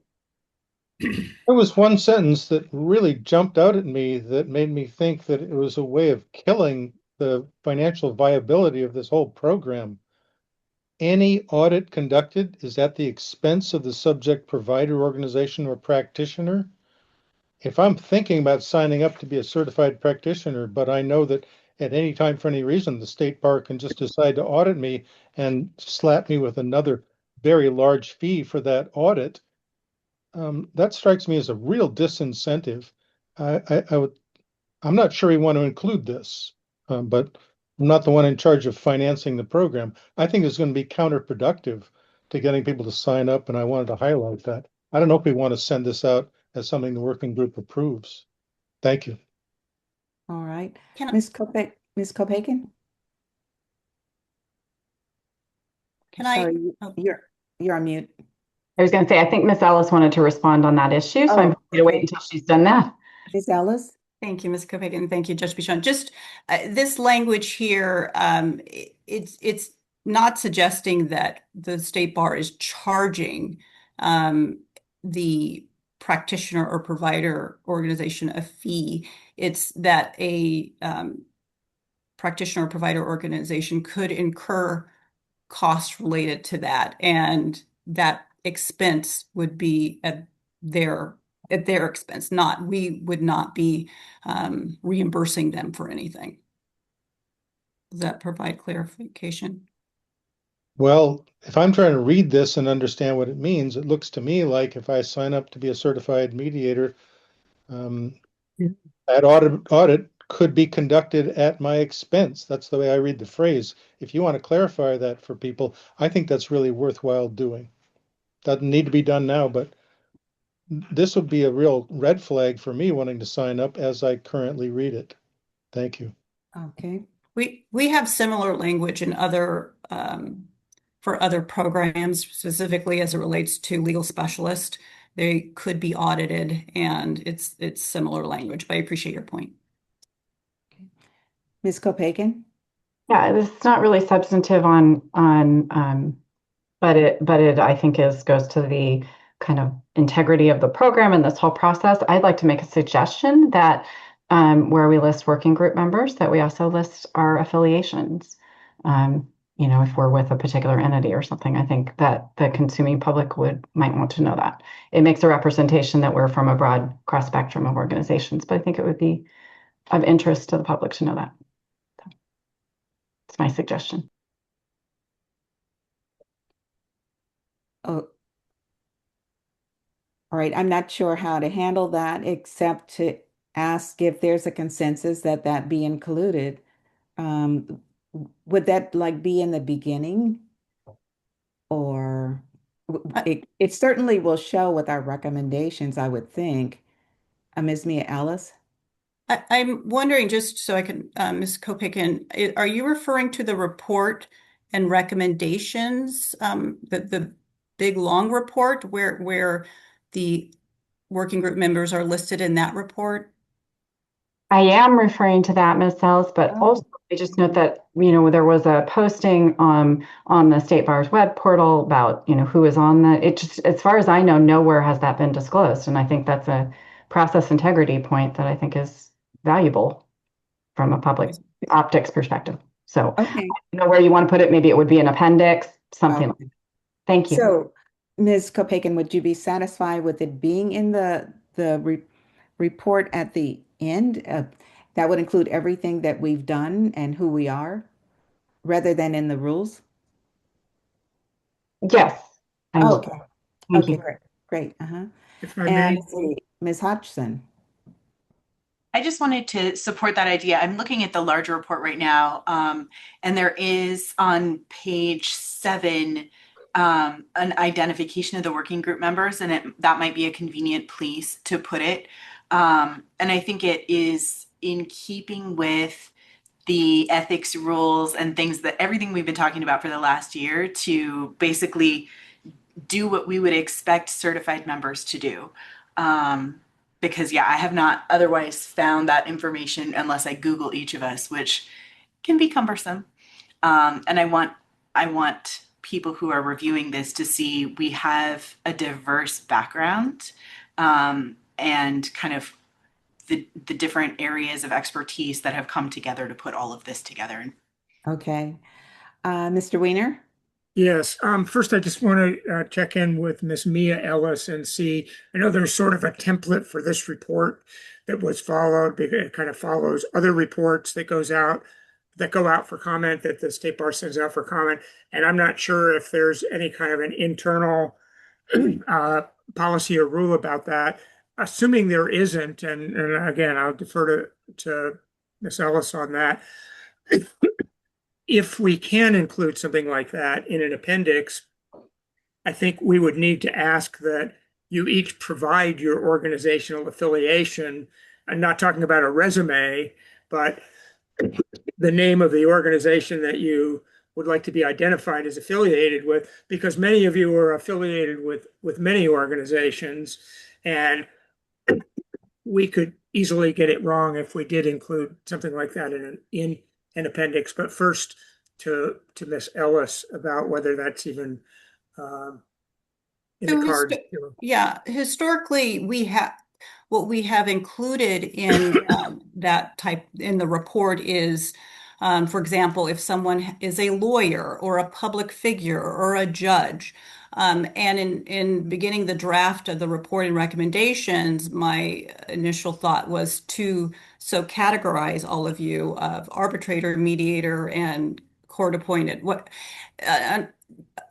There was one sentence that really jumped out at me that made me think that it was a way of killing the financial viability of this whole program. Any audit conducted is at the expense of the subject provider organization or practitioner. If I'm thinking about signing up to be a certified practitioner, but I know that at any time for any reason, the state bar can just decide to audit me and slap me with another very large fee for that audit, that strikes me as a real disincentive. I'm not sure we want to include this, but I'm not the one in charge of financing the program. I think it's going to be counterproductive to getting people to sign up, and I wanted to highlight that. I don't know if we want to send this out as something the working group approves. Thank you. All right. Ms. Kopakin? Sorry, you're on mute. I was going to say, I think Ms. Ellis wanted to respond on that issue, so I'm going to wait until she's done that. Ms. Ellis? Thank you, Ms. Kopakin. Thank you, Judge Bichon. Just this language here, it's not suggesting that the state bar is charging the practitioner or provider organization a fee. It's that a practitioner or provider organization could incur costs related to that, and that expense would be at their expense. We would not be reimbursing them for anything. Does that provide clarification? Well, if I'm trying to read this and understand what it means, it looks to me like if I sign up to be a certified mediator, that audit could be conducted at my expense. That's the way I read the phrase. If you want to clarify that for people, I think that's really worthwhile doing. Doesn't need to be done now, but this would be a real red flag for me wanting to sign up as I currently read it. Thank you. Okay. We have similar language in other for other programs, specifically as it relates to legal specialists. They could be audited, and it's similar language, but I appreciate your point. Okay. Ms. Kopakin? Yeah, it's not really substantive but it I think goes to the kind of integrity of the program and this whole process. I'd like to make a suggestion that where we list working group members, that we also list our affiliations. If we're with a particular entity or something, I think that the consuming public might want to know that. It makes a representation that we're from a broad cross spectrum of organizations, but I think it would be of interest to the public to know that. So, it's my suggestion. Oh, all right. I'm not sure how to handle that except to ask if there's a consensus that be included. Would that be in the beginning? Or it certainly will show with our recommendations, I would think. Ms. Mia Ellis? I'm wondering, just so I can, Ms. Kopakin, are you referring to the report and recommendations, the big long report where the working group members are listed in that report? I am referring to that, Ms. Ellis, but also I just note that, there was a posting on the State Bar's web portal about, who is on it just, as far as I know, nowhere has that been disclosed. And I think that's a process integrity point that I think is valuable from a public optics perspective. So Okay. I don't know where you want to put it. Maybe it would be an appendix, something. Okay. Thank you. So, Ms. Kopaken, would you be satisfied with it being in the report at the end? That would include everything that we've done and who we are, rather than in the rules? Yes. Oh, okay. Thank Okay, you. great. Great. Uh-huh. If I And may, let's see, Ms. Hodgson. I just wanted to support that idea. I'm looking at the larger report right now, and there is on page 7 an identification of the working group members, and that might be a convenient place to put it. And I think it is in keeping with the ethics rules and things that everything we've been talking about for the last year to basically do what we would expect certified members to do. Because yeah, I have not otherwise found that information unless I Google each of us, which can be cumbersome. And I want people who are reviewing this to see we have a diverse background, and kind of the different areas of expertise that have come together to put all of this together. Okay. Mr. Weiner? yes. First, I just want to check in with Miss Mia Ellis and see. I know there's sort of a template for this report that was followed. It kind of follows other reports that go out for comment, that the State Bar sends out for comment. And I'm not sure if there's any kind of an internal policy or rule about that. Assuming there isn't, and again, I'll defer to Ms. Ellis on that. If we can include something like that in an appendix, I think we would need to ask that you each provide your organizational affiliation. I'm not talking about a resume, but the name of the organization that you would like to be identified as affiliated with, because many of you are affiliated with many organizations, and we could easily get it wrong if we did include something like that in an appendix. But first, to Miss Ellis about whether that's even in the cards. Yeah, historically, what we have included in that type in the report is, for example, if someone is a lawyer or a public figure or a judge. And in beginning the draft of the report and recommendations, my initial thought was to categorize all of you of arbitrator, mediator, and court appointed.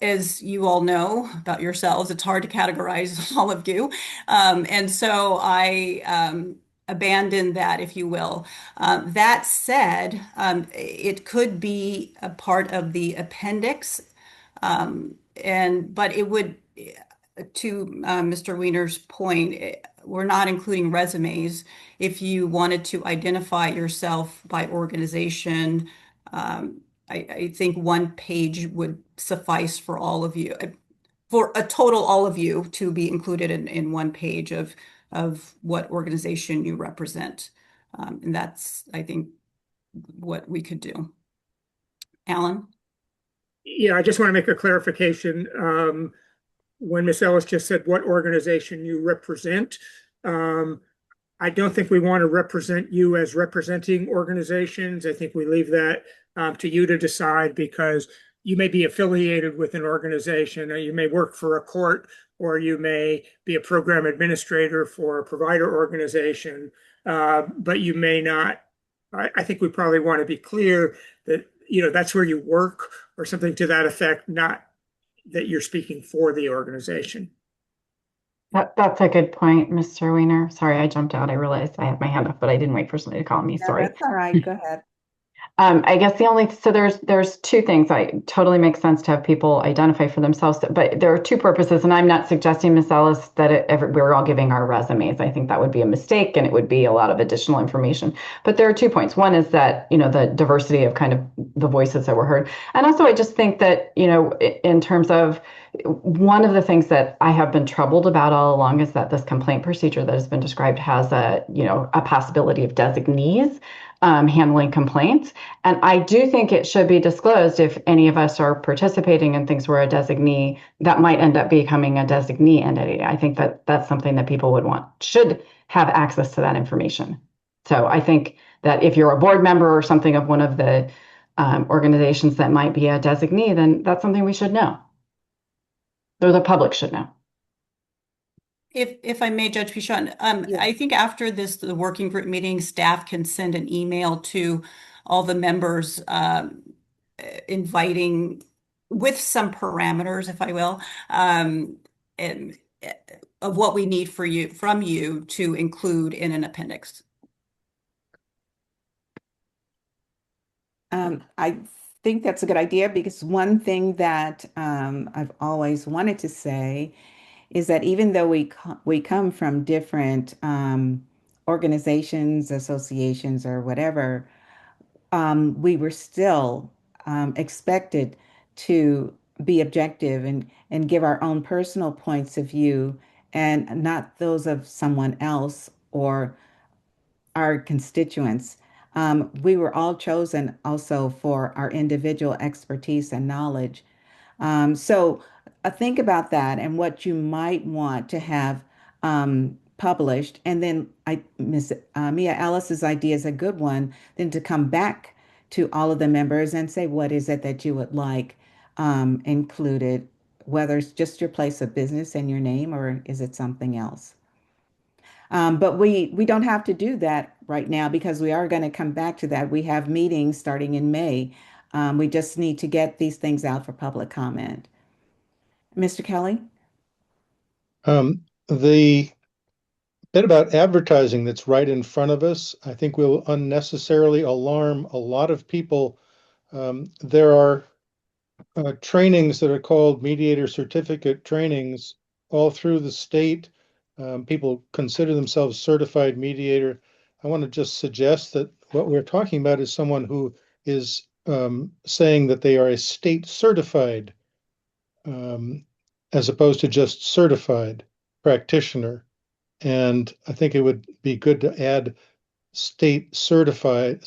As you all know about yourselves, it's hard to categorize all of you. And so I abandoned that, if you will. That said, it could be a part of the appendix. But it would, to Mr. Weiner's point, we're not including resumes. If you wanted to identify yourself by organization, I think one page would suffice for all of you, for a total all of you to be included in one page of what organization you represent. And that's, I think, what we could do. Alan? Yeah, I just want to make a clarification. When Ms. Ellis just said what organization you represent, I don't think we want to represent you as representing organizations. I think we leave that to you to decide, because you may be affiliated with an organization, or you may work for a court, or you may be a program administrator for a provider organization, but you may not. I think we probably want to be clear that that's where you work or something to that effect, not that you're speaking for the organization. That's a good point, Mr. Weiner. Sorry, I jumped out. I realized I had my hand up, but I didn't wait for somebody to call me. No, Sorry. that's all right. Go ahead. I guess there's two things. I totally makes sense to have people identify for themselves, but there are two purposes, and I'm not suggesting, Ms. Ellis, that we're all giving our resumes. I think that would be a mistake, and it would be a lot of additional information. But there are 2 points. One is that, the diversity of kind of the voices that were heard. And also, I just think that, in terms of one of the things that I have been troubled about all along is that this complaint procedure that has been described has a possibility of designees handling complaints. And I do think it should be disclosed if any of us are participating in things where a designee, that might end up becoming a designee entity. I think that that's something that people should have access to that information. So I think that if you're a board member or something of one of the organizations that might be a designee, then that's something we should know, or the public should know. If I may, Judge Pichon, Yeah. I think after the working group meeting, staff can send an email to all the members inviting with some parameters, if I will, and, of what we need from you to include in an appendix. I think that's a good idea because one thing that I've always wanted to say is that even though we come from different organizations, associations, or whatever, we were still expected to be objective and give our own personal points of view and not those of someone else or our constituents. We were all chosen also for our individual expertise and knowledge. So think about that and what you might want to have published. And then Miss Mia Ellis's idea is a good one, then to come back to all of the members and say, what is it that you would like included, whether it's just your place of business and your name, or is it something else? But we don't have to do that right now because we are going to come back to that. We have meetings starting in May. We just need to get these things out for public comment. Mr. Kelly? The bit about advertising that's right in front of us, I think will unnecessarily alarm a lot of people. There are trainings that are called mediator certificate trainings all through the state. People consider themselves certified mediator. I want to just suggest that what we're talking about is someone who is saying that they are a state certified, as opposed to just certified practitioner. And I think it would be good to add state certified,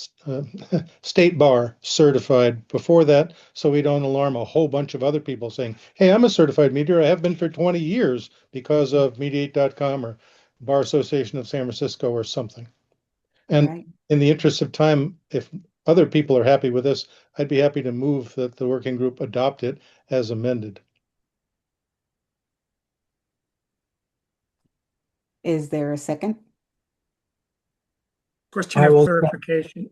state bar certified before that, so we don't alarm a whole bunch of other people saying, hey, I'm a certified mediator. I have been for 20 years because of mediate.com or Bar Association of San Francisco or something. And Right. in the interest of time, if other people are happy with this, I'd be happy to move that the working group adopt it as amended. Is there a second? Question of clarification.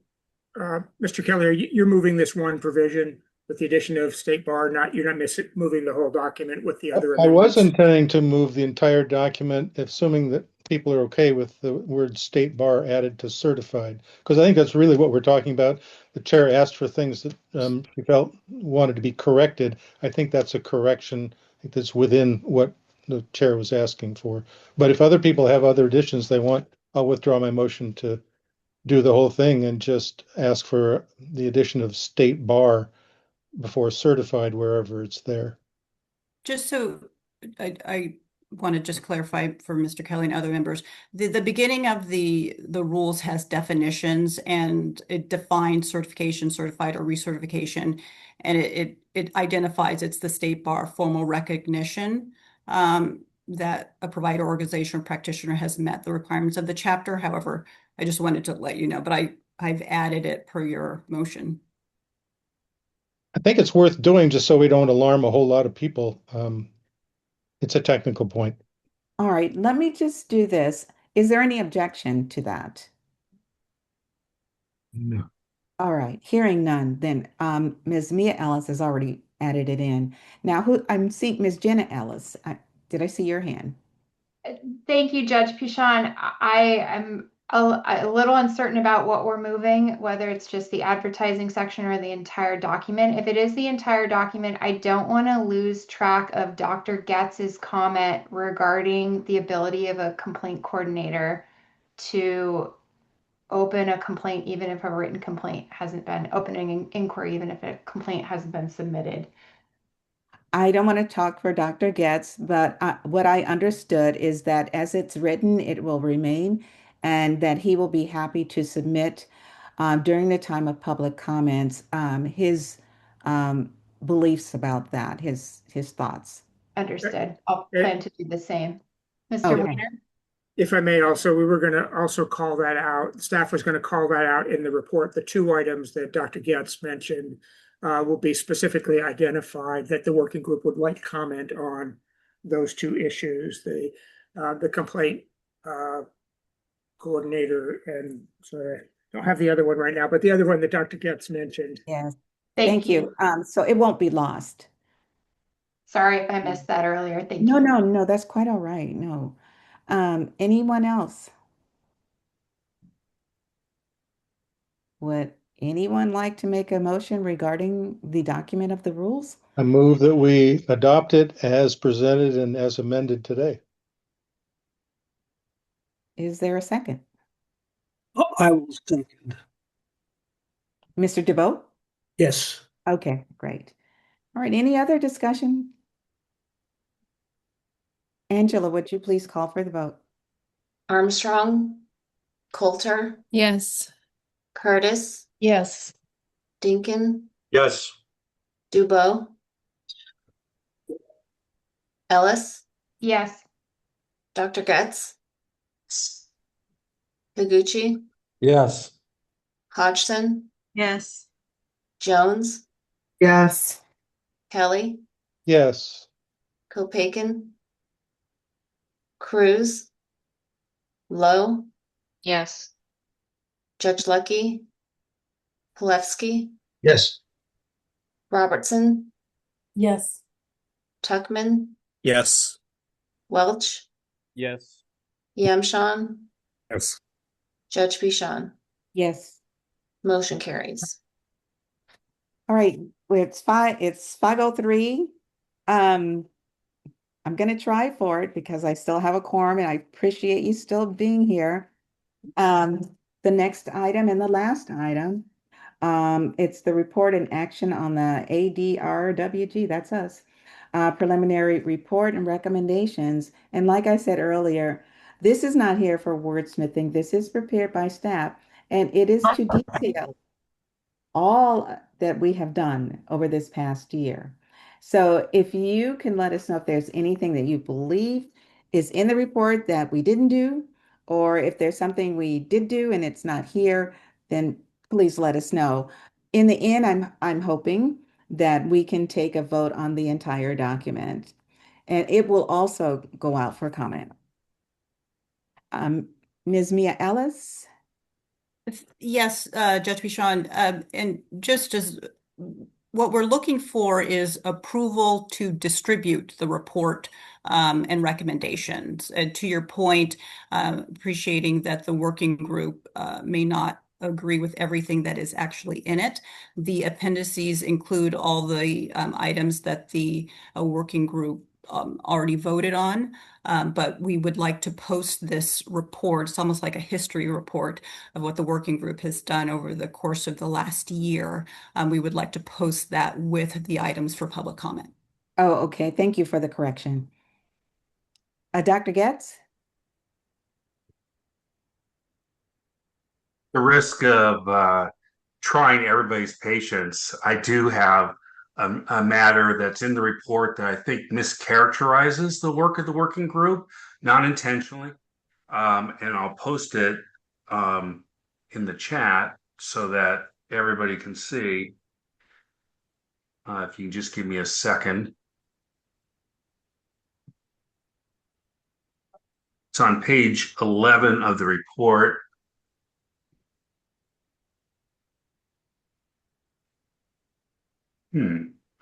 Mr. Kelly, you're moving this one provision with the addition of state bar, you're not moving the whole document with the other I was amendments? intending to move the entire document, assuming that people are okay with the word state bar added to certified, because I think that's really what we're talking about. The chair asked for things that she felt wanted to be corrected. I think that's a correction. I think that's within what the chair was asking for. But if other people have other additions they want, I'll withdraw my motion to do the whole thing and just ask for the addition of state bar before certified wherever it's there. Just so I want to just clarify for Mr. Kelly and other members, the beginning of the rules has definitions and it defines certification, certified, or recertification, and it identifies it's the state bar formal recognition that a provider, organization, or practitioner has met the requirements of the chapter. However, I just wanted to let you know, but I've added it per your motion. I think it's worth doing just so we don't alarm a whole lot of people. It's a technical point. All right, let me just do this. Is there any objection to that? No. All right, hearing none, then Ms. Mia Ellis has already added it in. Now, I'm seeing Ms. Jenna Ellis. Did I see your hand? Thank you, Judge Pichon. I am a little uncertain about what we're moving, whether it's just the advertising section or the entire document. If it is the entire document, I don't want to lose track of Dr. Getz's comment regarding the ability of a complaint coordinator to open a complaint, even if a written complaint hasn't been, opening an inquiry, even if a complaint hasn't been submitted. I don't want to talk for Dr. Getz, but what I understood is that as it's written, it will remain, and that he will be happy to submit during the time of public comments his beliefs about that, his thoughts. Understood. I'll plan to do the same. Mr. Okay. Weiner? if I may also, we were going to also call that out. Staff was going to call that out in the report. The two items that Dr. Getz mentioned will be specifically identified that the working group would like comment on those two issues. The complaint coordinator, and sorry, I don't have the other one right now, but the other one that Dr. Getz mentioned. Yes. Thank you. So it won't be lost. Sorry if I missed that earlier. Thank No, you. no, that's quite all right. No. Anyone else? Would anyone like to make a motion regarding the document of the rules? I move that we adopt it as presented and as amended today. Is there a second? I will second. Mr. DeVoe? Yes. Okay, great. All right, any other discussion? Angela, would you please call for the vote? Armstrong, Coulter, Yes. Curtis, Yes. Dinkin, Yes. Dubo, Ellis, Yes. Dr. Getz, Higuchi, Yes. Hodgson, Yes. Jones, Yes. Kelly, Yes. Kopaken, Cruz, Lowe, Yes. Judge Lucky, Palevsky, Yes. Robertson, Yes. Tuckman, Yes. Welch, Yes. Yamshan, Yes. Judge Bishan. Yes. Motion carries. All right, well, it's 5:03. I'm gonna try for it because I still have a quorum and I appreciate you still being here. The next item and the last item, it's the report and action on the ADRWG, that's us. Preliminary report and recommendations. And like I said earlier, this is not here for wordsmithing. This is prepared by staff and it is to detail all that we have done over this past year. So if you can let us know if there's anything that you believe is in the report that we didn't do, or if there's something we did do and it's not here, then please let us know. In the end, I'm hoping that we can take a vote on the entire document, and it will also go out for comment. Ms. Mia Ellis? Yes, Judge Bichon, and just as what we're looking for is approval to distribute the report and recommendations. And to your point, appreciating that the working group may not agree with everything that is actually in it. The appendices include all the items that the working group already voted on, but we would like to post this report. It's almost like a history report of what the working group has done over the course of the last year. We would like to post that with the items for public comment. Oh, okay. Thank you for the correction. Dr. Getz? The risk of trying everybody's patience, I do have a matter that's in the report that I think mischaracterizes the work of the working group, not intentionally. And I'll post it in the chat so that everybody can see. If you can just give me a second. It's on page 11 of the report.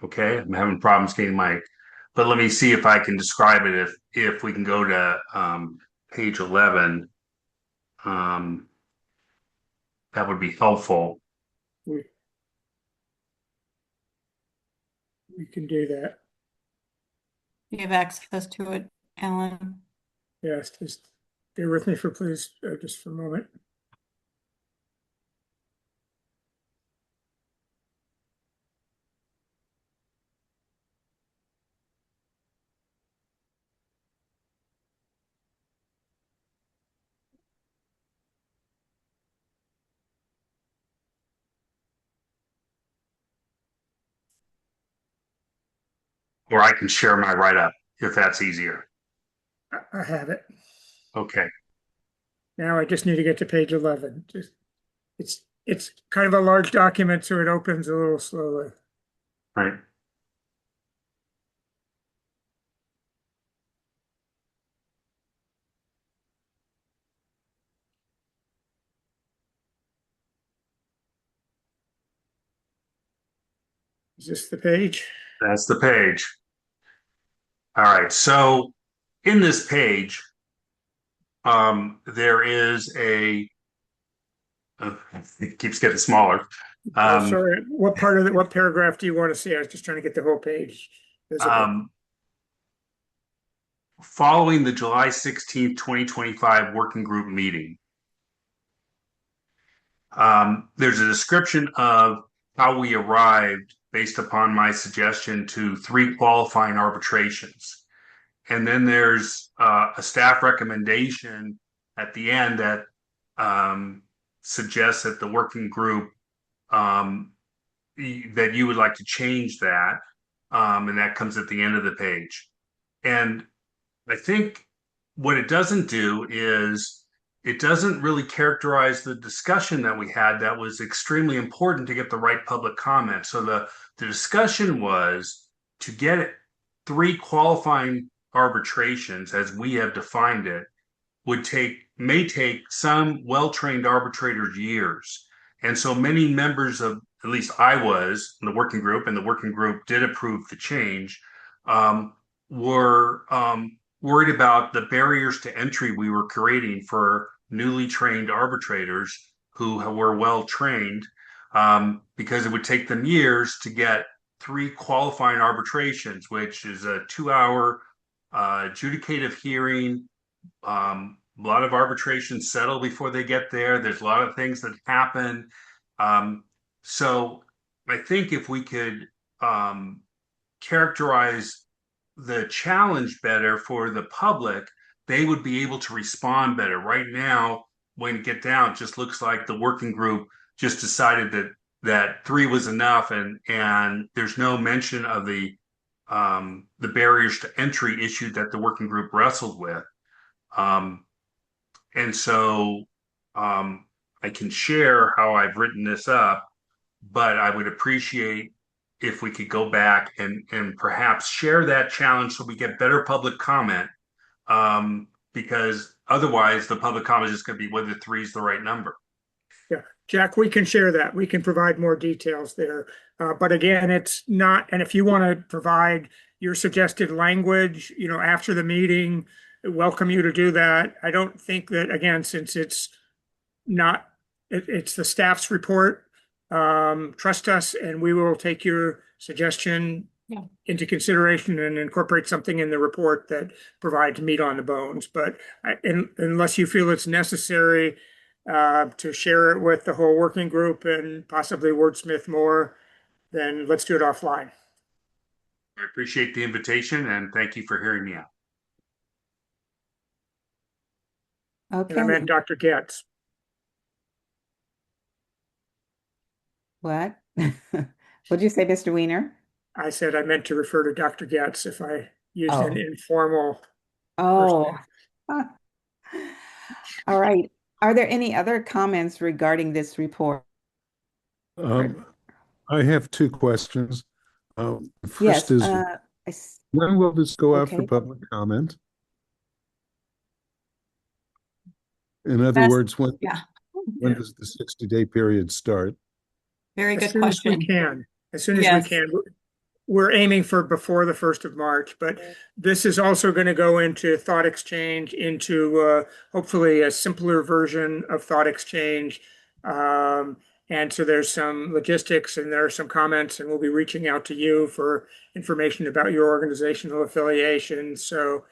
Okay, I'm having problems getting but let me see if I can describe it. If we can go to page 11, that would be helpful. We can do that. You have access to it, Alan? Yes, just bear with me just for a moment. Or I can share my write-up if that's easier. I have it. Okay. Now I just need to get to page 11. It's kind of a large document, so it opens a little slowly. Right. Is this the page? That's the page. All right. So in this page, there is it keeps getting smaller. Oh, sorry. What paragraph do you want to see? I was just trying to get the whole page visible. Following the July 16th, 2025 working group meeting, there's a description of how we arrived based upon my suggestion to 3 qualifying arbitrations. And then there's a staff recommendation at the end that suggests that the working group that you would like to change that, and that comes at the end of the page. And I think what it doesn't do is it doesn't really characterize the discussion that we had that was extremely important to get the right public comment. So the discussion was to get 3 qualifying arbitrations as we have defined it may take some well-trained arbitrators years. And so many members of, at least I was in the working group, and the working group did approve the change, were worried about the barriers to entry we were creating for newly trained arbitrators who were well trained, because it would take them years to get 3 qualifying arbitrations, which is a 2-hour adjudicative hearing. A lot of arbitrations settle before they get there. There's a lot of things that happen. So I think if we could characterize the challenge better for the public, they would be able to respond better. Right now, when you get down, it just looks like the working group just decided that 3 was enough, and there's no mention of the barriers to entry issue that the working group wrestled with. And so I can share how I've written this up, but I would appreciate if we could go back and perhaps share that challenge so we get better public comment, because otherwise the public comment is just going to be whether 3 is the right number. Yeah, Jack, we can share that. We can provide more details there. But again, it's not, and if you want to provide your suggested language, after the meeting, welcome you to do that. I don't think that, again, since it's the staff's report, trust us, and we will take your suggestion into consideration and incorporate something in the report that provides meat on the bones. But unless you feel it's necessary to share it with the whole working group and possibly wordsmith more, then let's do it offline. I appreciate the invitation, and thank you for hearing me out. Okay. And I meant Dr. Getz. What? What'd you say, Mr. Weiner? I said I meant to refer to Dr. Getz if I used an informal. Oh. All right. Are there any other comments regarding this report? I have 2 questions. Yes. First is, when will this go out for public comment? In other words, when does the 60-day period start? Very good question. As soon as we can. We're aiming for before the 1st of March, but this is also going to go into Thought Exchange, into hopefully a simpler version of Thought Exchange. And so there's some logistics and there are some comments, and we'll be reaching out to you for information about your organizational affiliation. So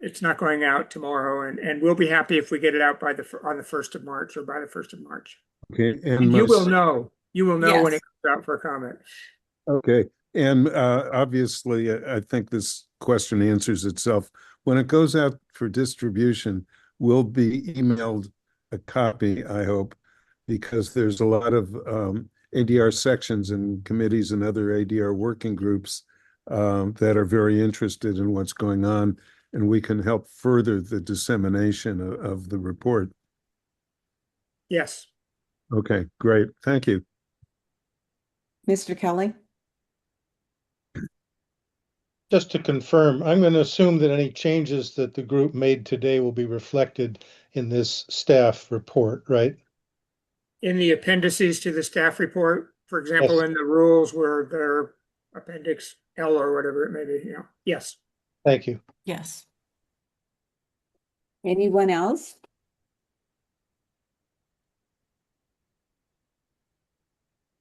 it's not going out tomorrow, and we'll be happy if we get it out on the 1st of March or by the 1st of March. Okay, and you will know when it comes out for a comment. Okay, and obviously, I think this question answers itself. When it goes out for distribution, we'll be emailed a copy, I hope, because there's a lot of ADR sections and committees and other ADR working groups that are very interested in what's going on. and we can help further the dissemination of the report. Yes. Okay, great. Thank you. Mr. Kelly? Just to confirm, I'm going to assume that any changes that the group made today will be reflected in this staff report, right? In the appendices to the staff report, for example, Yes. in the rules where they're appendix L or whatever it may be. Yeah. Yes. Thank you. Yes. Anyone else?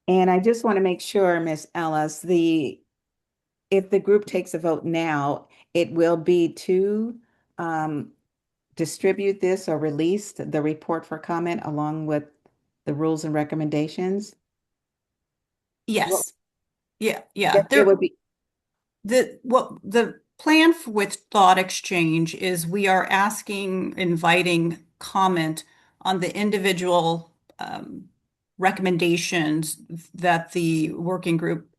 And I just want to make sure, Ms. Ellis, if the group takes a vote now, it will be to distribute this or release the report for comment along with the rules and recommendations? Yes. Yeah. It would be. The plan with Thought Exchange is we are inviting comment on the individual recommendations that the working group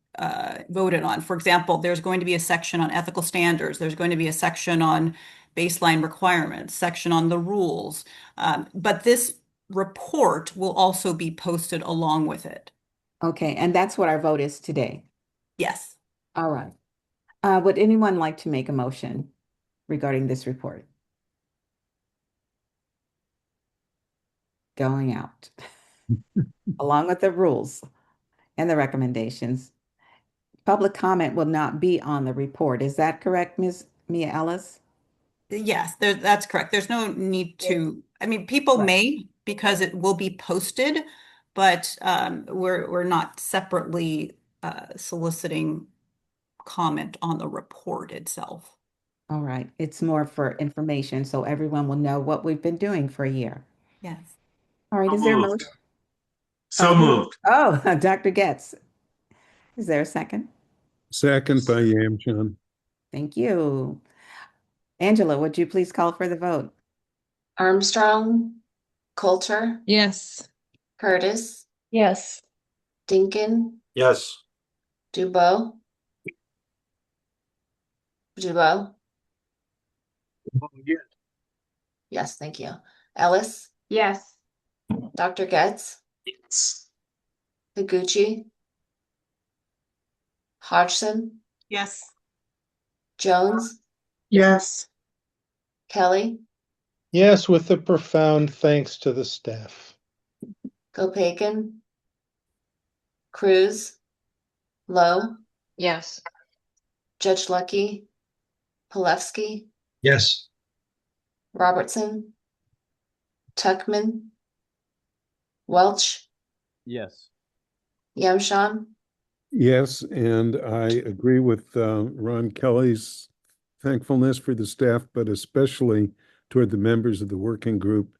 voted on. For example, there's going to be a section on ethical standards. There's going to be a section on baseline requirements, section on the rules. But this report will also be posted along with it. Okay, and that's what our vote is today. Yes. All right. Would anyone like to make a motion regarding this report? Going out, along with the rules and the recommendations. Public comment will not be on the report. Is that correct, Ms. Mia Ellis? Yes, that's correct. There's no need to, I mean, people may because it will be posted, but we're not separately soliciting comment on the report itself. All right. It's more for information so everyone will know what we've been doing for a year. Yes. All right. So Is there a moved. motion? So moved. Oh, Dr. Getz. Is there a second? Second by Yamchan. Thank you. Angela, would you please call for the vote? Armstrong, Coulter, Yes. Curtis, Yes. Dinkin, Yes. Dubois, Dubois. Yes. Yes, thank you. Ellis, Yes. Dr. Getz, Yes. Higuchi, Hodgson, Yes. Jones, Yes. Kelly, Yes, with a profound thanks to the staff. Kopaken, Cruz, Lowe, Yes. Judge Lucky, Palevsky, Yes. Robertson, Tuckman, Welch, Yes. Yamshan. Yes, and I agree with Ron Kelly's thankfulness for the staff, but especially toward the members of the working group.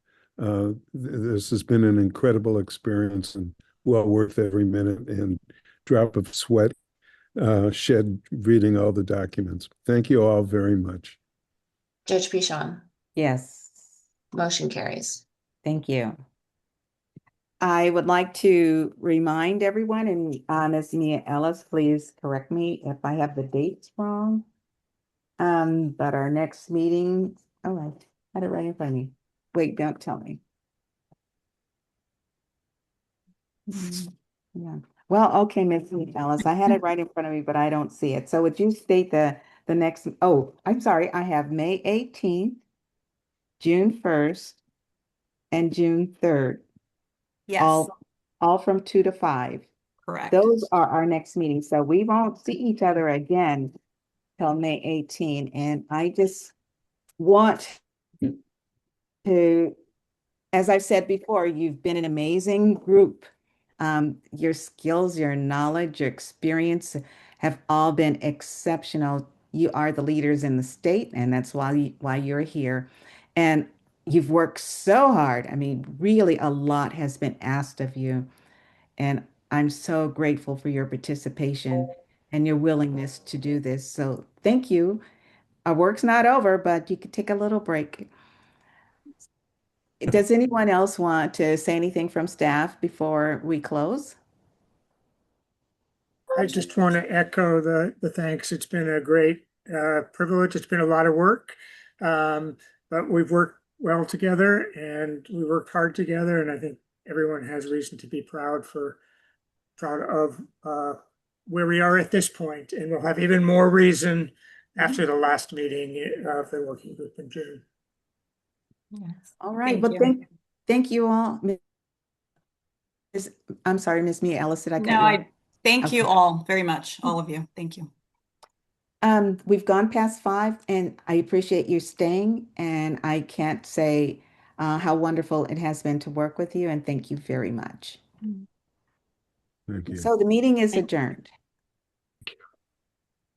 This has been an incredible experience and well worth every minute and drop of sweat shed reading all the documents. Thank you all very much. Judge Pichon. Yes. Motion carries. Thank you. I would like to remind everyone, and Ms. Mia Ellis, please correct me if I have the dates wrong. But our next meeting, oh, I had it right in front of me. Wait, don't tell me. Yeah. Well, okay, Ms. Mia Ellis, I had it right in front of me, but I don't see it. So would you state the next, oh, I'm sorry, I have May 18th, June 1st, and June 3rd. Yes. All from 2 to 5. Correct. Those are our next meetings. So we won't see each other again till May 18. And I just want to, as I've said before, you've been an amazing group. Your skills, your knowledge, your experience have all been exceptional. You are the leaders in the state, and that's why you're here. And you've worked so hard. I mean, really a lot has been asked of you. And I'm so grateful for your participation and your willingness to do this. So thank you. Our work's not over, but you could take a little break. Does anyone else want to say anything from staff before we close? I just want to echo the thanks. It's been a great privilege. It's been a lot of work. But we've worked well together and we worked hard together, and I think everyone has reason to be proud of where we are at this point, and we'll have even more reason after the last meeting of the working group in June. Yes. All right. Thank Well, you. thank you all. I'm sorry, Ms. Mia Ellis, did I cut No, you off? thank you Okay. all very much, all of you. Thank you. We've gone past 5, and I appreciate you staying, and I can't say how wonderful it has been to work with you, and thank you very much. Thank you. So the meeting is adjourned.